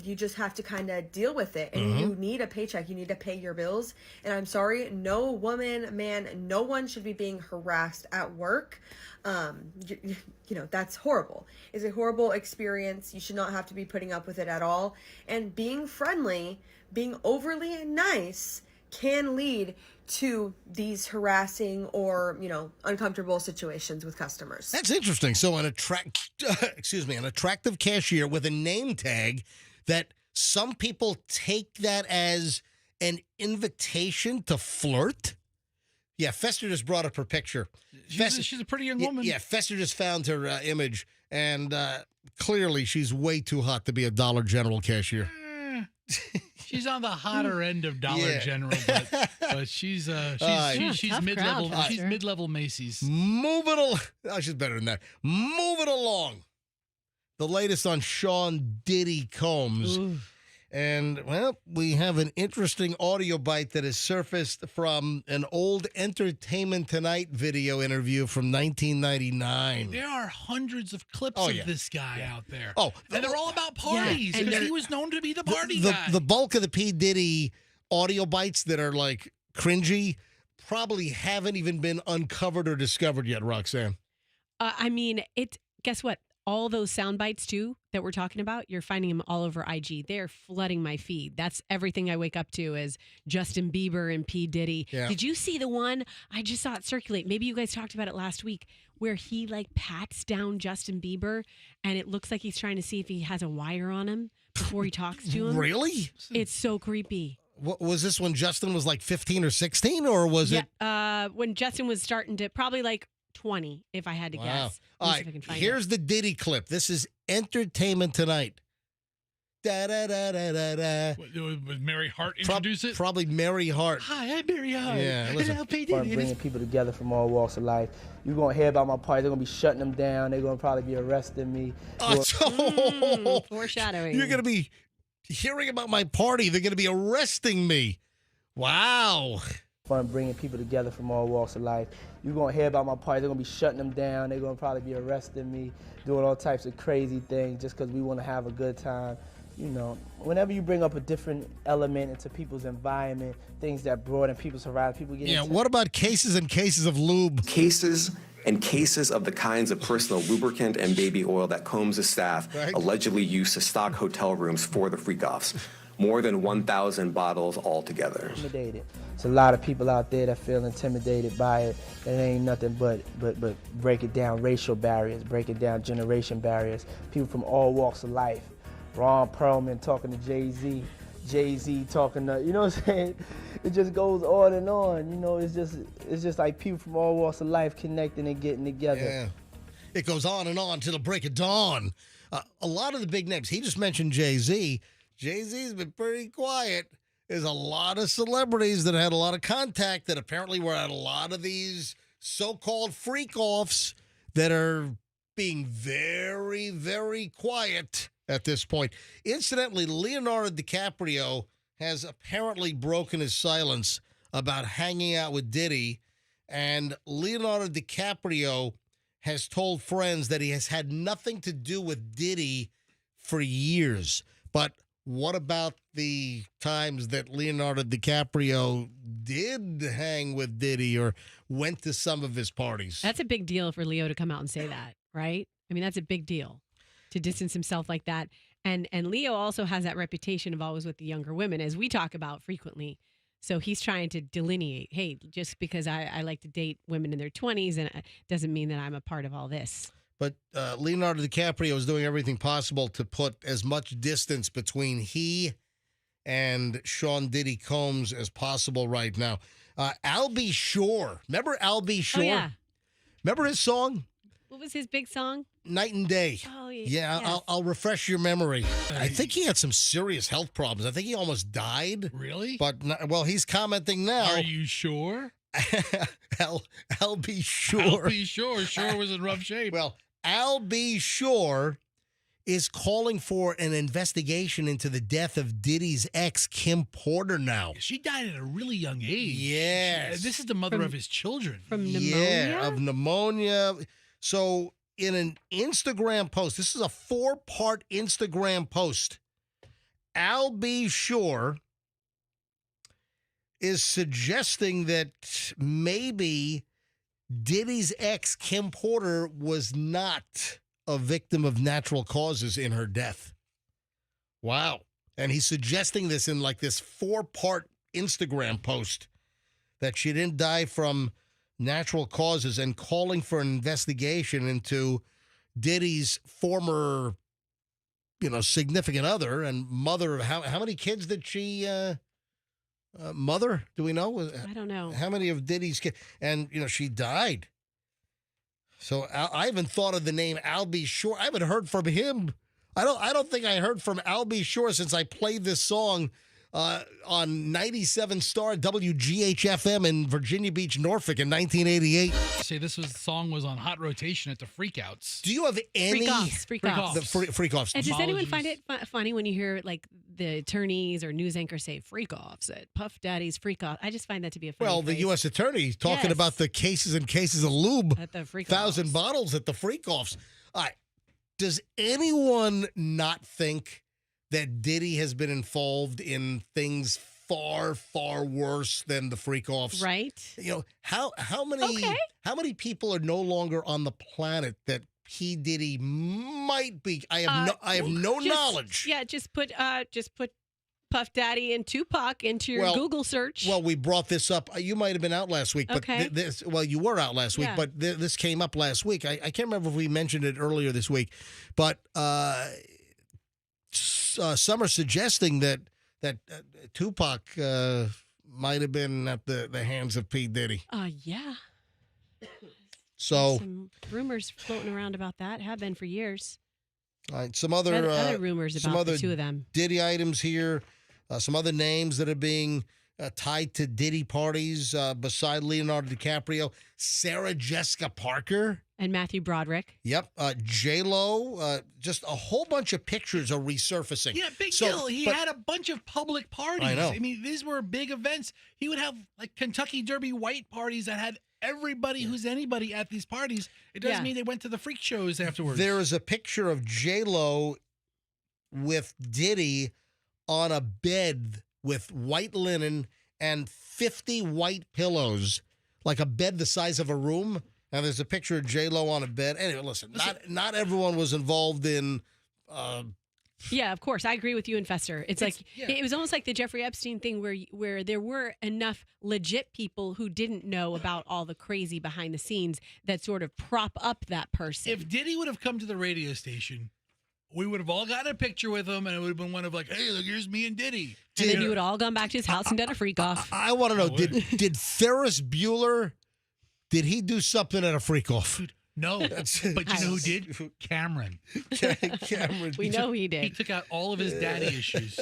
you just have to kind of deal with it, and you need a paycheck. You need to pay your bills. And I'm sorry, no woman, man, no one should be being harassed at work. That's horrible. It's a horrible experience. You should not have to be putting up with it at all. And being friendly, being overly nice can lead to these harassing or, uncomfortable situations with customers. That's interesting. So an attractive cashier with a name tag that some people take that as an invitation to flirt. Yeah, Fester just brought up her picture. She's a pretty young woman. Yeah, Fester just found her image, and clearly she's way too hot to be a Dollar General cashier. She's on the hotter end of Dollar General, but she's mid-level. Crowd, she's mid-level Macy's. Moving along. Oh, she's better than that. Moving along. The latest on Sean Diddy Combs. Ooh. And, we have an interesting audio bite that has surfaced from an old Entertainment Tonight video interview from 1999. There are hundreds of clips of this guy out there. Oh, and they're all about parties. Yeah, and he was known to be the party guy. The bulk of the P. Diddy audio bites that are, cringy probably haven't even been uncovered or discovered yet, Roxanne. Guess what? All those sound bites, too, that we're talking about, you're finding them all over IG. They're flooding my feed. That's everything I wake up to is Justin Bieber and P. Diddy. Yeah. Did you see the one? I just saw it circulate. Maybe you guys talked about it last week, where he, pats down Justin Bieber, and it looks like he's trying to see if he has a wire on him before he talks to him. Really? It's so creepy. What was this when Justin was 15 or 16, or was it? When Justin was starting to, probably 20, if I had to guess. All right, here's the Diddy clip. This is Entertainment Tonight. Da da da da da da. Would Mary Hart introduce it? Probably Mary Hart. Hi, I'm Mary Hart. Yeah, listen. Start bringing people together from all walks of life. You're going to hear about my party. They're going to be shutting them down. They're going to probably be arresting me. Foreshadowing. You're going to be hearing about my party. They're going to be arresting me. Wow. fun bringing people together from all walks of life. You're going to hear about my party. They're going to be shutting them down. They're going to probably be arresting me, doing all types of crazy things just because we want to have a good time. You know, whenever you bring up a different element into people's environment, things that broaden people's horizon, people get into what about cases and cases of lube? Cases and cases of the kinds of personal lubricant and baby oil that Combs' staff allegedly used to stock hotel rooms for the freak-offs. More than 1,000 bottles altogether. Intimidated. There's a lot of people out there that feel intimidated by it. It ain't nothing but breaking down racial barriers, breaking down generation barriers. People from all walks of life. Ron Perlman talking to Jay-Z. Jay-Z talking to, you know what I'm saying? It just goes on and on. You know, it's just like people from all walks of life connecting and getting together. Yeah. It goes on and on till the break of dawn. A lot of the big names. He just mentioned Jay-Z. Jay-Z's been pretty quiet. There's a lot of celebrities that had a lot of contact that apparently were at a lot of these so-called freak-offs that are being very, very quiet at this point. Incidentally, Leonardo DiCaprio has apparently broken his silence about hanging out with Diddy, and Leonardo DiCaprio has told friends that he has had nothing to do with Diddy for years. But what about the times that Leonardo DiCaprio did hang with Diddy or went to some of his parties? That's a big deal for Leo to come out and say that, right? I mean, that's a big deal to distance himself like that. And Leo also has that reputation of always with the younger women, as we talk about frequently. So he's trying to delineate, hey, just because I like to date women in their 20s, and it doesn't mean that I'm a part of all this. But Leonardo DiCaprio is doing everything possible to put as much distance between he and Sean Diddy Combs as possible right now. Albie Shore. Remember Albie Shore? Oh, yeah. Remember his song? What was his big song? Night and Day. Oh, Yeah, yes. I'll refresh your memory. I think he had some serious health problems. I think he almost died. Really? But, well, he's commenting now. Are you sure? Albie Shore. Albie Shore. Shore was in rough shape. Well, Albie Shore is calling for an investigation into the death of Diddy's ex, Kim Porter, now. She died at a really young age. Yes. This is the mother of his children. From pneumonia? Yeah, of pneumonia. So in an Instagram post, this is a 4-part Instagram post, Albie Shore is suggesting that maybe Diddy's ex, Kim Porter, was not a victim of natural causes in her death. Wow. And he's suggesting this in like this 4-part Instagram post, that she didn't die from natural causes, and calling for an investigation into Diddy's former, significant other and mother. How many kids did she mother? Do we know? I don't know. How many of Diddy's kids? And, she died. So I haven't thought of the name Albie Shore. I haven't heard from him. I don't think I heard from Albie Shore since I played this song on 97 Star WGHFM in Virginia Beach, Norfolk in 1988. Say this song was on hot rotation at the Freakouts. Do you have any Freak-offs? The freak-offs. And does anyone find it funny when you hear like the attorneys or news anchors say freak-offs at Puff Daddy's freak-off? I just find that to be a funny Well, the phrase. U.S. attorney talking Yes. about the cases and cases of lube At the freak-offs. 1,000 bottles at the freak-offs. All right. Does anyone not think that Diddy has been involved in things far, far worse than the freak-offs? Right. How many people are no longer on the planet that P. Diddy might be? I have no knowledge. Yeah, just put Puff Daddy and Tupac into your Google search. Well, we brought this up. You might have been out last week, but Okay. you were out last week, Yeah. but this came up last week. I can't remember if we mentioned it earlier this week, but some are suggesting that Tupac might have been at the hands of P. Diddy. Yeah. So Some rumors floating around about that have been for years. all right, some other Other rumors some about other the two of them. Diddy items here. Some other names that are being tied to Diddy parties beside Leonardo DiCaprio. Sarah Jessica Parker. And Matthew Broderick. Yep. J-Lo, just a whole bunch of pictures are resurfacing. Yeah, big deal. He had a bunch of public parties. I know. I mean, these were big events. He would have like Kentucky Derby white parties that had everybody who's anybody at these parties. It doesn't mean they went to the freak shows afterwards. There is a picture of J-Lo with Diddy on a bed with white linen and 50 white pillows, like a bed the size of a room. And there's a picture of J-Lo on a bed. Anyway, listen, not everyone was involved in... Yeah, of course. I agree with you and Fester. It was almost like the Jeffrey Epstein thing where there were enough legit people who didn't know about all the crazy behind the scenes that sort of prop up that person. If Diddy would have come to the radio station, we would have all gotten a picture with him, and it would have been one of like, hey, look, here's me and Diddy. And then you would all gone back to his house and done a freak off. I want to know, did Ferris Bueller, did he do something at a freak off? No, but you know who did? Cameron. Cameron. We know he did. He took out all of his daddy issues.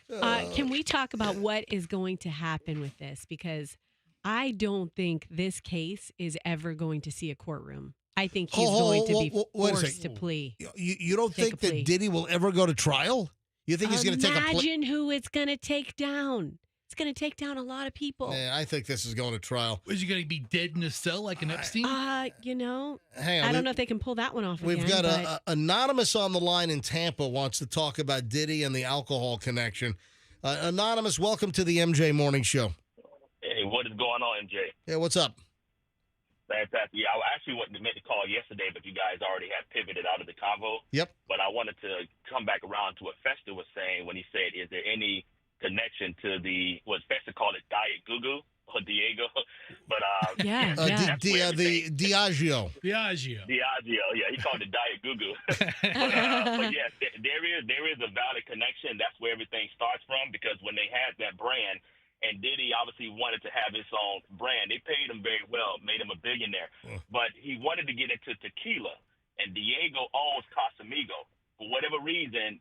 Can we talk about what is going to happen with this? Because I don't think this case is ever going to see a courtroom. I think he's going to be forced to plea. You don't think that Diddy will ever go to trial? You think he's going to take a plea? Imagine who it's going to take down. It's going to take down a lot of people. Yeah, I think this is going to trial. Is he going to be dead in a cell like an Epstein? Hang on, I don't know if they can pull that one off. We've again, got Anonymous on the line in Tampa wants to talk about Diddy and the alcohol connection. Anonymous, welcome to the MJ Morning Show. Hey, what is going on, MJ? Yeah, what's up? Fantastic. Yeah, I actually meant to call yesterday, but you guys already had pivoted out of the convo. Yep. But I wanted to come back around to what Fester was saying when he said, is there any connection to what Fester called it, Diet Goo or Diego? But Diageo. Diageo, yeah, he called it Diet Goo. But yes, there is a valid connection. That's where everything starts from, because when they had that brand, and Diddy obviously wanted to have his own brand. They paid him very well, made him a billionaire. But he wanted to get into tequila, and Diego owns Casamigo. For whatever reason,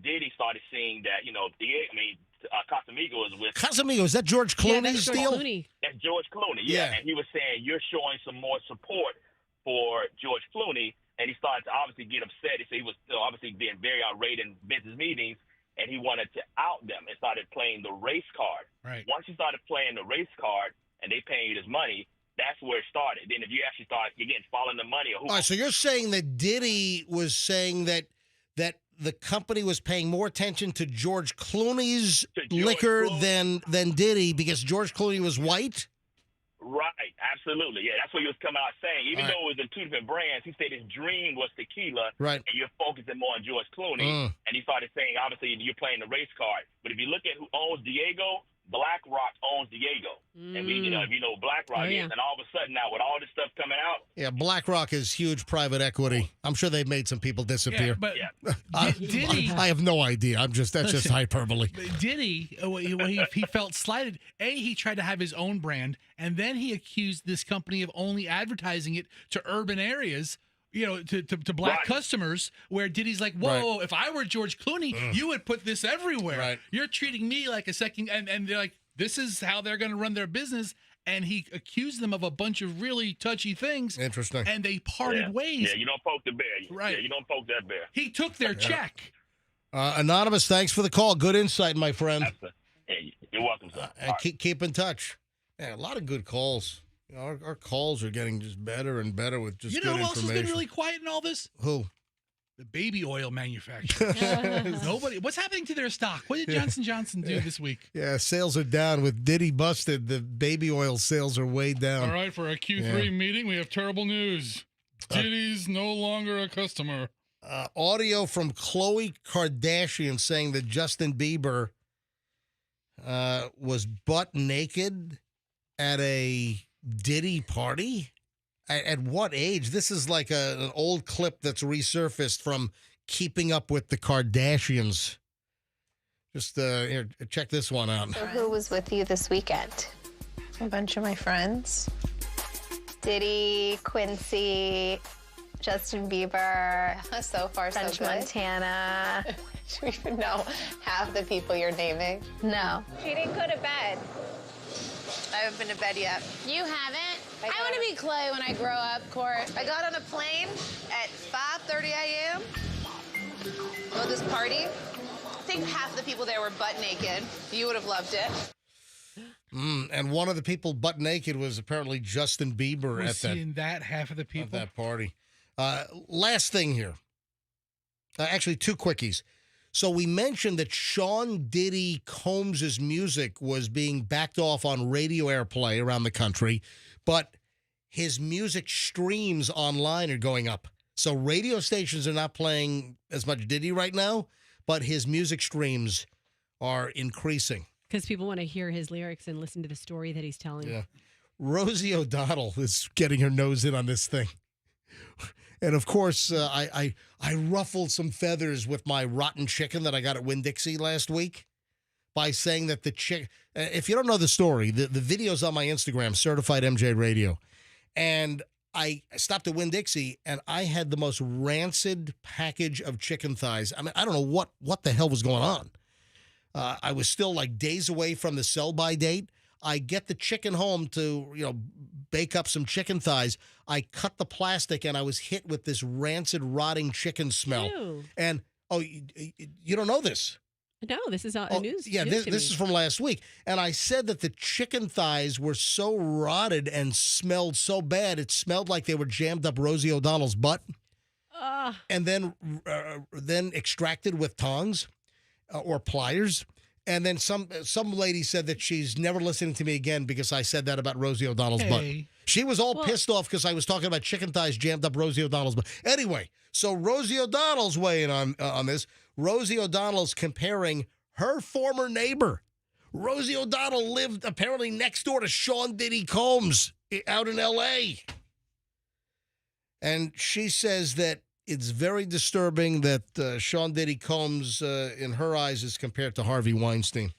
Diddy started seeing that, Casamigo is with... Casamigo, is that George Clooney's deal? That's George Clooney, yeah. And he was saying, you're showing some more support for George Clooney, and he started to obviously get upset. He was obviously being very irate in business meetings, and he wanted to out them and started playing the race card. Right. Once he started playing the race card and they paying his money, that's where it started. Then if you actually start, again, following the money. All right, so you're saying that Diddy was saying that the company was paying more attention to George Clooney's liquor than Diddy because George Clooney was white? Right, absolutely. Yeah, that's what he was coming out saying. Even though it was in two different brands, he said his dream was tequila, right, and you're focusing more on George Clooney. And he started saying, obviously, you're playing the race card. But if you look at who owns Diego, BlackRock owns Diego. And if you know what BlackRock is, and all of a sudden now with all this stuff coming out. Yeah, BlackRock is huge private equity. I'm sure they've made some people disappear. Yeah, but Diddy, I have no idea. That's just hyperbole. Diddy, he felt slighted. He tried to have his own brand, and then he accused this company of only advertising it to urban areas, to black customers, where Diddy's like, whoa, if I were George Clooney, you would put this everywhere. Right. You're treating me like a second, and they're like, this is how they're going to run their business. And he accused them of a bunch of really touchy things. Interesting. And they parted ways. Yeah, you don't poke the bear. Right. Yeah, you don't poke that bear. He took their check. Anonymous, thanks for the call. Good insight, my friend. Hey, you're welcome, sir. Keep in touch. Yeah, a lot of good calls. Our calls are getting just better and better with just good information. You know who else has been really quiet in all this? Who? The baby oil manufacturers. Nobody. What's happening to their stock? What did Johnson & Johnson do this week? Yeah, sales are down. With Diddy busted, the baby oil sales are way down. All right, for our Q3 meeting, we have terrible news. Diddy's no longer a customer. Audio from Khloe Kardashian saying that Justin Bieber was butt naked at a Diddy party. At what age? This is like an old clip that's resurfaced from Keeping Up with the Kardashians. Just here, check this one out. So who was with you this weekend? A bunch of my friends. Diddy, Quincy, Justin Bieber. So far, French so good. Montana. Do you even know half the people you're naming? No. She didn't go to bed. I haven't been to bed yet. You haven't? I want to be Clay when I grow up, Court. I got on a plane at 5:30 a.m. About this party. I think half the people there were butt naked. You would have loved it. And one of the people butt naked was apparently Justin Bieber We're at seeing that half of the people. that party. Last thing here. Actually, two quickies. So we mentioned that Sean Diddy Combs' music was being backed off on radio airplay around the country, but his music streams online are going up. So radio stations are not playing as much Diddy right now, but his music streams are increasing. Because people want to hear his lyrics and listen to the story that he's telling. Yeah. Rosie O'Donnell is getting her nose in on this thing. And, of course, I ruffled some feathers with my rotten chicken that I got at Winn-Dixie last week by saying that the chicken, if you don't know the story, the video's on my Instagram, Certified MJ Radio. And I stopped at Winn-Dixie, and I had the most rancid package of chicken thighs. I mean, I don't know what the hell was going on. I was still like days away from the sell-by date. I get the chicken home to, bake up some chicken thighs. I cut the plastic, and I was hit with this rancid, rotting chicken smell. Ew. And, you don't know this. No, this is news. Yeah, news this is from last week. And I said that the chicken thighs were so rotted and smelled so bad, it smelled like they were jammed up Rosie O'Donnell's butt. And then extracted with tongs or pliers. And then some lady said that she's never listening to me again because I said that about Rosie O'Donnell's butt. She was all pissed off because I was talking about chicken thighs jammed up Rosie O'Donnell's butt. Anyway, so Rosie O'Donnell's weighing on this. Rosie O'Donnell's comparing her former neighbor. Rosie O'Donnell lived apparently next door to Sean Diddy Combs out in L.A. And she says that it's very disturbing that Sean Diddy Combs, in her eyes, is compared to Harvey Weinstein.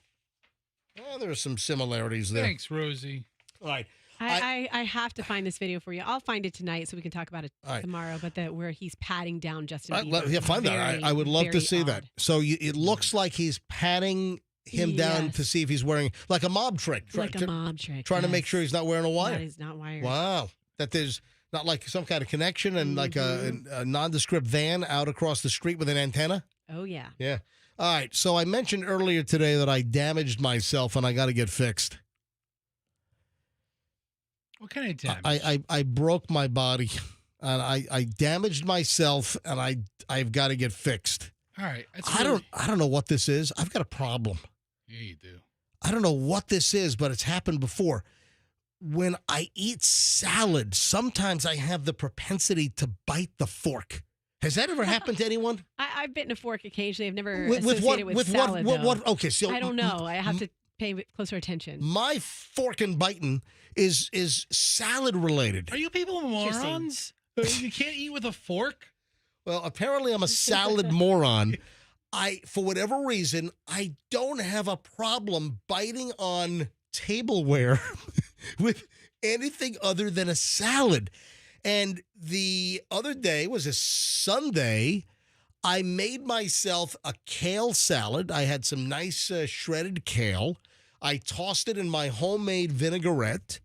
Well, there are some similarities there. Thanks, Rosie. All right. I have to find this video for you. I'll find it tonight so we can talk about it tomorrow. But where he's patting down Justin Bieber. Yeah, find that. I would love to see that. So it looks like he's patting him down to see if he's wearing like a mob trick. Like a mob trick. Trying to make sure he's not wearing a wire. That he's not wired. Wow. That there's not like some kind of connection and like a nondescript van out across the street with an antenna. Oh, yeah. Yeah. All right. So I mentioned earlier today that I damaged myself and I got to get fixed. What kind of damage? I broke my body and I damaged myself and I've got to get fixed. All right. I don't know what this is. I've got a problem. Yeah, you do. I don't know what this is, but it's happened before. When I eat salad, sometimes I have the propensity to bite the fork. Has that ever happened to anyone? I've bitten a fork occasionally. I've never With associated what? with salad, what? Okay, so I don't know. I have to pay closer attention. My fork and biting is salad related. Are you people morons? You can't eat with a fork? Well, apparently I'm a salad moron. For whatever reason, I don't have a problem biting on tableware with anything other than a salad. And the other day was a Sunday. I made myself a kale salad. I had some nice shredded kale. I tossed it in my homemade vinaigrette.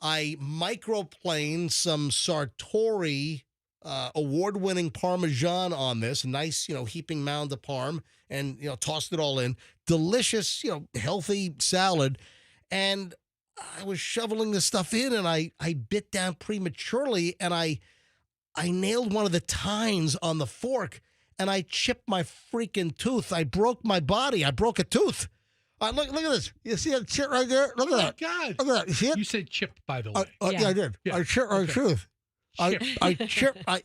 I microplaned some Sartori award-winning Parmesan on this. Nice, heaping mound of Parm. And, tossed it all in. Delicious, healthy salad. And I was shoveling this stuff in, and I bit down prematurely, and I nailed one of the tines on the fork, and I chipped my freaking tooth. I broke my body. I broke a tooth. Look at this. You see that chip right there? Look at that. God. Look at that. You see it? You said chip, by the way. Yeah, I did. Yeah. I chipped my tooth. I chipped. Chip. I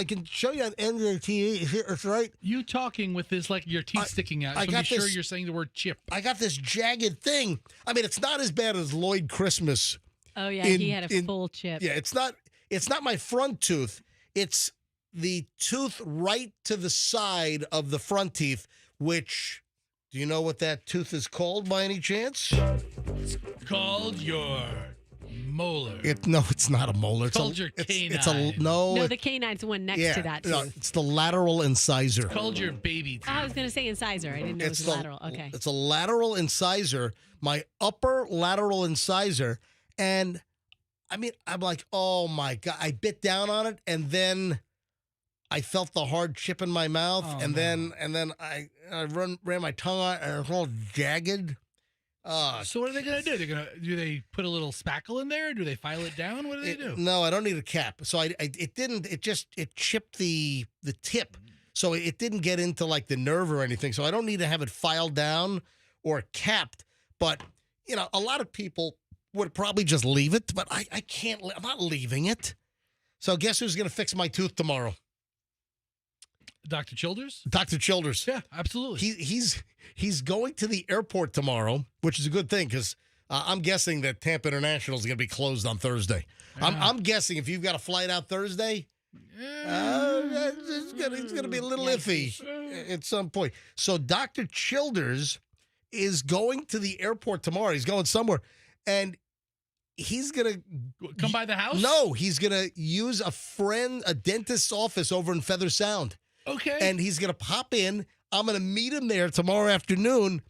can show you on end of the TV. It's right. You talking with this like your teeth sticking out. So be sure you're saying the word chip. I got this jagged thing. I mean, it's not as bad as Lloyd Christmas. Oh yeah, he had a full chip. Yeah, it's not my front tooth. It's the tooth right to the side of the front teeth, which, do you know what that tooth is called by any chance? It's called your molar. No, it's not a molar. It's called your canine. No, the canine's the one next to that tooth. No, it's the lateral incisor. It's called your baby tooth. I was going to say incisor. I didn't know it was lateral. Okay. It's a lateral incisor, my upper lateral incisor, And I mean, I'm like, oh my God. I bit down on it, and then I felt the hard chip in my mouth, and then I ran my tongue out, and it was all jagged. So what are they going to do? Do they put a little spackle in there? Do they file it down? What do they do? No, I don't need a cap. So it chipped the tip. So it didn't get into like the nerve or anything. So I don't need to have it filed down or capped. But, a lot of people would probably just leave it, but I can't. I'm not leaving it. So guess who's going to fix my tooth tomorrow? Dr. Childers? Dr. Childers. Yeah, absolutely. He's going to the airport tomorrow, which is a good thing because I'm guessing that Tampa International is going to be closed on Thursday. Yeah. I'm guessing if you've got a flight out Thursday, it's going to be a little iffy at some point. So Dr. Childers is going to the airport tomorrow. He's going somewhere, and he's going to come by the house? No, he's going to use a dentist's office over in Feather Sound. Okay. And he's going to pop in. I'm going to meet him there tomorrow afternoon,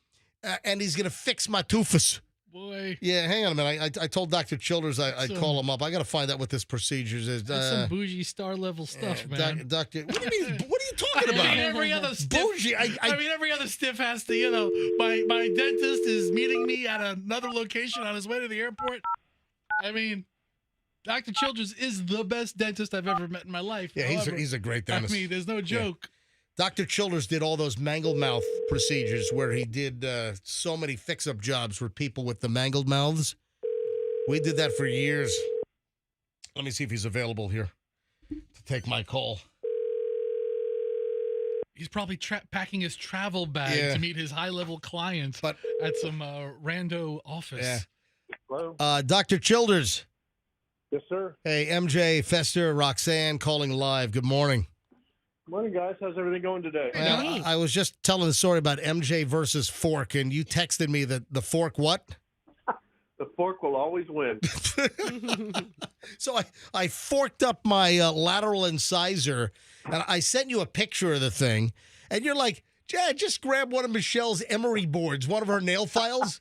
and he's going to fix my toofus. Boy. Yeah, hang on a minute. I told Dr. Childers I'd call him up. I got to find out what this procedure is. That's some bougie star level stuff, man. Doctor, what do you mean? What are you talking about? I mean, every other stiff, bougie. I mean, every other stiff has to, my dentist is meeting me at another location on his way to the airport. I mean, Dr. Childers is the best dentist I've ever met in my life. Yeah, he's a great dentist. I mean, there's no joke. Yeah. Dr. Childers did all those mangled mouth procedures where he did so many fix-up jobs for people with the mangled mouths. We did that for years. Let me see if he's available here to take my call. He's probably packing his travel bag to meet his high-level clients at some rando office. Yeah. Hello? Dr. Childers. Yes, sir. Hey, MJ, Fester, Roxanne calling live. Good morning. Morning, guys. How's everything going today? I was just telling the story about MJ versus Fork, and you texted me that the Fork what? The Fork will always win. So I forked up my lateral incisor, and I sent you a picture of the thing, and you're like, yeah, just grab one of Michelle's emery boards, one of her nail files.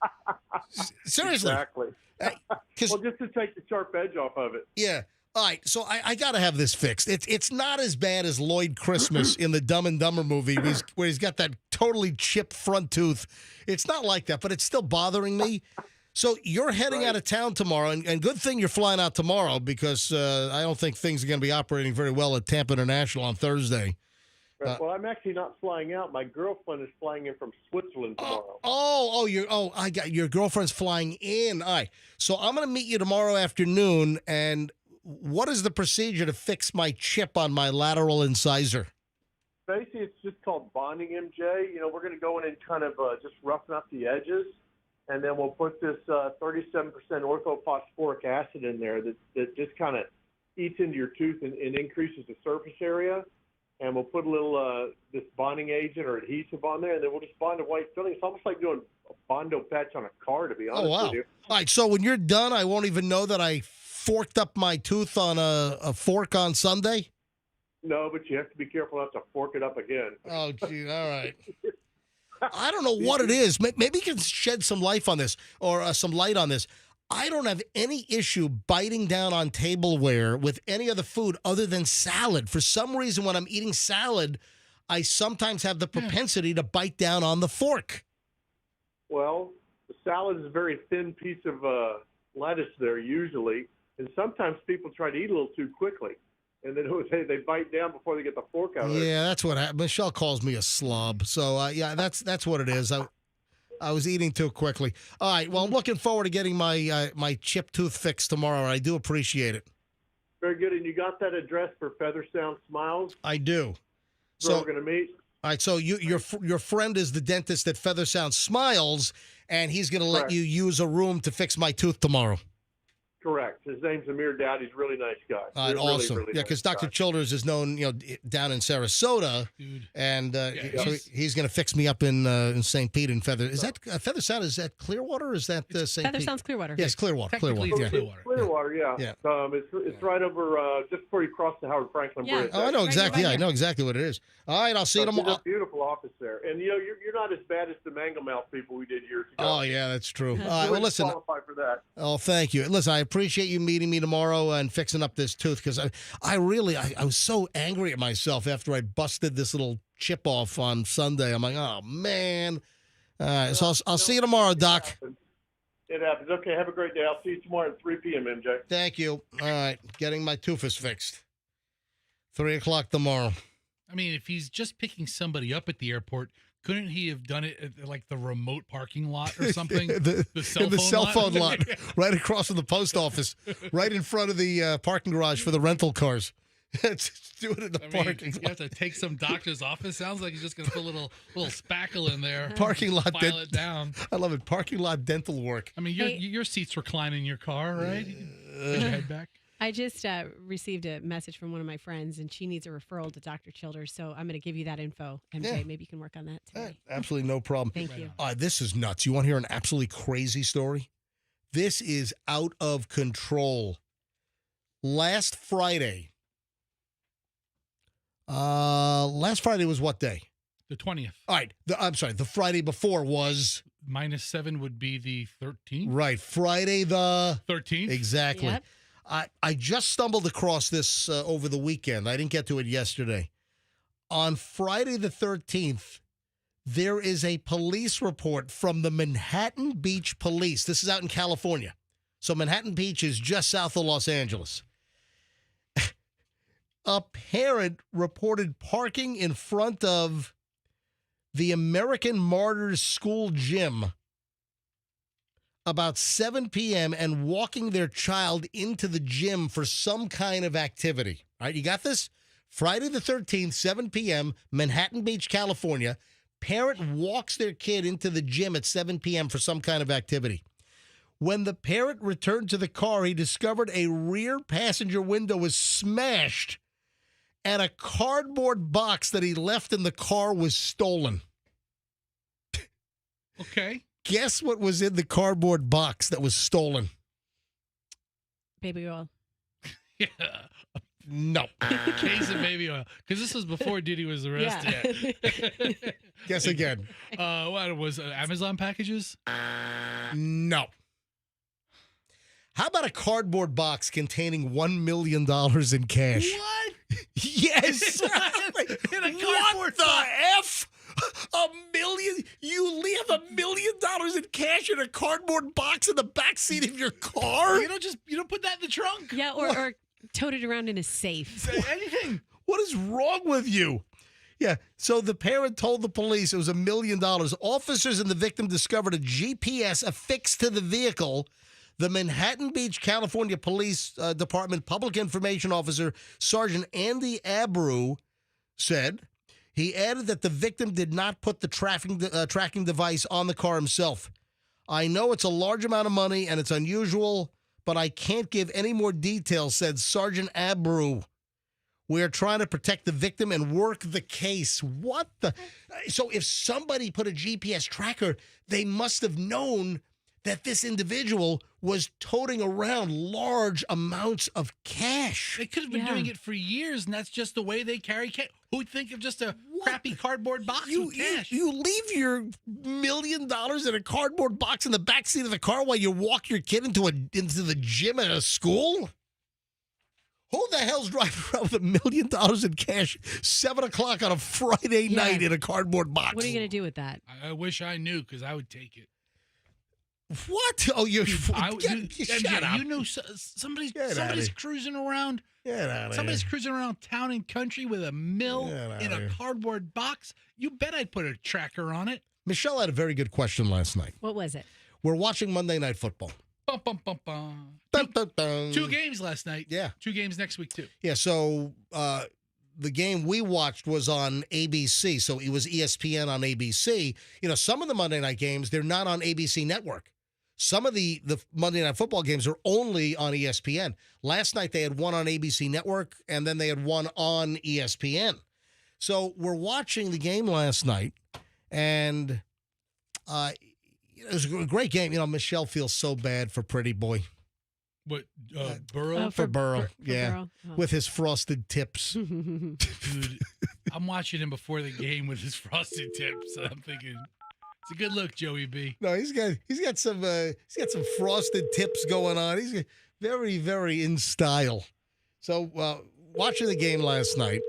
Seriously. Exactly. Well, just to take the sharp edge off of it. Yeah. All right, so I got to have this fixed. It's not as bad as Lloyd Christmas in the Dumb and Dumber movie where he's got that totally chipped front tooth. It's not like that, but it's still bothering me. So you're heading out of town tomorrow, and good thing you're flying out tomorrow because I don't think things are going to be operating very well at Tampa International on Thursday. Well, I'm actually not flying out. My girlfriend is flying in from Switzerland tomorrow. I got your girlfriend's flying in. All right, so I'm going to meet you tomorrow afternoon, and what is the procedure to fix my chip on my lateral incisor? Basically, it's just called bonding, MJ. We're going to go in and kind of just roughen up the edges, and then we'll put this 37% orthophosphoric acid in there that just kind of eats into your tooth and increases the surface area. And we'll put a little this bonding agent or adhesive on there, and then we'll just bond a white filling. It's almost like doing a Bondo patch on a car, to be honest with you. All right, so when you're done, I won't even know that I forked up my tooth on a fork on Sunday? No, but you have to be careful not to fork it up again. Oh, gee, all right. I don't know what it is. Maybe you can shed some light on this or some light on this. I don't have any issue biting down on tableware with any other food other than salad. For some reason, when I'm eating salad, I sometimes have the propensity to bite down on the fork. Well, the salad is a very thin piece of lettuce there usually, and sometimes people try to eat a little too quickly, and then they bite down before they get the fork out of it. Yeah, that's what happened. Michelle calls me a slob. So, yeah, that's what it is. I was eating too quickly. All right. Well, I'm looking forward to getting my chipped tooth fixed tomorrow. I do appreciate it. Very good. And you got that address for Feather Sound Smiles? I do. So we're going to meet. All right. So your friend is the dentist at Feather Sound Smiles, and he's going to let you use a room to fix my tooth tomorrow. Correct. His name's Amir Dowd. He's a really nice guy. All right, awesome. Really yeah, because nice Dr. guy. Childers is known, down in Sarasota, and so he's going to fix me up in St. Pete and Feather. Is that Feather Sound? Is that Clearwater? Or is that St. Feather Pete? Sound's Clearwater. Yes, Clearwater. Clearwater. Yeah. Clearwater, yeah. It's right over just before you cross the Howard Franklin Bridge. Oh, I know exactly. Yeah, I know exactly what it is. All right, I'll see you tomorrow. Beautiful. central office there. And, you're not as bad as the mango mouth people we did years ago. Oh, yeah, that's true. You Well, wouldn't listen. qualify for that. Oh, thank you. Listen, I appreciate you meeting me tomorrow and fixing up this tooth because I was so angry at myself after I busted this little chip off on Sunday. I'm like, oh, man. So I'll see you tomorrow, Doc. It happens. Okay, have a great day. I'll see you tomorrow at 3 p.m., MJ. Thank you. All right, getting my tooth is fixed. 3 o'clock tomorrow. I mean, if he's just picking somebody up at the airport, couldn't he have done it at like the remote parking lot or something? the cell phone lot, right across from the post office, right in front of the parking garage for the rental cars. Just do it in the parking lot. You have to take some doctor's office. Sounds like he's just going to put a little spackle in there. Parking lot. File it down. I love it. Parking lot dental work. I mean, your seats recline in your car, right? Put your head back. I just received a message from one of my friends, and she needs a referral to Dr. Childers. So I'm going to give you that info, MJ. Yeah. Maybe you can work on that today. Absolutely no problem. Thank you. This is nuts. You want to hear an absolutely crazy story? This is out of control. Last Friday was what day? The 20th. All right. I'm sorry. The Friday before was... -7 would be the 13th. Right. Friday the... 13th. Exactly. Yep. I just stumbled across this over the weekend. I didn't get to it yesterday. On Friday the 13th, there is a police report from the Manhattan Beach Police. This is out in California. So Manhattan Beach is just south of Los Angeles. A parent reported parking in front of the American Martyrs School gym about 7 p.m. and walking their child into the gym for some kind of activity. All right, you got this? Friday the 13th, 7 p.m., Manhattan Beach, California. Parent walks their kid into the gym at 7 p.m. for some kind of activity. When the parent returned to the car, he discovered a rear passenger window was smashed and a cardboard box that he left in the car was stolen. Okay. Guess what was in the cardboard box that was stolen? Baby oil. Yeah. No. Case of baby oil. Because this was before Diddy was arrested. Yeah. Guess again. What was Amazon packages? No. How about a cardboard box containing $1 million in cash? What? Yes. In a cardboard What the F? $1 million? You leave $1 million in cash in a cardboard box in the backseat of your car? You don't put that in the trunk. Yeah, or tote it around in a safe. Say anything. What is wrong with you? Yeah, so the parent told the police it was $1 million. Officers and the victim discovered a GPS affixed to the vehicle. The Manhattan Beach, California Police Department Public Information Officer, Sergeant Andy Abreu, said. He added that the victim did not put the tracking device on the car himself. I know it's a large amount of money and it's unusual, but I can't give any more details, said Sergeant Abreu. We are trying to protect the victim and work the case. What the? So if somebody put a GPS tracker, they must have known that this individual was toting around large amounts of cash. They could have been doing it for years, and that's just the way they carry cash. Who'd think of just a crappy cardboard box with cash? You leave your $1 million in a cardboard box in the backseat of the car while you walk your kid into the gym at a school? Who the hell's driving around with $1 million in cash 7 o'clock on a Friday night in a cardboard box? What are you going to do with that? I wish I knew, because I would take it. What? Oh, you're shut up. You know somebody's cruising around. Somebody's cruising around town and country with $1 million in a cardboard box. You bet I'd put a tracker on it. Michelle had a very good question last night. What was it? We're watching Monday Night Football. Bum, bum, bum, bum. Two games last night. Yeah. 2 games next week, too. Yeah, so the game we watched was on ABC, so it was ESPN on ABC. You know, some of the Monday night games, they're not on ABC Network. Some of the Monday Night Football games are only on ESPN. Last night they had one on ABC Network, and then they had one on ESPN. So we're watching the game last night, and it was a great game. You know, Michelle feels so bad for Pretty Boy. What, Burrow? For Burrow, for yeah. Burrow. Oh. With his frosted tips. Dude, I'm watching him before the game with his frosted tips. And I'm thinking, it's a good look, Joey B. No, he's got some frosted tips going on. He's very, very in style. So watching the game last night,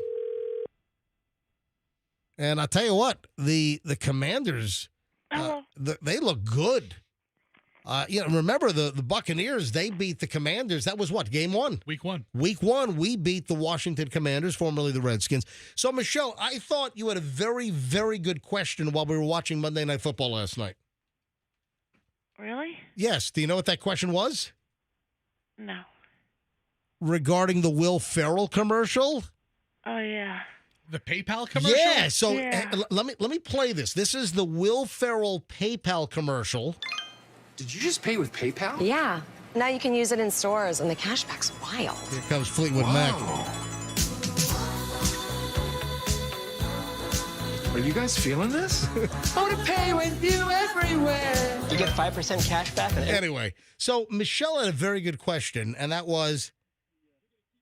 and I'll tell you what, the Commanders, they look good. Remember the Buccaneers, they beat the Commanders. That was what, game one? Week one. Week one, we beat the Washington Commanders, formerly the Redskins. So, Michelle, I thought you had a very, very good question while we were watching Monday Night Football last night. Really? Yes. Do you know what that question was? No. Regarding the Will Ferrell commercial? Oh, yeah. The PayPal commercial? Yeah. So let me play this. This is the Will Ferrell PayPal commercial. Did you just pay with PayPal? Yeah. Now you can use it in stores, and the cashback's wild. Here comes Fleetwood Mac. Are you guys feeling this? I want to pay with you everywhere. You get 5% cash back. Anyway, so Michelle had a very good question, and that was,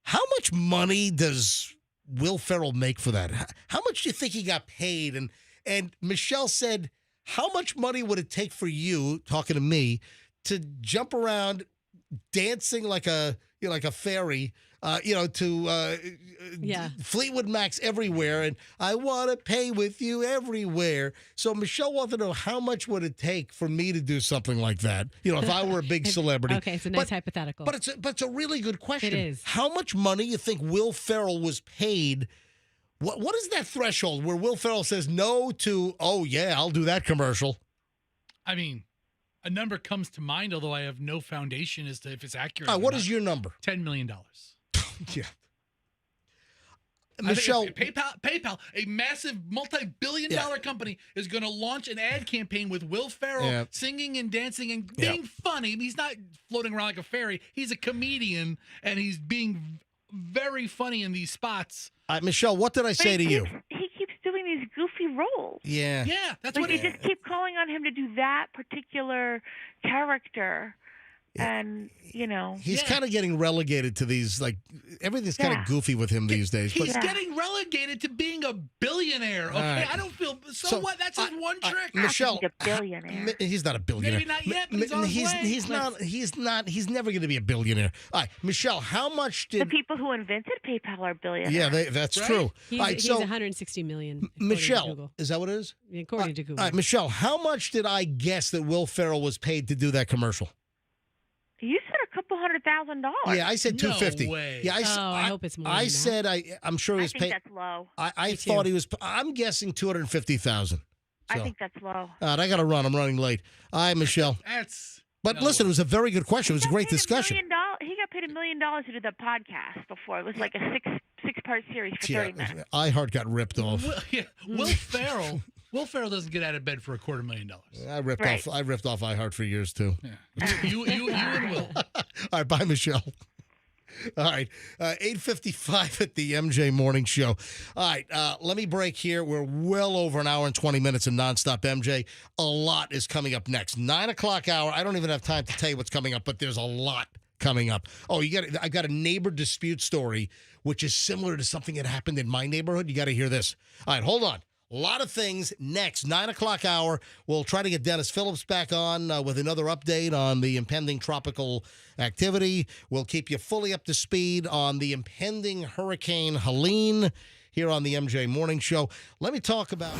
how much money does Will Ferrell make for that? How much do you think he got paid? And Michelle said, how much money would it take for you, talking to me, to jump around dancing like a fairy, to Fleetwood Mac's everywhere, and I want to pay with you everywhere. So Michelle wanted to know, how much would it take for me to do something like that? If I were a big celebrity. Okay, it's a nice hypothetical. But it's a really good question. It is. How much money you think Will Ferrell was paid? What is that threshold where Will Ferrell says no to, oh, yeah, I'll do that commercial? I mean, a number comes to mind, although I have no foundation as to if it's accurate. What is your number? $10 million. Yeah. Michelle, PayPal, a massive multi-billion-dollar company, is going to launch an ad campaign with Will Ferrell singing and dancing and being funny. He's not floating around like a fairy. He's a comedian, and he's being very funny in these spots. Michelle, what did I say to you? He keeps doing these goofy roles. Yeah. Yeah, that's like what they just keep calling on him to do that particular character. And, he's kind of getting relegated to these, everything's kind of goofy with him these days. He's getting relegated to being a billionaire. Okay, right. I don't feel so what? That's his one trick. Michelle, a billionaire. He's not a billionaire. Maybe not yet, but he's on his way. He's not. He's never going to be a billionaire. All right, Michelle, how much did the people who invented PayPal are billionaires? Yeah, that's true. He's 160 million. Michelle, is that what it is? According to Google. All right, Michelle, how much did I guess that Will Ferrell was paid to do that commercial? You said $200,000. Yeah, I said 250. No way. Yeah, I hope it's more. I than said that. I'm sure he was paid. I think that's low. I thought he was. I'm guessing 250,000. So. I think that's low. All right, I got to run. I'm running late. All right, Michelle. But listen, it was a very good question. It was a great discussion. He got paid $1 million to do the podcast before. It was like a six-part series for 30 minutes. iHeart got ripped off. Will Ferrell. Will Ferrell doesn't get out of bed for $250,000. I ripped off iHeart for years too. Yeah. You and Will. All right, bye, Michelle. All right, 8:55 at the MJ Morning Show. All right, let me break here. We're well over an hour and 20 minutes in nonstop MJ. A lot is coming up next. 9 o'clock hour. I don't even have time to tell you what's coming up, but there's a lot coming up. Oh, I got a neighbor dispute story, which is similar to something that happened in my neighborhood. You got to hear this. All right, hold on. A lot of things next. 9 o'clock hour. We'll try to get Dennis Phillips back on with another update on the impending tropical activity. We'll keep you fully up to speed on the impending Hurricane Helene here on the MJ Morning Show. Let me talk about...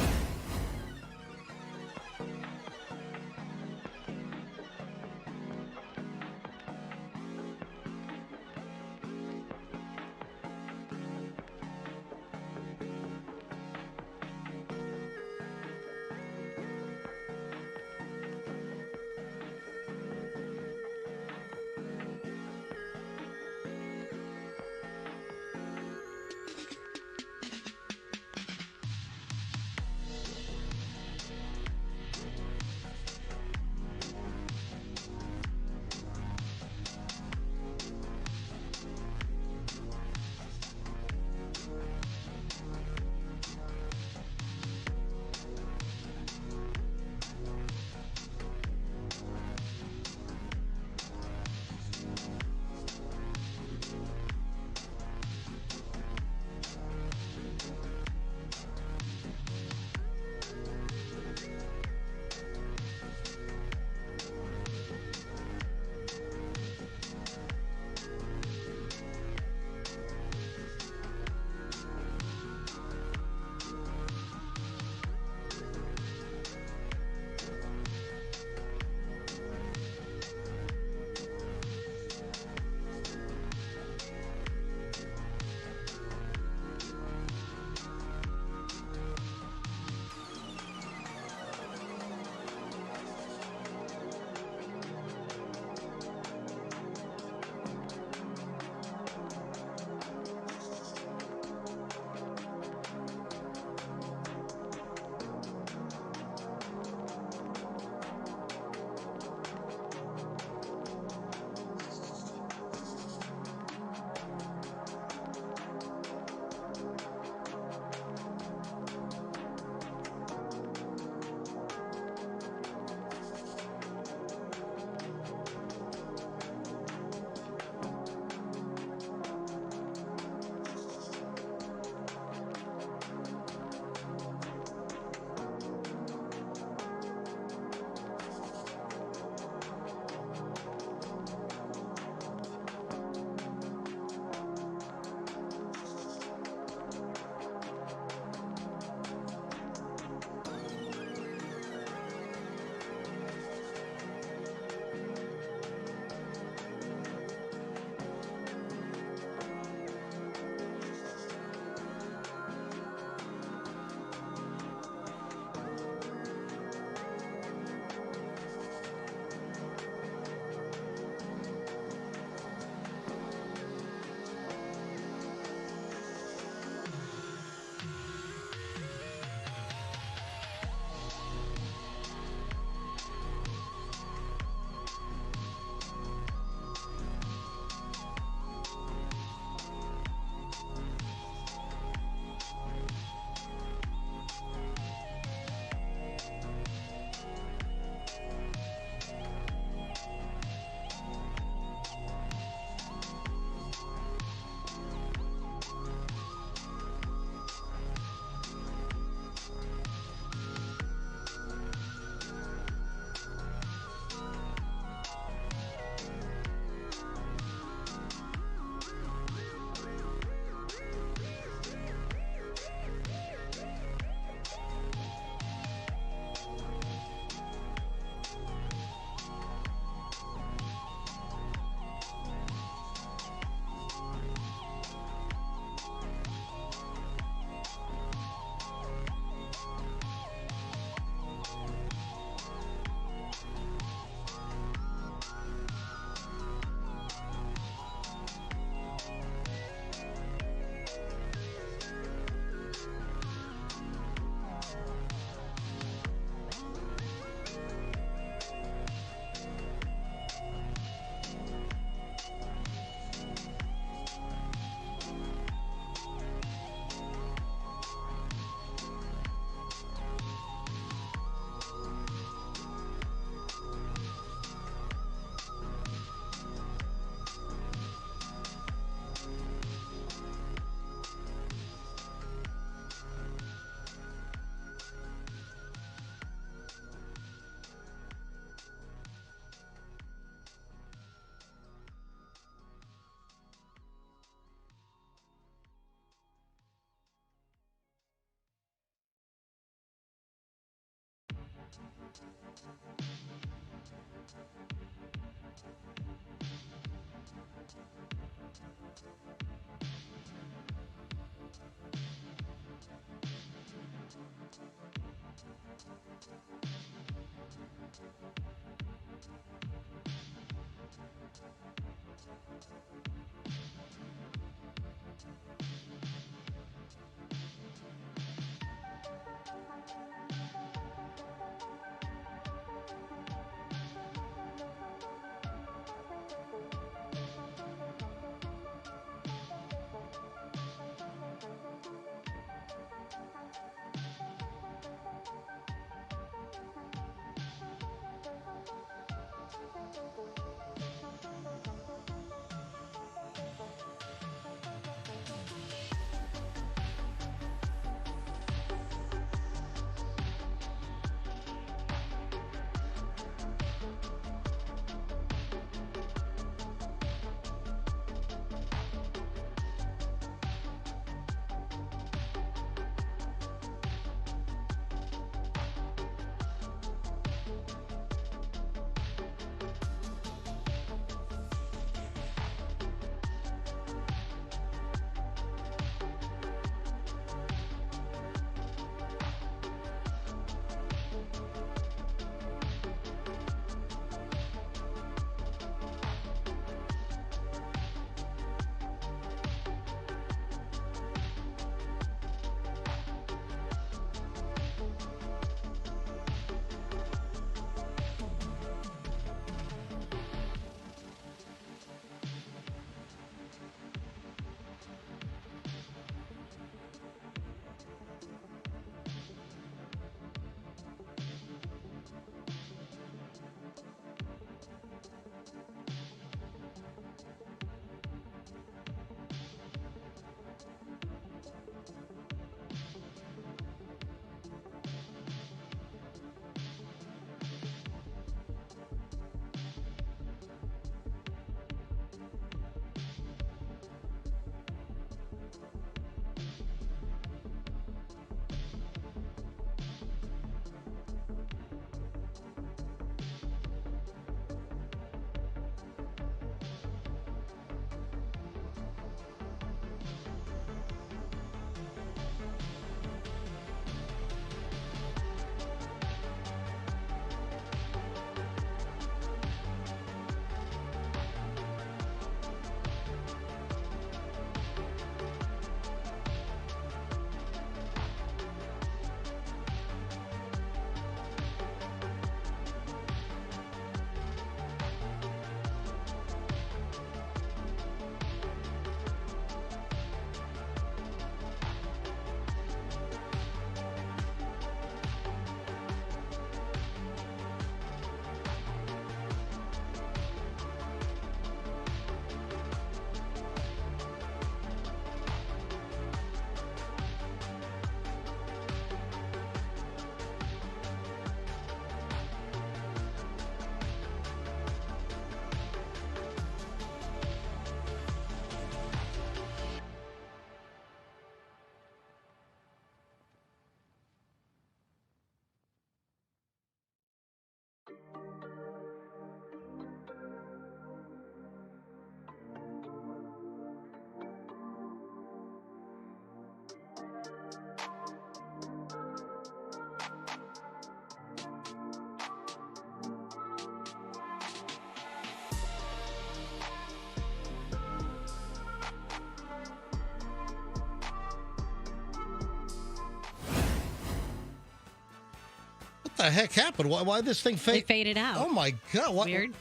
What the heck happened? Why this thing fade? It faded out. Oh my God! Weird.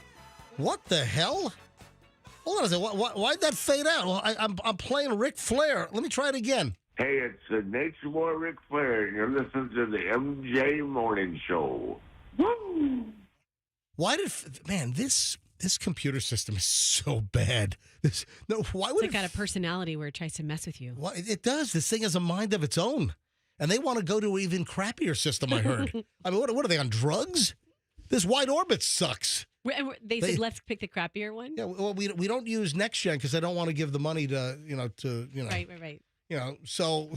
What the hell? Hold on a second. Why'd that fade out? Well, I'm playing Ric Flair. Let me try it again. Hey, it's Nature Boy Ric Flair, and you're listening to the MJ Morning Show. Woo! Why did this computer system is so bad? Why would it's got a personality where it tries to mess with you? Well, it does. This thing has a mind of its own, and they want to go to an even crappier system. I heard. I mean, what are they on drugs? This wide orbit sucks. They said let's pick the crappier one. Yeah, well, we don't use next gen because I don't want to give the money to Right. So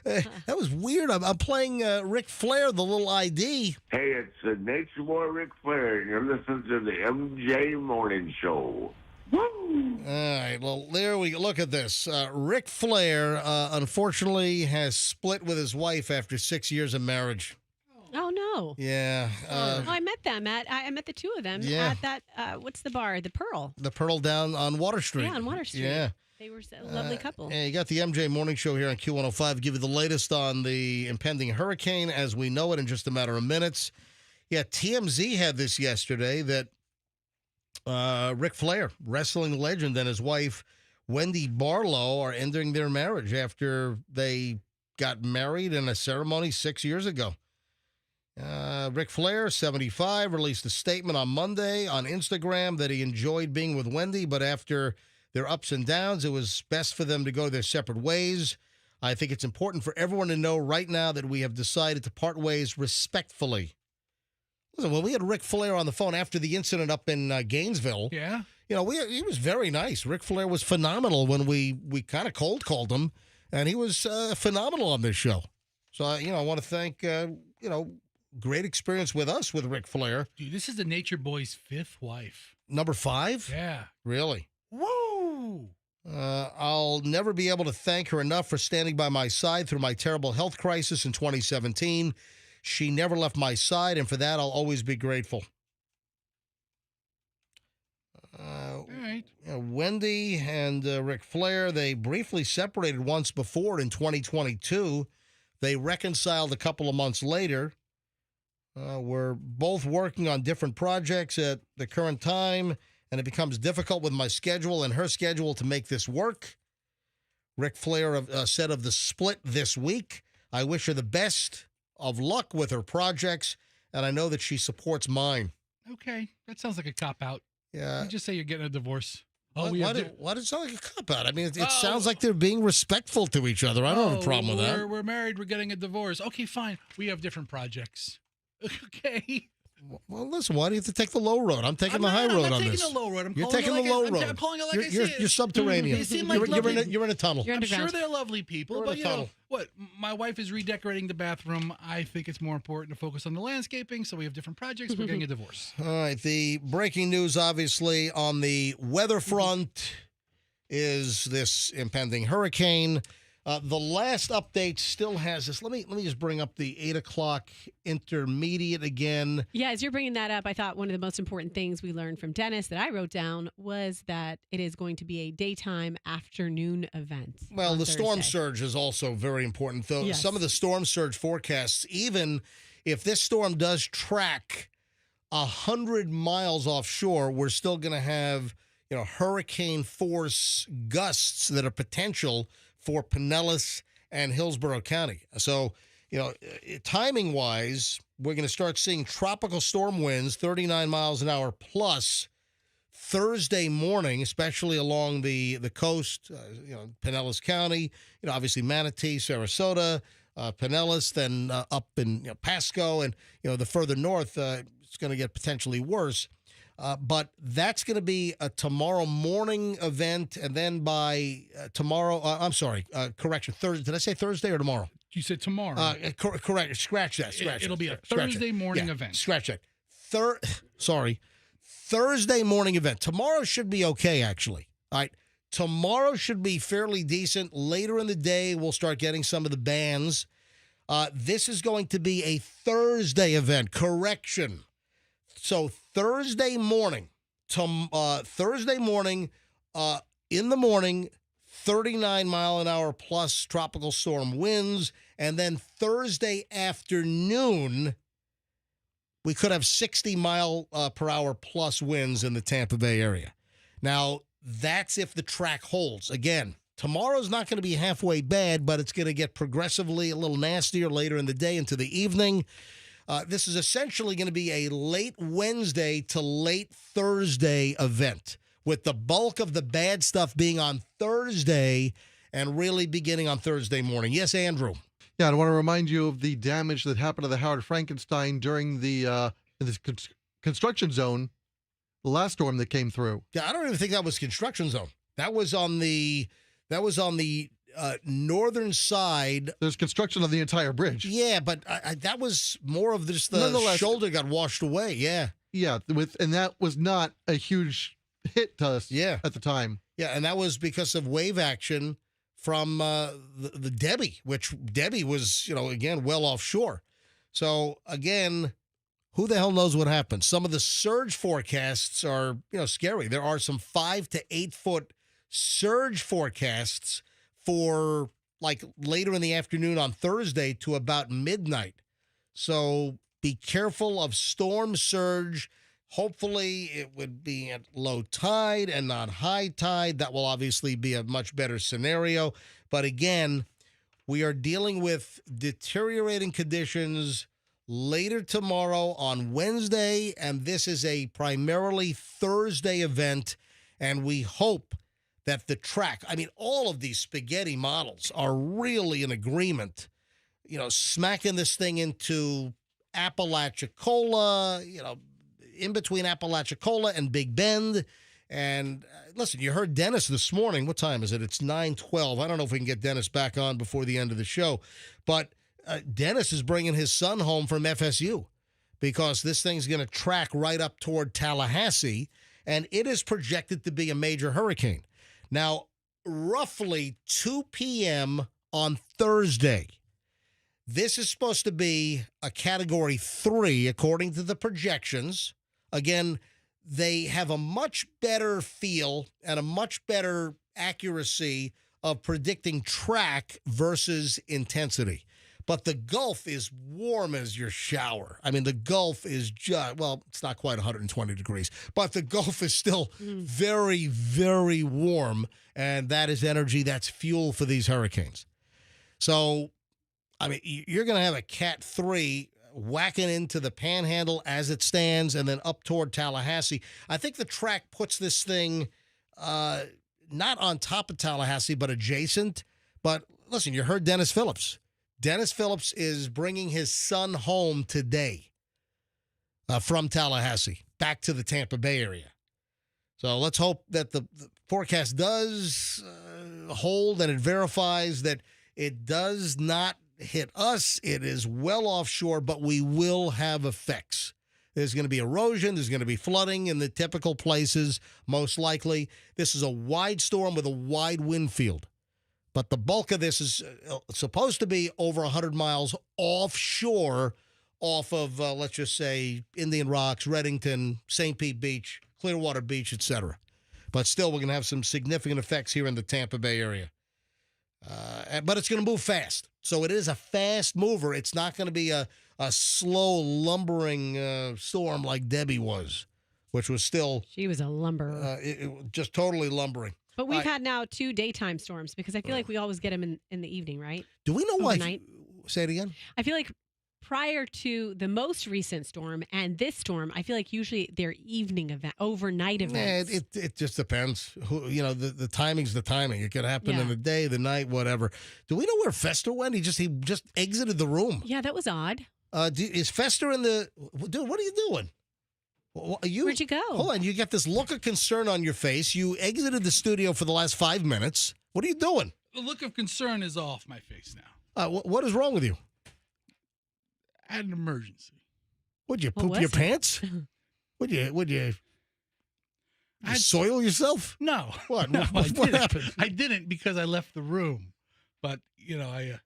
that was weird. I'm playing Ric Flair, the little ID. Hey, it's Nature Boy Ric Flair, and you're listening to the MJ Morning Show. Woo! Woo! All right, well, there we go. Look at this. Ric Flair, unfortunately, has split with his wife after 6 years of marriage. Oh, no. Yeah. I met them I met the two of them Yeah. at that, what's the bar? The Pearl. The Pearl down on Water Street. Yeah, on Water Street. Yeah. They were a lovely couple. Yeah, you got the MJ Morning Show here on Q105. Give you the latest on the impending hurricane as we know it in just a matter of minutes. Yeah, TMZ had this yesterday that Ric Flair, wrestling legend, and his wife, Wendy Barlow, are ending their marriage after they got married in a ceremony 6 years ago. Ric Flair, 75, released a statement on Monday on Instagram that he enjoyed being with Wendy, but after their ups and downs, it was best for them to go their separate ways. I think it's important for everyone to know right now that we have decided to part ways respectfully. Listen, when we had Ric Flair on the phone after the incident up in Gainesville, Yeah. you know, he was very nice. Ric Flair was phenomenal when we kind of cold called him, and he was phenomenal on this show. So, I want to thank, great experience with us with Ric Flair. Dude, this is the Nature Boy's 5th wife. Number 5? Yeah. Really? Woo! I'll never be able to thank her enough for standing by my side through my terrible health crisis in 2017. She never left my side, and for that, I'll always be grateful. All right. Wendy and Ric Flair, they briefly separated once before in 2022. They reconciled a couple of months later. We're both working on different projects at the current time, and it becomes difficult with my schedule and her schedule to make this work. Ric Flair said of the split this week, I wish her the best of luck with her projects, and I know that she supports mine. Okay. That sounds like a cop-out. Yeah. You just say you're getting a divorce. Why does it sound like a cop-out? I mean, it sounds like they're being respectful to each other. I don't have a problem with that. We're married. We're getting a divorce. Okay, fine. We have different projects. Okay. Well, listen, why do you have to take the low road? I'm taking the high road on this. I'm not taking the low road. You're taking the low road. I'm calling it like I see it. You're subterranean. They seem like you're in a tunnel. I'm sure they're lovely people, You're in but a tunnel. what? My wife is redecorating the bathroom. I think it's more important to focus on the landscaping, so we have different projects. We're getting a divorce. All right. The breaking news, obviously, on the weather front is this impending hurricane. The last update still has this. Let me just bring up the 8 o'clock intermediate again. Yeah, as you're bringing that up, I thought one of the most important things we learned from Dennis that I wrote down was that it is going to be a daytime afternoon event. Well, the storm Thursday. surge is also very important, though. Yes. Some of the storm surge forecasts, even if this storm does track 100 miles offshore, we're still going to have, hurricane force gusts that are potential for Pinellas and Hillsborough County. So, timing wise, we're going to start seeing tropical storm winds, 39 miles an hour plus Thursday morning, especially along the coast, Pinellas County, obviously Manatee, Sarasota, Pinellas, then up in Pasco, and, the further north, it's going to get potentially worse. But that's going to be a tomorrow morning event, and then by tomorrow, correction, Thursday. Did I say Thursday or tomorrow? You said tomorrow. Correct. Scratch that. It'll be a Scratch Thursday it. morning Yeah, event. Scratch that. Thursday morning event. Tomorrow should be okay, actually. All right. Tomorrow should be fairly decent. Later in the day, we'll start getting some of the bands. This is going to be a Thursday event. Correction. So Thursday morning, in the morning, 39 mile an hour plus tropical storm winds. And then Thursday afternoon, we could have 60 mile per hour plus winds in the Tampa Bay area. Now, that's if the track holds. Again, tomorrow's not going to be halfway bad, but it's going to get progressively a little nastier later in the day into the evening. This is essentially going to be a late Wednesday to late Thursday event, with the bulk of the bad stuff being on Thursday and really beginning on Thursday morning. Yes, Andrew. Yeah, I want to remind you of the damage that happened to the Howard Frankenstein during the construction zone, the last storm that came through. Yeah, I don't even think that was construction zone. That was on the northern side. There's construction on the entire bridge. Yeah, but that was more of just the shoulder got washed away. Yeah. Yeah, and that was not a huge hit us at the time. Yeah, and that was because of wave action from the Debbie, which Debbie was, again, well offshore. So, again, who the hell knows what happens? Some of the surge forecasts are, scary. There are some 5 to 8 foot surge forecasts for like later in the afternoon on Thursday to about midnight. So be careful of storm surge. Hopefully it would be at low tide and not high tide. That will obviously be a much better scenario. But again, we are dealing with deteriorating conditions later tomorrow on Wednesday, and this is a primarily Thursday event, and we hope that the track, all of these spaghetti models are really in agreement, smacking this thing into Apalachicola, in between Apalachicola and Big Bend. And listen, you heard Dennis this morning. What time is it? It's 9:12. I don't know if we can get Dennis back on before the end of the show, but Dennis is bringing his son home from FSU because this thing's going to track right up toward Tallahassee, and it is projected to be a major hurricane. Now, roughly 2 p.m. on Thursday, this is supposed to be a Category 3, according to the projections. Again, they have a much better feel and a much better accuracy of predicting track versus intensity. But the Gulf is warm as your shower. The Gulf is just, it's not quite 120 degrees, but the Gulf is still very, very warm, and that is energy, that's fuel for these hurricanes. So, you're going to have a Cat 3 whacking into the Panhandle as it stands and then up toward Tallahassee. I think the track puts this thing not on top of Tallahassee, but adjacent. But listen, you heard Dennis Phillips. Dennis Phillips is bringing his son home today from Tallahassee back to the Tampa Bay area. So let's hope that the forecast does hold and it verifies that it does not hit us. It is well offshore, but we will have effects. There's going to be erosion. There's going to be flooding in the typical places, most likely. This is a wide storm with a wide wind field. But the bulk of this is supposed to be over 100 miles offshore off of, let's just say, Indian Rocks, Reddington, St. Pete Beach, Clearwater Beach, etc. But still, we're going to have some significant effects here in the Tampa Bay area. But it's going to move fast. So it is a fast mover. It's not going to be a slow, lumbering storm like Debbie was, which was still... She was a lumberer. Just totally lumbering. But we've had now 2 daytime storms because I feel like we always get them in the evening, right? Do we know Overnight. why? Say it again. I feel like prior to the most recent storm and this storm, I feel like usually they're overnight events. It just depends. The timing's the timing. It could happen in the day, the night, whatever. Do we know where Fester went? He just exited the room. Yeah, that was odd. Is Fester in the... Dude, what are you doing? Where'd you go? Hold on. You got this look of concern on your face. You exited the studio for the last 5 minutes. What are you doing? The look of concern is off my face now. What is wrong with you? I had an emergency. Would you poop your pants? Would you soil yourself? No. What? No, What happened? I didn't because I left the room. But, I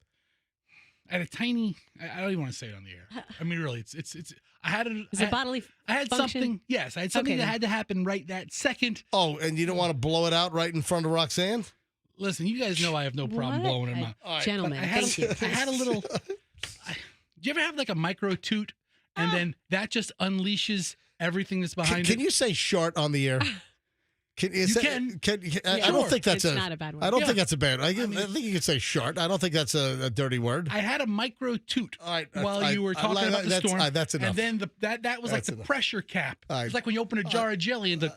had a tiny, I don't even want to say it on the air. Really, it's I had a... Is it bodily I had function? something, yes. I had something that had to happen right that second. Oh, and you don't want to blow it out right in front of Roxanne? Listen, you guys know I have no problem blowing them out. Gentlemen, I had a little... Do you ever have like a micro toot and then that just unleashes everything that's behind it? Can you say short on the air? I don't think that's not a bad word. I don't think that's a bad. I think you could say short. I don't think that's a dirty word. I had a micro toot while you were talking about the storm. That's enough. And then that was like the pressure cap. It's like when you open a jar of jelly and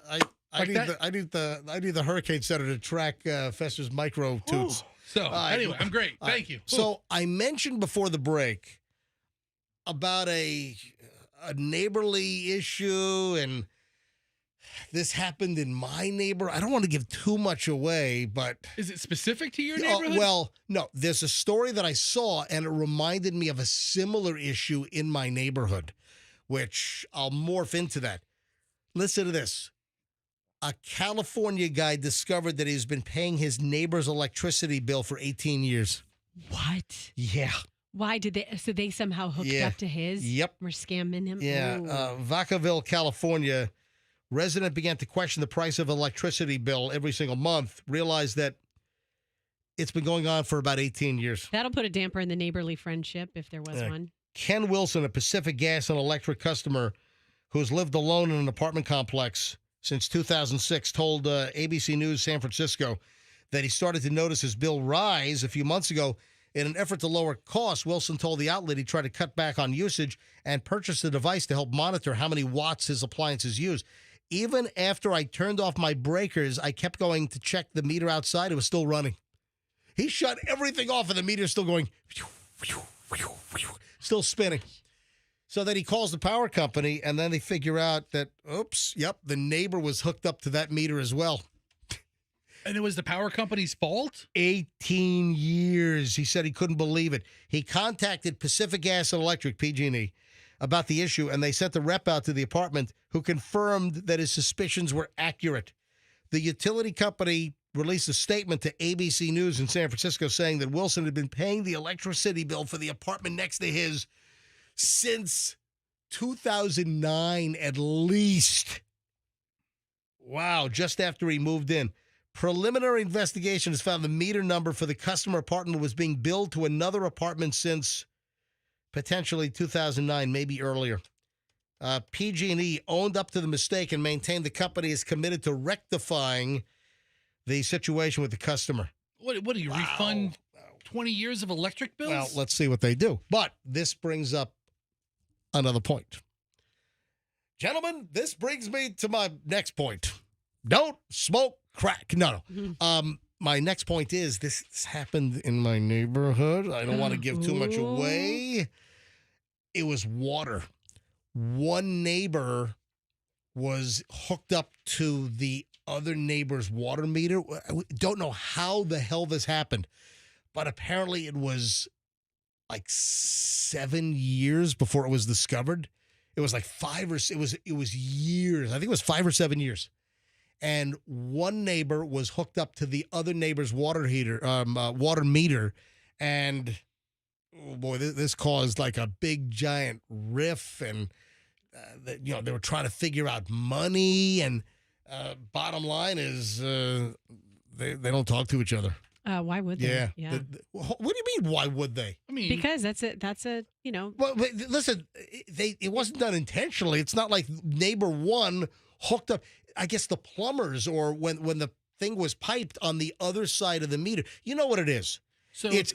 I need the Hurricane Center to track Fester's micro toots. So anyway, I'm great. Thank you. So I mentioned before the break about a neighborly issue, and this happened in my neighborhood. I don't want to give too much away, but... Is it specific to your neighborhood? Well, no. There's a story that I saw, and it reminded me of a similar issue in my neighborhood, which I'll morph into that. Listen to this. A California guy discovered that he's been paying his neighbor's electricity bill for 18 years. What? Yeah. Why did they? So they somehow hooked up to his? Yep. We're scamming him? Yeah. Ooh. Vacaville, California, resident began to question the price of electricity bill every single month, realized that it's been going on for about 18 years. That'll put a damper in the neighborly friendship if there was one. Ken Wilson, a Pacific Gas and Electric customer who's lived alone in an apartment complex since 2006, told ABC News San Francisco that he started to notice his bill rise a few months ago. In an effort to lower costs, Wilson told the outlet he tried to cut back on usage and purchased a device to help monitor how many watts his appliances use. Even after I turned off my breakers, I kept going to check the meter outside. It was still running. He shut everything off and the meter's still going, still spinning. So then he calls the power company, and then they figure out that, the neighbor was hooked up to that meter as well. And it was the power company's fault? 18 years. He said he couldn't believe it. He contacted Pacific Gas and Electric, PG&E, about the issue, and they sent a rep out to the apartment who confirmed that his suspicions were accurate. The utility company released a statement to ABC News in San Francisco saying that Wilson had been paying the electricity bill for the apartment next to his since 2009 at least. Wow, just after he moved in. Preliminary investigation has found the meter number for the customer apartment was being billed to another apartment since potentially 2009, maybe earlier. PG&E owned up to the mistake and maintained the company is committed to rectifying the situation with the customer. What do you refund 20 years of electric bills? Well, let's see what they do. But this brings up another point. Gentlemen, this brings me to my next point. Don't smoke crack. No. My next point is this happened in my neighborhood. I don't want to give too much away. It was water. One neighbor was hooked up to the other neighbor's water meter. I don't know how the hell this happened, but apparently it was like 7 years before it was discovered. It was like it was years. I think it was 5 or 7 years. And one neighbor was hooked up to the other neighbor's water meter, and oh boy, this caused like a big giant riff, and they were trying to figure out money, and bottom line is they don't talk to each other. Why would they? Yeah. What do you mean? Why would they? I mean, because that's a. Well, listen, it wasn't done intentionally. It's not like neighbor one hooked up. I guess the plumbers, or when the thing was piped on the other side of the meter. You know what it is? So it's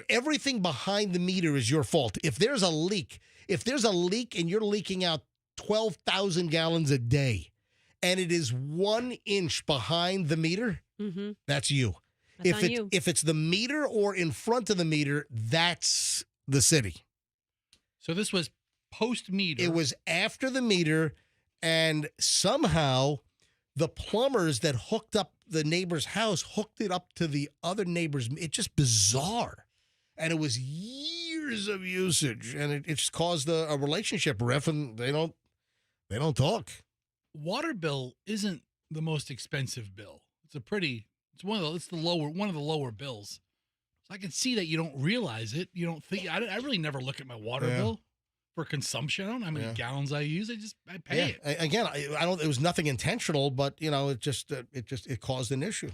everything behind the meter is your fault. If there's a leak and you're leaking out 12,000 gallons a day, and it is 1 inch behind the meter, that's you. If it's the meter or in front of the meter, that's the city. So this was post meter. It was after the meter, and somehow the plumbers that hooked up the neighbor's house hooked it up to the other neighbor's. It's just bizarre. And it was years of usage, and it just caused a relationship riff, and they don't talk. Water bill isn't the most expensive bill. It's one of the lower bills. So I can see that you don't realize it. You don't think. I really never look at my water bill for consumption. I don't know how many gallons I use. I pay it. Again, I don't. It was nothing intentional, but it caused an issue.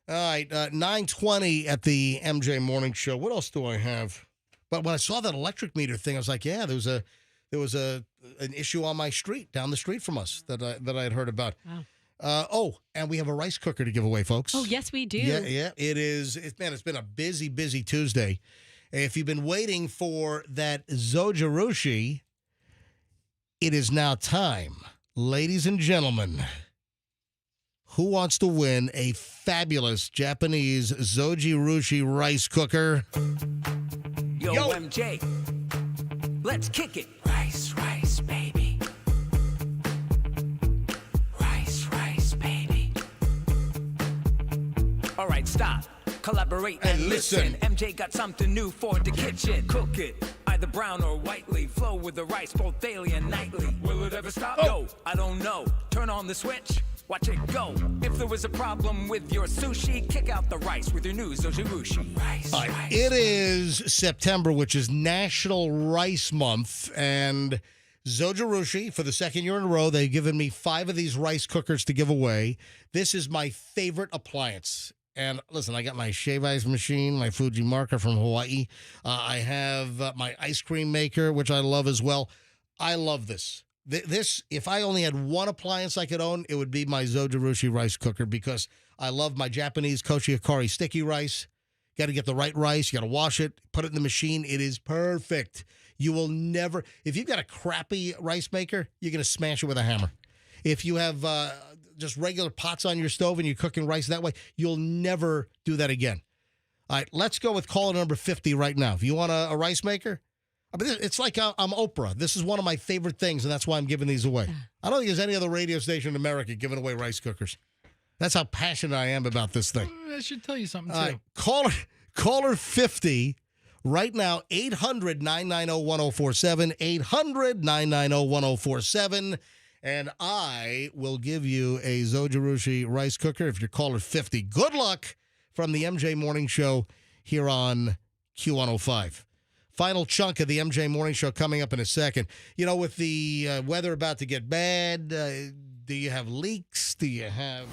All right, 9:20 at the MJ Morning Show. What else do I have? But when I saw that electric meter thing, I was like, yeah, there was an issue on my street, down the street from us, that I had heard about. Wow. And we have a rice cooker to give away, folks. Oh, yes, we do. Yeah, it is. It's been a busy, busy Tuesday. If you've been waiting for that Zojirushi, it is now time. Ladies and gentlemen, who wants to win a fabulous Japanese Zojirushi rice cooker? Yo, MJ, let's kick it. Rice, rice, baby. Rice, rice, baby. All right, stop. Collaborate and listen. MJ got something new for the kitchen. Cook it, either brown or whitely. Flow with the rice both daily and nightly. Will it ever stop? No, I don't know. Turn on the switch. Watch it go. If there was a problem with your sushi, kick out the rice with your new Zojirushi. Rice. All right, it is September, which is National Rice Month, and Zojirushi, for the second year in a row, they've given me 5 of these rice cookers to give away. This is my favorite appliance. And listen, I got my shave ice machine, my Fuji marker from Hawaii. I have my ice cream maker, which I love as well. I love this. This, if I only had one appliance I could own, it would be my Zojirushi rice cooker, because I love my Japanese Kochi sticky rice. Got to get the right rice. You got to wash it, put it in the machine. It is perfect. You will never, if you've got a crappy rice maker, you're going to smash it with a hammer. If you have just regular pots on your stove and you're cooking rice that way, you'll never do that again. All right, let's go with caller number 50 right now. If you want a rice maker, I mean, it's like I'm Oprah. This is one of my favorite things, and that's why I'm giving these away. I don't think there's any other radio station in America giving away rice cookers. That's how passionate I am about this thing. I should tell you something, too. All right, caller 50 right now, 800-990-1047, 800-990-1047, and I will give you a Zojirushi rice cooker if you're caller 50. Good luck from the MJ Morning Show here on Q105. Final chunk of the MJ Morning Show coming up in a second. You know, with the weather about to get bad, do you have leaks? Do you have...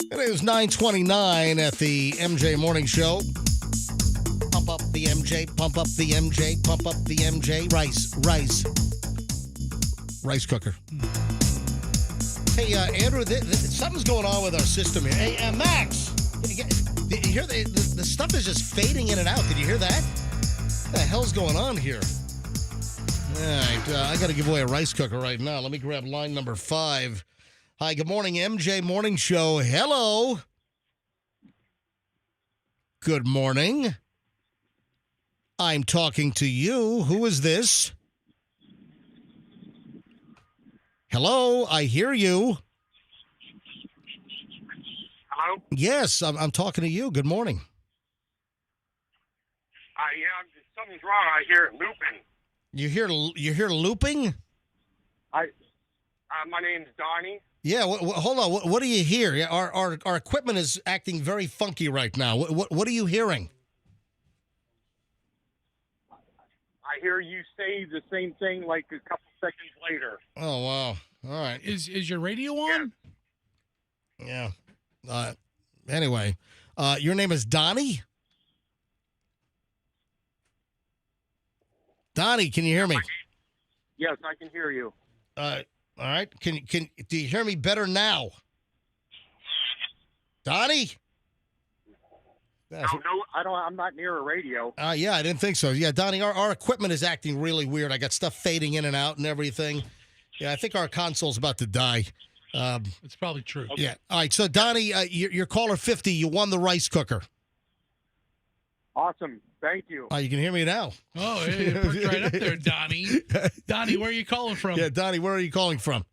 It is 9:29 at the MJ Morning Show. Pump up the MJ, pump up the MJ, pump up the MJ. Rice cooker. Hey, Andrew, something's going on with our system here. Hey, Max, you hear the stuff is just fading in and out. Did you hear that? What the hell's going on here? All right, I got to give away a rice cooker right now. Let me grab line number 5. Hi, good morning, MJ Morning Show. Hello. Good morning. I'm talking to you. Who is this? Hello, I hear you. Hello? Yes, I'm talking to you. Good morning. Yeah, something's wrong. I hear it looping. You hear looping? My name's Donnie. Yeah, hold on. What do you hear? Yeah, our equipment is acting very funky right now. What are you hearing? I hear you say the same thing like a couple seconds later. Oh, wow. All right. Is your radio on? Yeah. Anyway, your name is Donnie? Donnie, can you hear me? Yes, I can hear you. All right. Do you hear me better now? Donnie? No, I don't. I'm not near a radio. Yeah, I didn't think so. Yeah, Donnie, our equipment is acting really weird. I got stuff fading in and out and everything. Yeah, I think our console's about to die. It's probably true. Yeah. All right. So, Donnie, you're caller 50. You won the rice cooker. Awesome. Thank you. You can hear me now. Oh, hey, you perked right up there, Donnie. Donnie, where are you calling from? Yeah, Donnie, where are you calling from?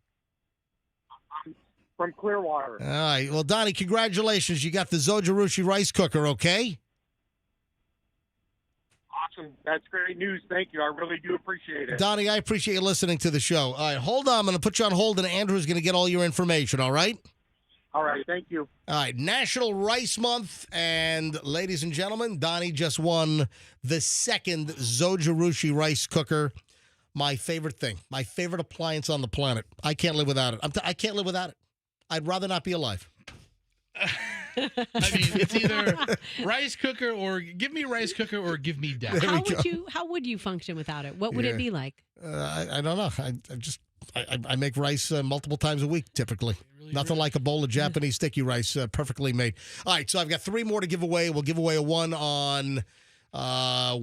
From Clearwater. All right. Well, Donnie, congratulations. You got the Zojirushi rice cooker, okay? Awesome. That's great news. Thank you. I really do appreciate it. Donnie, I appreciate you listening to the show. All right, hold on. I'm going to put you on hold, and Andrew's going to get all your information, all right? All right. Thank you. All right. National Rice Month. And ladies and gentlemen, Donnie just won the second Zojirushi rice cooker. My favorite thing. My favorite appliance on the planet. I can't live without it. I can't live without it. I'd rather not be alive. I mean, it's either rice cooker or give me rice cooker or give me death. How would you function without it? What would it be like? I don't know. I make rice multiple times a week, typically. Nothing like a bowl of Japanese sticky rice, perfectly made. All right, so I've got 3 more to give away. We'll give away one on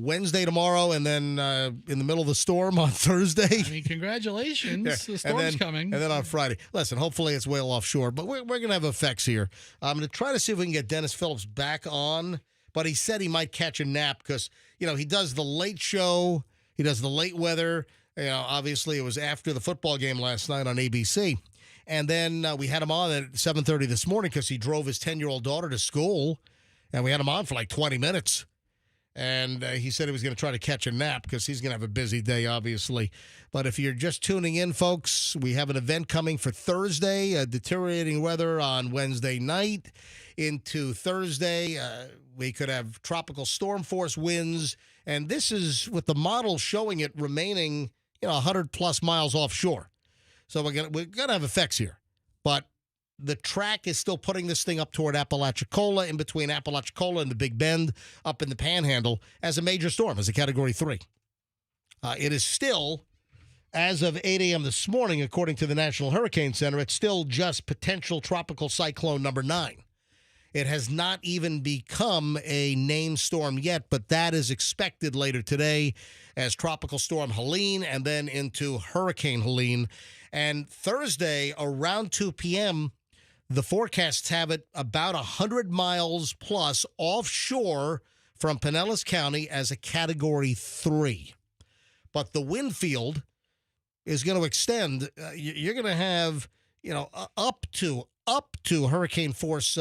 Wednesday tomorrow, and then in the middle of the storm on Thursday. I mean, congratulations. Yeah. The storm's coming. And then on Friday. Listen, hopefully it's well offshore, but we're going to have effects here. I'm going to try to see if we can get Dennis Phillips back on, but he said he might catch a nap because, he does the late show. He does the late weather. Obviously it was after the football game last night on ABC. And then we had him on at 7:30 this morning because he drove his 10-year-old daughter to school, and we had him on for like 20 minutes. And he said he was going to try to catch a nap because he's going to have a busy day, obviously. But if you're just tuning in, folks, we have an event coming for Thursday, deteriorating weather on Wednesday night into Thursday. We could have tropical storm force winds. And this is with the model showing it remaining, 100-plus miles offshore. So we're gonna have effects here. But the track is still putting this thing up toward Apalachicola, in between Apalachicola and the Big Bend, up in the Panhandle, as a major storm, as a Category 3. It is still As of 8 a.m. this morning, according to the National Hurricane Center, it's still just potential tropical cyclone number 9. It has not even become a named storm yet, but that is expected later today as Tropical Storm Helene and then into Hurricane Helene. And Thursday, around 2 p.m., the forecasts have it about 100 miles plus offshore from Pinellas County as a Category 3. But the wind field is going to extend. You're going to have, up to hurricane force,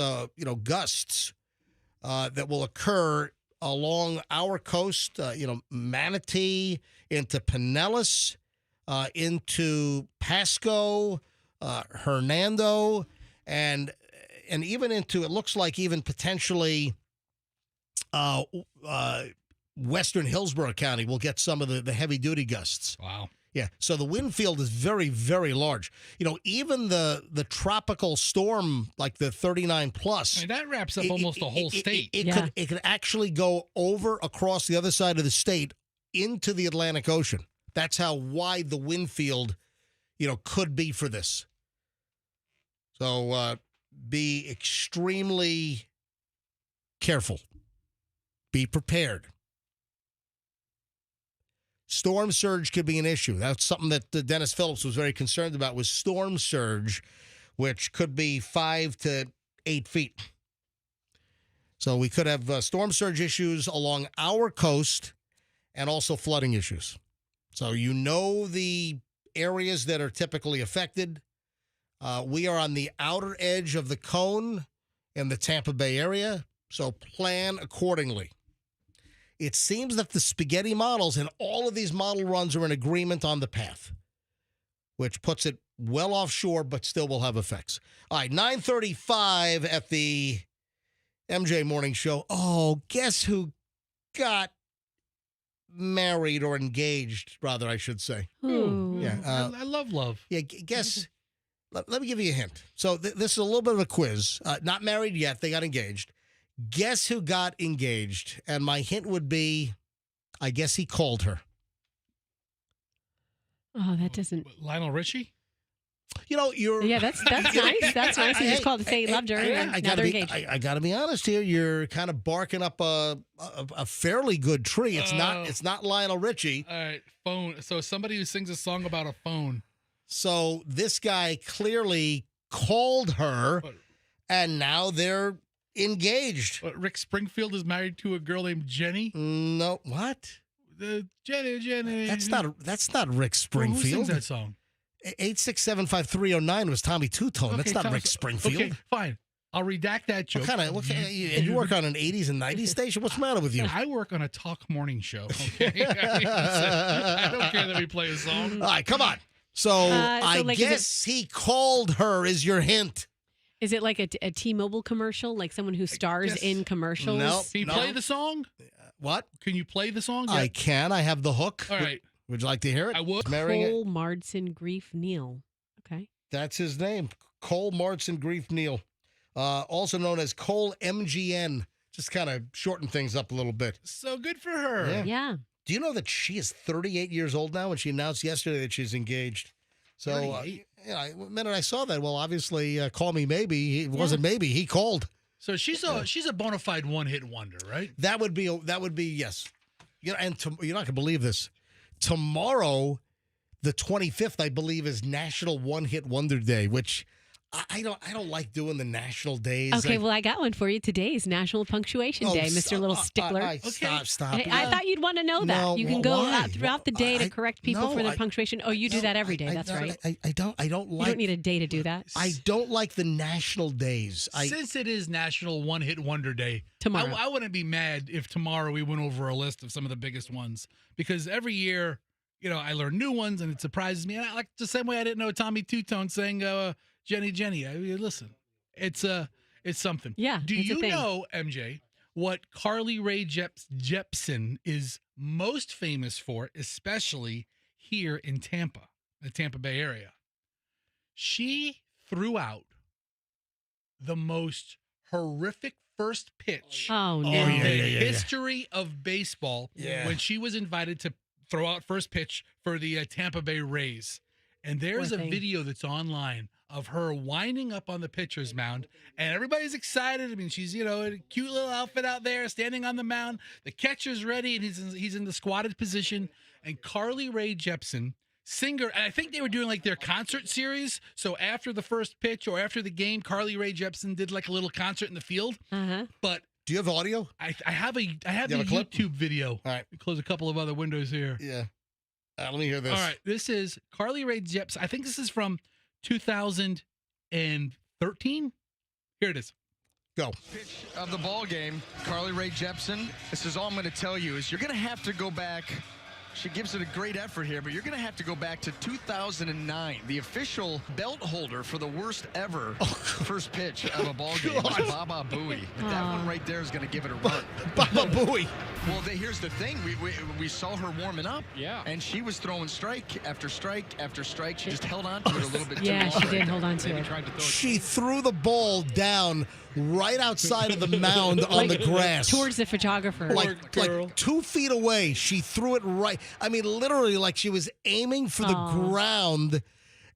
gusts that will occur along our coast, Manatee into Pinellas, into Pasco, Hernando, and even into, it looks like even potentially western Hillsborough County will get some of the heavy-duty gusts. Wow. Yeah, so the wind field is very, very large. Even the tropical storm, like the 39 plus. I mean, that wraps up almost the whole state. It could actually go over across the other side of the state into the Atlantic Ocean. That's how wide the wind field, could be for this. So be extremely careful. Be prepared. Storm surge could be an issue. That's something that Dennis Phillips was very concerned about, was storm surge, which could be 5 to 8 feet. So we could have storm surge issues along our coast and also flooding issues. So the areas that are typically affected. We are on the outer edge of the cone in the Tampa Bay area, so plan accordingly. It seems that the spaghetti models and all of these model runs are in agreement on the path, which puts it well offshore, but still will have effects. All right, 9:35 at the MJ Morning Show. Oh, guess who got married or engaged, rather, I should say. Yeah, I love love. Yeah, guess. Let me give you a hint. So this is a little bit of a quiz. Not married yet. They got engaged. Guess who got engaged? And my hint would be, I guess he called her. Oh, that doesn't. Lionel Richie? You're. Yeah, that's nice. That's nice. He just called to say he loved her. And now they're engaged. I got to be honest here. You're kind of barking up a fairly good tree. It's not Lionel Richie. All right, phone. So somebody who sings a song about a phone. So this guy clearly called her, and now they're engaged. Rick Springfield is married to a girl named Jenny? No, what? Jenny. That's not Rick Springfield. Well, who sings that song? 8675309 was Tommy Two-Tone. That's not Rick Springfield. Okay, fine. I'll redact that joke. What kind of you work on an 80s and 90s station? What's the matter with you? I work on a talk morning show. Okay, I don't care that we play a song. All right, come on. So I guess he called her is your hint. Is it like a T-Mobile commercial, like someone who stars in commercials? No. Can you play the song? What? Can you play the song? I can. I have the hook. All right. Would you like to hear it? I would. Cole Mardson Grief Neal. Okay. That's his name. Cole Mardson Grief Neal. Also known as Cole MGN. Just kind of shorten things up a little bit. So good for her. Yeah. Do you know that she is 38 years old now, and she announced yesterday that she's engaged? So, the minute I saw that, well, obviously, call me maybe. It wasn't maybe. He called. So she's a bona fide one-hit wonder, right? That would be yes. And you're not gonna believe this. Tomorrow, the 25th, I believe, is National One Hit Wonder Day, which I don't like doing the national days. Okay, well, I got one for you. Today is National Punctuation Day, Mr. Little Stickler. Okay. Stop. Hey, I thought you'd want to know that. No, you can go why? out throughout the day to correct people for their punctuation. Oh, you do that every day. That's right. I don't like. You don't need a day to do that. I don't like the national days. Since it is National One Hit Wonder Day, tomorrow, I wouldn't be mad if tomorrow we went over a list of some of the biggest ones, because every year, I learn new ones and it surprises me. And I like the same way I didn't know Tommy Two-Tone sang Jenny. I mean, listen, it's something. Yeah. Do you know, MJ, what Carly Rae Jepsen is most famous for, especially here in Tampa, the Tampa Bay area? She threw out the most horrific first pitch in the history of baseball when she was invited to throw out first pitch for the Tampa Bay Rays. And there's a video that's online of her winding up on the pitcher's mound, and everybody's excited. I mean, she's, in a cute little outfit out there, standing on the mound. The catcher's ready, and he's in the squatted position. And Carly Rae Jepsen, singer, and I think they were doing like their concert series. So after the first pitch or after the game, Carly Rae Jepsen did like a little concert in the field. But do you have audio? I have the YouTube video. All right, close a couple of other windows here. Yeah. Let me hear this. All right, this is Carly Rae Jepsen. I think this is from 2013. Here it is. Go. Pitch of the ball game, Carly Rae Jepsen. This is all I'm going to tell you is you're going to have to go back. She gives it a great effort here, but you're going to have to go back to 2009. The official belt holder for the worst ever first pitch of a ball game was Baba Booey. That one right there is going to give it a run. Baba Booey. Well, here's the thing. We saw her warming up. Yeah. And she was throwing strike after strike after strike. She just held on to it a little bit too long. Yeah, she did hold on to it. She threw the ball down right outside of the mound on the grass. Towards the photographer. Like 2 feet away. She threw it right. I mean, literally like she was aiming for the ground,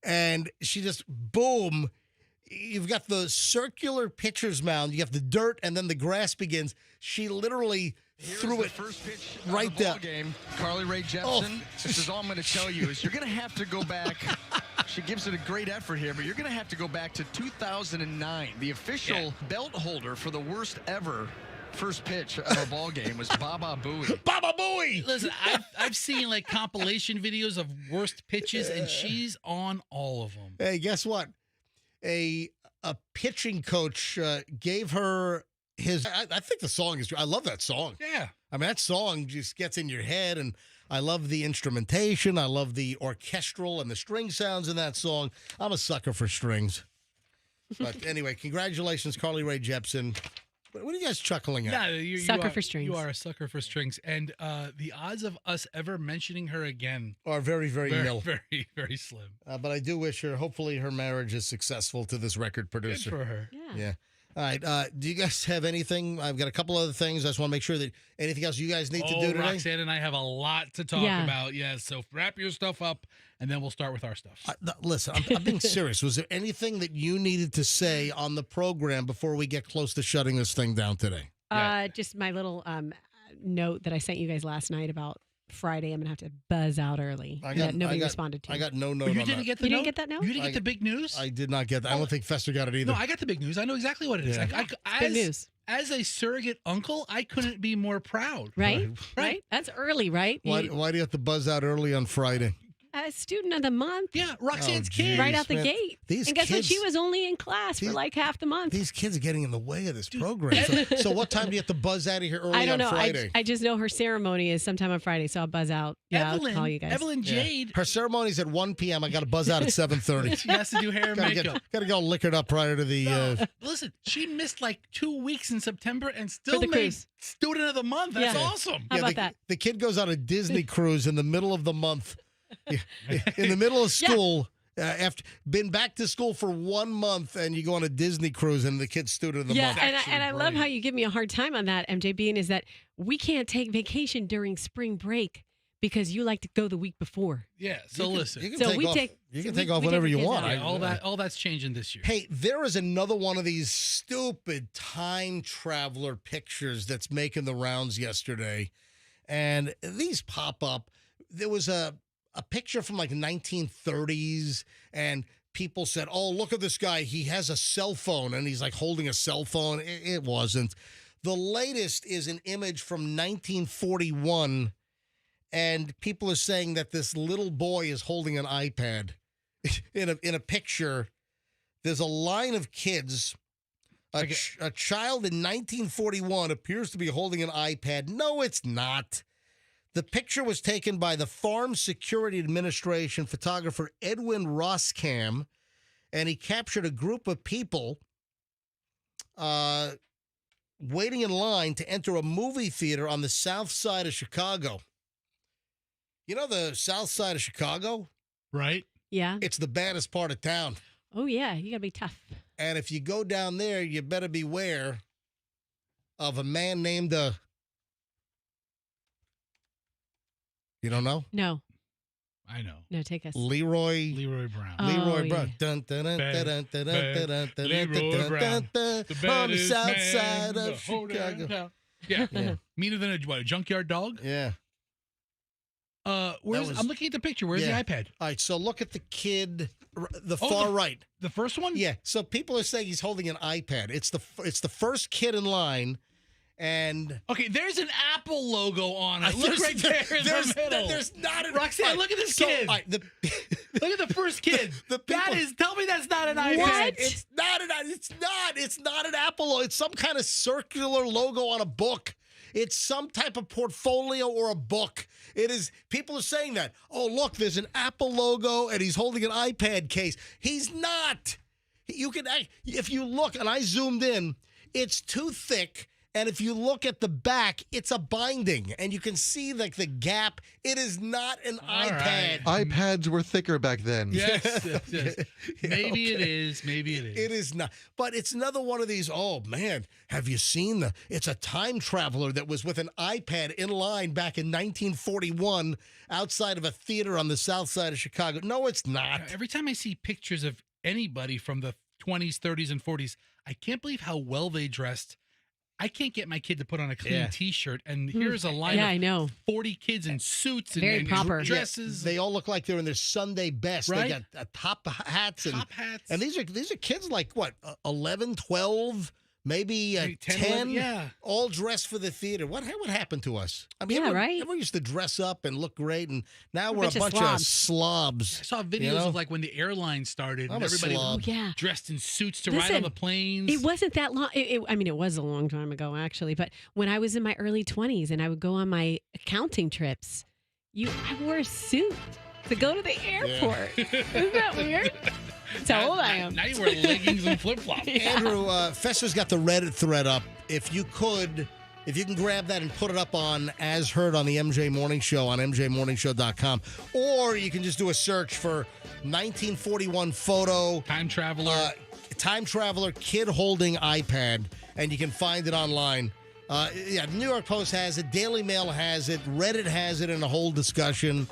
and she just, boom. You've got the circular pitcher's mound. You have the dirt, and then the grass begins. She literally threw it first pitch right of the there. ball game. Carly Rae Jepsen. This is all I'm going to tell you is you're going to have to go back. She gives it a great effort here, but you're going to have to go back to 2009. The official belt holder for the worst ever first pitch of a ball game was Baba Booey. Baba Booey! Listen, I've seen like compilation videos of worst pitches, and she's on all of them. Hey, guess what? A pitching coach gave her his. I think the song is. I love that song. Yeah. I mean, that song just gets in your head, and I love the instrumentation. I love the orchestral and the string sounds in that song. I'm a sucker for strings. But anyway, congratulations, Carly Rae Jepsen. What are you guys chuckling at? Yeah, Sucker for strings. You are a sucker for strings. And the odds of us ever mentioning her again are very, very nil. Very, very slim. But I do wish her, hopefully her marriage is successful to this record producer. Good for her. Yeah. All right. Do you guys have anything? I've got a couple other things. I just want to make sure that anything else you guys need to do today? Roxanne and I have a lot to talk about. Yeah. So wrap your stuff up, and then we'll start with our stuff. Listen, I'm being serious. Was there anything that you needed to say on the program before we get close to shutting this thing down today? Just my little note that I sent you guys last night about Friday. I'm gonna have to buzz out early. Nobody responded to. I got no note. You on didn't that. get the You note? didn't get that note? You didn't get the big news? I did not get that. I don't think Fester got it either. No, I got the big news. I know exactly what it is. Yeah. Good news. As a surrogate uncle, I couldn't be more proud. Right? That's early, right? Why do you have to buzz out early on Friday? Student of the month. Yeah, Roxanne's geez, kid. Right out the man. gate. These and guess what? kids- She was only in class for like half the month. These kids are getting in the way of this program. So what time do you have to buzz out of here early I don't know. on Friday? I just know her ceremony is sometime on Friday, so I'll buzz out. Yeah, I'll call you guys. Evelyn Jade. Her ceremony's at 1 p.m. I got to buzz out at 7:30. She has to do hair and makeup. Got to go liquored up prior to the. Listen, she missed like 2 weeks in September and For still the made cruise. Student of the Month. That's awesome. How about that? The kid goes on a Disney cruise in the middle of the month. In the middle of school, after been back to school for 1 month, and you go on a Disney cruise, and the kid's student of the month. And I love how you give me a hard time on that, MJ, being is that we can't take vacation during spring break because you like to go the week before. Yeah. So listen. You can take off whenever you want. All that's changing this year. Hey, there is another one of these stupid time traveler pictures that's making the rounds yesterday, and these pop up. There was a picture from like 1930s, and people said, "Oh, look at this guy. He has a cell phone," and he's like holding a cell phone. It wasn't. The latest is an image from 1941, and people are saying that this little boy is holding an iPad. In a picture, there's a line of kids. A child in 1941 appears to be holding an iPad. No, it's not. The picture was taken by the Farm Security Administration photographer Edwin Roskam, and he captured a group of people waiting in line to enter a movie theater on the south side of Chicago. You know the south side of Chicago? Right. Yeah. It's the baddest part of town. Oh, yeah. You got to be tough. And if you go down there, you better beware of a man named... You don't know? No. I know. No, take us. Leroy Brown. Leroy Brown. Leroy Brown. The On the baddest south man side in the of whole damn Chicago. town. Yeah. Yeah. Meaner than a junkyard dog? Yeah. I'm looking at the picture. Where's Yeah. the iPad? All right, so look at the kid, the Oh, far right. The first one? Yeah. So people are saying he's holding an iPad. It's the first kid in line, and Okay, there's an Apple logo on it. Look right there in the middle. There's not an Roxanne, right, look at this so, kid. all right, Look at the first kid. Tell me that's not an iPad. What? It's not an Apple logo. It's some kind of circular logo on a book. It's some type of portfolio or a book. It is. People are saying that. Oh, look, there's an Apple logo, and he's holding an iPad case. He's not. You can, if you look, and I zoomed in, it's too thick. And if you look at the back, it's a binding, and you can see like the gap. It is not an iPad. Right. iPads were thicker back then. Yes. Maybe it is. Maybe it is. It is not. But it's another one of these, oh, man, have you seen it's a time traveler that was with an iPad in line back in 1941 outside of a theater on the south side of Chicago. No, it's not. Every time I see pictures of anybody from the 20s, 30s, and 40s, I can't believe how well they dressed. I can't get my kid to put on a clean T-shirt, and here's a line I know. 40 kids in suits and, Very and proper. dresses. They all look like they're in their Sunday best. Right? They got top hats. Top hats. And these are kids like, what, 11, 12, maybe 10? 11, yeah. All dressed for the theater. What happened to us? I mean, Yeah, right? everyone used to dress up and look great, and now we're a bunch of bunch of slobs. I saw videos of like when the airline started I'm and a everybody slob. dressed in suits to ride on the planes. It wasn't that long. I mean, it was a long time ago, actually. But when I was in my early 20s and I would go on my accounting trips, I wore a suit to go to the airport. Isn't that weird? That's how old I am. Now you wear leggings and flip-flops. Andrew, Fesser's got the Reddit thread up. If you can grab that and put it up on As Heard on the MJ Morning Show on mjmorningshow.com. Or you can just do a search for 1941 photo. Time traveler. Time traveler, kid holding iPad. And you can find it online. New York Post has it. Daily Mail has it. Reddit has it in a whole discussion.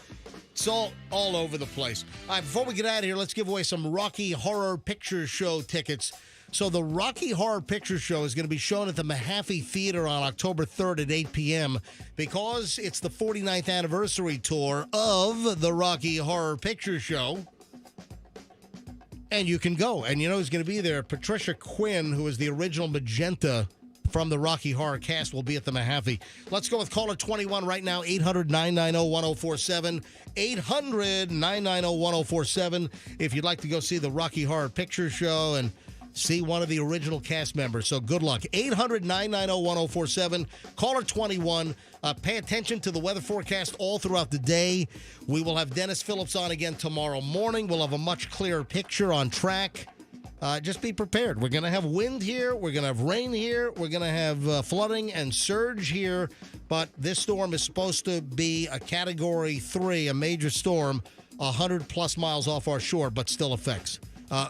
It's all over the place. All right, before we get out of here, let's give away some Rocky Horror Picture Show tickets. So the Rocky Horror Picture Show is going to be shown at the Mahaffey Theater on October 3rd at 8 p.m. because it's the 49th anniversary tour of the Rocky Horror Picture Show. And you can go. And you know who's going to be there? Patricia Quinn, who is the original Magenta from the Rocky Horror cast, will be at the Mahaffey. Let's go with caller 21 right now, 800-990-1047. 800-990-1047 if you'd like to go see the Rocky Horror Picture Show and see one of the original cast members. So good luck. 800-990-1047. Caller 21. Pay attention to the weather forecast all throughout the day. We will have Dennis Phillips on again tomorrow morning. We'll have a much clearer picture on track. Just be prepared. We're going to have wind here. We're going to have rain here. We're going to have flooding and surge here. But this storm is supposed to be a Category 3, a major storm, 100-plus miles off our shore, but still affects.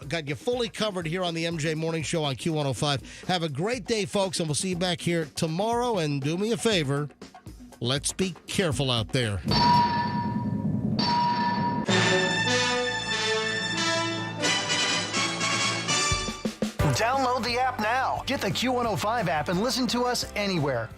Got you fully covered here on the MJ Morning Show on Q105. Have a great day, folks, and we'll see you back here tomorrow. And do me a favor, let's be careful out there. Download the app now. Get the Q105 app and listen to us anywhere.